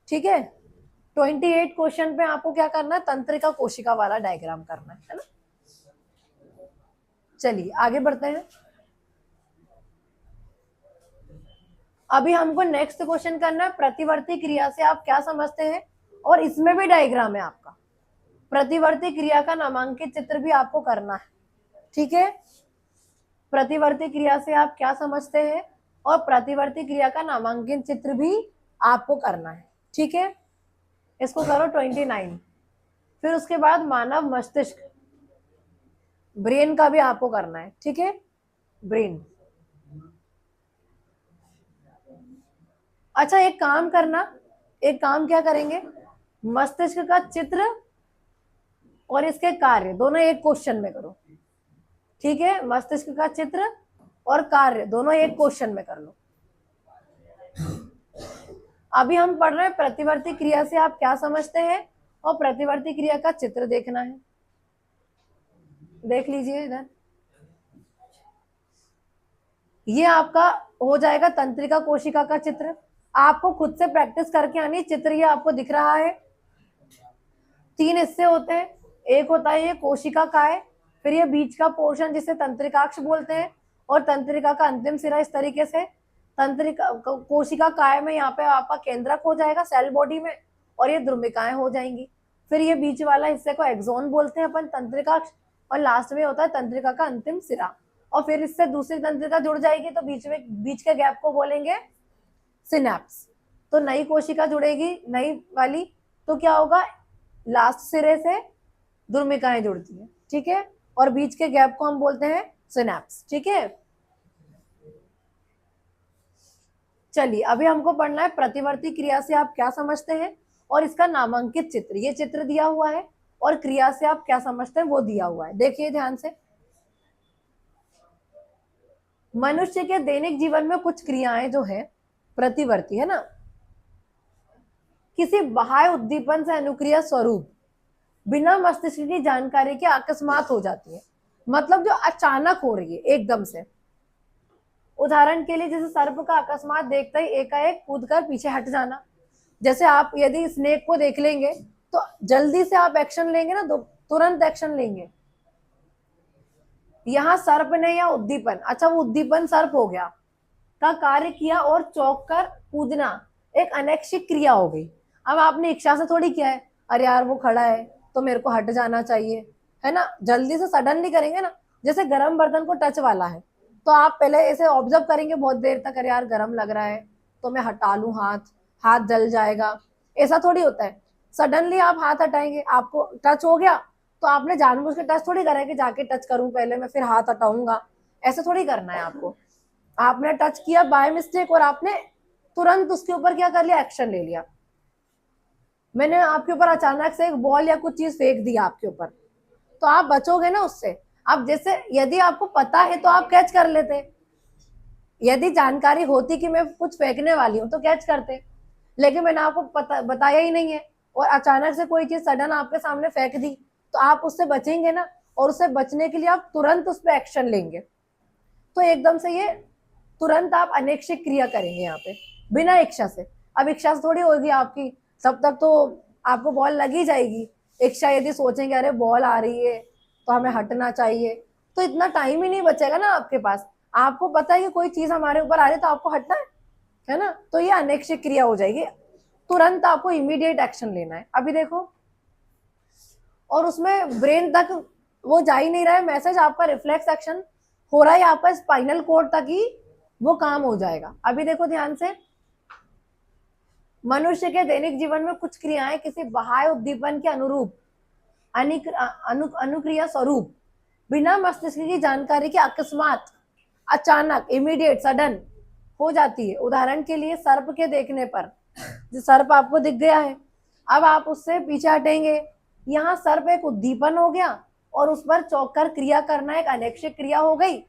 Speaker 1: ठीक है, 28 क्वेश्चन पे आपको क्या करना है? तंत्रिका कोशिका वाला डायग्राम करना है ना। चलिए आगे बढ़ते हैं। अभी हमको नेक्स्ट क्वेश्चन करना है, प्रतिवर्ती क्रिया से आप क्या समझते हैं, और इसमें भी डायग्राम है आपका। प्रतिवर्ती क्रिया का नामांकित चित्र भी आपको करना है। ठीक है, प्रतिवर्ती क्रिया से आप क्या समझते हैं, और प्रतिवर्ती क्रिया का नामांकित चित्र भी आपको करना है। ठीक है, इसको करो 29। फिर उसके बाद मानव मस्तिष्क, ब्रेन का भी आपको करना है। ठीक है, ब्रेन। अच्छा एक काम करना, एक काम क्या करेंगे, मस्तिष्क का चित्र और इसके कार्य दोनों एक क्वेश्चन में करो। ठीक है, मस्तिष्क का चित्र और कार्य दोनों एक क्वेश्चन में कर लो। अभी हम पढ़ रहे हैं प्रतिवर्ती क्रिया से आप क्या समझते हैं, और प्रतिवर्ती क्रिया का चित्र देखना है। देख लीजिए इधर, ये आपका हो जाएगा तंत्रिका कोशिका का चित्र। आपको खुद से प्रैक्टिस करके आनी। चित्र ये आपको दिख रहा है, 3 हिस्से होते हैं। एक होता है ये कोशिका काय, फिर ये बीच का पोर्शन जिसे तंत्रिकाक्ष बोलते हैं, और तंत्रिका का अंतिम सिरा। इस तरीके से तंत्रिका कोशिका काय में यहाँ पे आपका केंद्रक हो जाएगा सेल बॉडी में, और ये द्रुमिकाएं हो जाएंगी। फिर ये बीच वाला हिस्से को एक्सोन बोलते हैं अपन, तंत्रिकाक्ष, और लास्ट में होता है तंत्रिका का अंतिम सिरा, और फिर इससे दूसरी तंत्रिका जुड़ जाएगी, तो बीच के गैप को बोलेंगे सिनेप्स। तो नई कोशिका जुड़ेगी नई वाली, तो क्या होगा, लास्ट सिरे से द्रुमिकाएं जुड़ती है। ठीक है, और बीच के गैप को हम बोलते हैं सिनेप्स। ठीक है, चलिए अभी हमको पढ़ना है प्रतिवर्ती क्रिया से आप क्या समझते हैं, और इसका नामांकित चित्र, ये चित्र दिया हुआ है, और क्रिया से आप क्या समझते हैं वो दिया हुआ है। देखिए ध्यान से, मनुष्य के दैनिक जीवन में कुछ क्रियाएं जो है प्रतिवर्ती है ना, किसी बाह्य उद्दीपन से अनुक्रिया स्वरूप बिना मस्तिष्क की जानकारी के अकस्मात हो जाती है। मतलब जो अचानक हो रही है एकदम से। उदाहरण के लिए जैसे सर्प का अकस्मात देखते ही एकाएक कूदकर पीछे हट जाना। जैसे आप यदि स्नेक को देख लेंगे तो जल्दी से आप एक्शन लेंगे ना, तो तुरंत एक्शन लेंगे। यहाँ सर्प ने या उद्दीपन, अच्छा वो उद्दीपन सर्प हो गया, का कार्य किया और चौंक कर कूदना एक अनैच्छिक क्रिया हो गई। अब आपने इच्छा से थोड़ी किया है, अरे यार वो खड़ा है तो मेरे को हट जाना चाहिए, है ना, जल्दी से सडनली करेंगे ना। जैसे गर्म बर्तन को टच वाला है तो आप पहले ऐसे ऑब्जर्व करेंगे बहुत देर तक, अरे यार गर्म लग रहा है तो मैं हटा लूं हाथ, हाथ जल जाएगा। ऐसा थोड़ी होता है, सडनली आप हाथ हटाएंगे, आपको टच हो गया तो आपने जानबूझ के टच थोड़ी करा है कि जाके टच करूं पहले मैं फिर हाथ हटाऊंगा। ऐसा थोड़ी करना है आपको। आपने टच किया बाय मिस्टेक और आपने तुरंत उसके ऊपर क्या कर लिया, एक्शन ले लिया। मैंने आपके ऊपर अचानक से एक बॉल या कुछ चीज फेंक दिया आपके ऊपर, तो आप बचोगे ना उससे। अब जैसे यदि आपको पता है तो आप कैच कर लेते, यदि जानकारी होती कि मैं कुछ फेंकने वाली हूं तो कैच करते, लेकिन मैंने आपको बताया ही नहीं है, और अचानक से कोई चीज सडन आपके सामने फेंक दी, तो आप उससे बचेंगे ना, और उससे बचने के लिए आप तुरंत उस पर एक्शन लेंगे। तो एकदम से ये तुरंत आप अनैच्छिक क्रिया करेंगे यहाँ पे बिना इच्छा से। अब इच्छा से थोड़ी होगी आपकी, तब तक तो आपको बॉल लगी जाएगी। इच्छा यदि सोचेंगे अरे बॉल आ रही है तो हमें हटना चाहिए, तो इतना टाइम ही नहीं बचेगा ना आपके पास। आपको पता है कि कोई चीज हमारे ऊपर आ रही है तो आपको हटना है ना, तो ये अनैच्छिक क्रिया हो जाएगी, तुरंत आपको इमीडिएट एक्शन लेना है। अभी देखो, और उसमें ब्रेन तक वो जा ही नहीं रहा है मैसेज, आपका रिफ्लेक्स एक्शन हो रहा है आपका स्पाइनल कोड तक ही वो काम हो जाएगा। अभी देखो ध्यान से, मनुष्य के दैनिक जीवन में कुछ क्रियाएं किसी बाह्य उद्दीपन के अनुरूप अनुक्रिया स्वरूप बिना मस्तिष्क की जानकारी के अकस्मात, अचानक, इमीडिएट, सडन हो जाती है। उदाहरण के लिए सर्प के देखने पर, जो सर्प आपको दिख गया है, अब आप उससे पीछे हटेंगे, यहाँ सर्प एक उद्दीपन हो गया और उस पर चौंककर क्रिया करना एक अनैच्छिक क्रिया हो गई,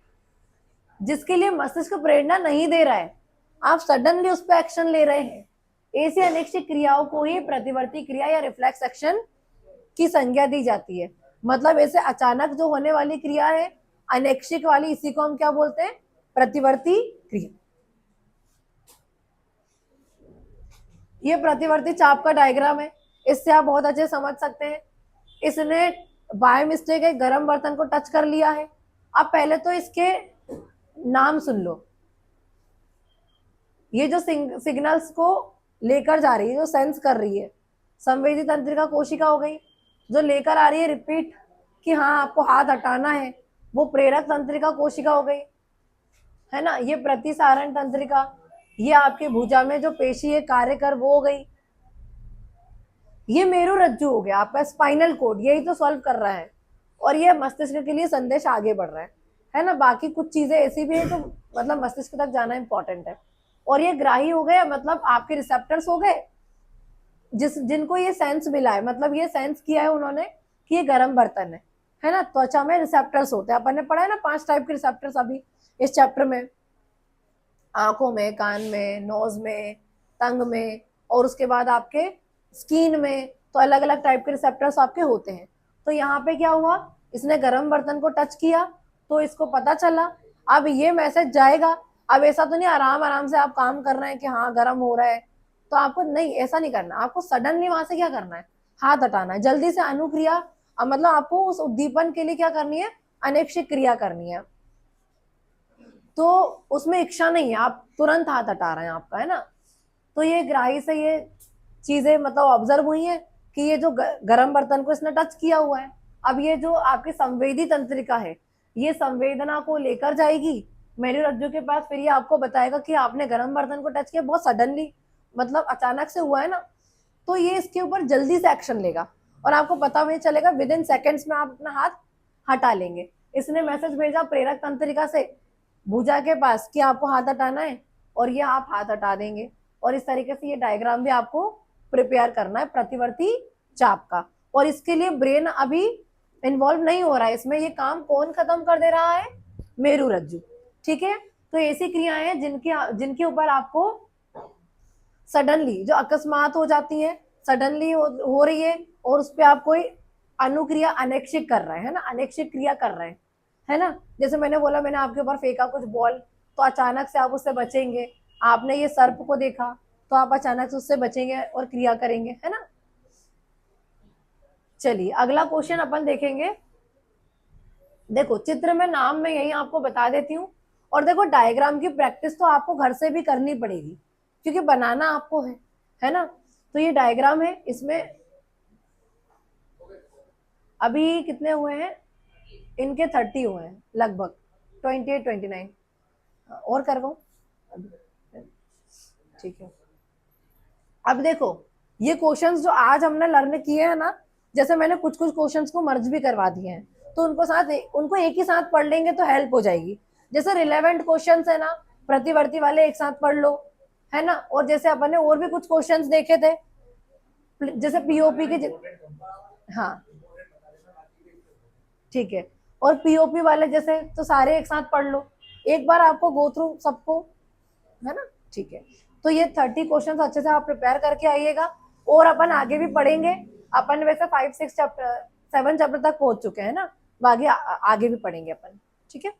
Speaker 1: जिसके लिए मस्तिष्क प्रेरणा नहीं दे रहा है, आप सडनली उस पर एक्शन ले रहे हैं। ऐसी अनैच्छिक क्रियाओं को ही प्रतिवर्ती क्रिया या रिफ्लेक्स एक्शन की संज्ञा दी जाती है। मतलब ऐसे अचानक जो होने वाली क्रिया है अनैच्छिक वाली, इसी को हम क्या बोलते हैं? प्रतिवर्ती क्रिया। ये प्रतिवर्ती चाप का डायग्राम है, इससे आप बहुत अच्छे समझ सकते हैं। इसने बाय मिस्टेक एक गर्म बर्तन को टच कर लिया है। अब पहले तो इसके नाम सुन लो। ये जो सिग्नल्स को लेकर जा रही है, जो सेंस कर रही है, संवेदी तंत्रिका कोशिका हो गई। जो लेकर आ रही है रिपीट कि हाँ आपको हाथ हटाना है, वो प्रेरक तंत्रिका कोशिका हो गई, है ना। ये प्रतिसारण तंत्रिका, ये आपके भुजा में जो पेशी है कार्य कर, वो हो गई। ये मेरु रज्जु हो गया, आपका स्पाइनल कोड यही तो सॉल्व कर रहा है, और ये मस्तिष्क के लिए संदेश आगे बढ़ रहा है ना। बाकी कुछ चीजें ऐसी भी है तो मतलब मस्तिष्क तक जाना इंपॉर्टेंट है। और ये ग्राही हो गए, मतलब आपके रिसेप्टर्स हो गए जिनको ये सेंस मिला है, मतलब ये सेंस किया है उन्होंने कि ये गर्म बर्तन है ना। त्वचा में रिसेप्टर्स होते हैं, अपन ने पढ़ा है ना 5 टाइप के रिसेप्टर्स अभी इस चैप्टर में, आंखों में, कान में, नोज में, टंग में, और उसके बाद आपके स्किन में, तो अलग अलग टाइप के रिसेप्टर्स आपके होते हैं। तो यहाँ पे क्या हुआ, इसने गर्म बर्तन को टच किया तो इसको पता चला, अब ये मैसेज जाएगा। अब ऐसा तो नहीं आराम आराम से आप काम कर रहे हैं कि हाँ गर्म हो रहा है, तो आपको नहीं, ऐसा नहीं करना, आपको सडनली वहां से क्या करना है, हाथ हटाना है, जल्दी से अनुक्रिया, मतलब आपको उस उद्दीपन के लिए क्या करनी है, अनैच्छिक क्रिया करनी है। तो उसमें इच्छा नहीं है, आप तुरंत हाथ हटा रहे हैं आपका, है ना। तो ये ग्राही से ये चीजें मतलब ऑब्जर्व हुई है कि ये जो गर्म बर्तन को इसने टच किया हुआ है। अब ये जो आपकी संवेदी तंत्रिका है, ये संवेदना को लेकर जाएगी मेरु रज्जु के पास, फिर ये आपको बताएगा कि आपने गर्म बर्तन को टच किया, बहुत सडनली, मतलब अचानक से हुआ है ना, तो ये इसके ऊपर जल्दी से एक्शन लेगा और आपको पता भी चलेगा, विद इन सेकेंड्स में आप अपना हाथ हटा लेंगे। इसने मैसेज भेजा प्रेरक तंत्रिका से भुजा के पास कि आपको हाथ हटाना है, और ये आप हाथ हटा देंगे। और इस तरीके से ये डायग्राम भी आपको प्रिपेयर करना है प्रतिवर्ती चाप का। और इसके लिए ब्रेन अभी इन्वॉल्व नहीं हो रहा है इसमें, ये काम कौन खत्म कर दे रहा है, मेरु रज्जु, ठीक है। तो ऐसी क्रियाएं हैं जिनके ऊपर आपको सडनली, जो अकस्मात हो जाती है, सडनली हो रही है, और उस पर आप कोई अनुक्रिया अनैच्छिक कर रहे हैं ना, अनैच्छिक क्रिया कर रहे हैं, है ना। जैसे मैंने बोला, मैंने आपके ऊपर फेंका कुछ बॉल, तो अचानक से आप उससे बचेंगे। आपने ये सर्प को देखा तो आप अचानक से उससे बचेंगे और क्रिया करेंगे, है ना। चलिए अगला क्वेश्चन अपन देखेंगे। देखो चित्र में नाम में यही आपको बता देती हूँ, और देखो डायग्राम की प्रैक्टिस तो आपको घर से भी करनी पड़ेगी क्योंकि बनाना आपको है ना। तो ये डायग्राम है, इसमें अभी कितने हुए हैं, इनके 30 हुए हैं लगभग, 28 29 और करवाऊं, ठीक है। अब देखो ये क्वेश्चंस जो आज हमने लर्न किए हैं ना, जैसे मैंने कुछ कुछ क्वेश्चंस को मर्ज भी करवा दिए हैं, तो उनको एक ही साथ पढ़ लेंगे तो हेल्प हो जाएगी। जैसे रिलेवेंट क्वेश्चंस है ना, प्रतिवर्ती वाले एक साथ पढ़ लो, है ना। और जैसे अपन ने और भी कुछ क्वेश्चंस देखे थे, जैसे पीओपी के, हाँ ठीक है, और पीओपी वाले जैसे, तो सारे एक साथ पढ़ लो, एक बार आपको गो थ्रू सबको, है ना, ठीक है। तो ये 30 क्वेश्चंस अच्छे से आप प्रिपेयर करके आइएगा, और अपन आगे भी पढ़ेंगे। अपन वैसे 5 6 चैप्टर 7 चैप्टर तक पहुंच चुके हैं ना, आगे भी पढ़ेंगे अपन, ठीक है।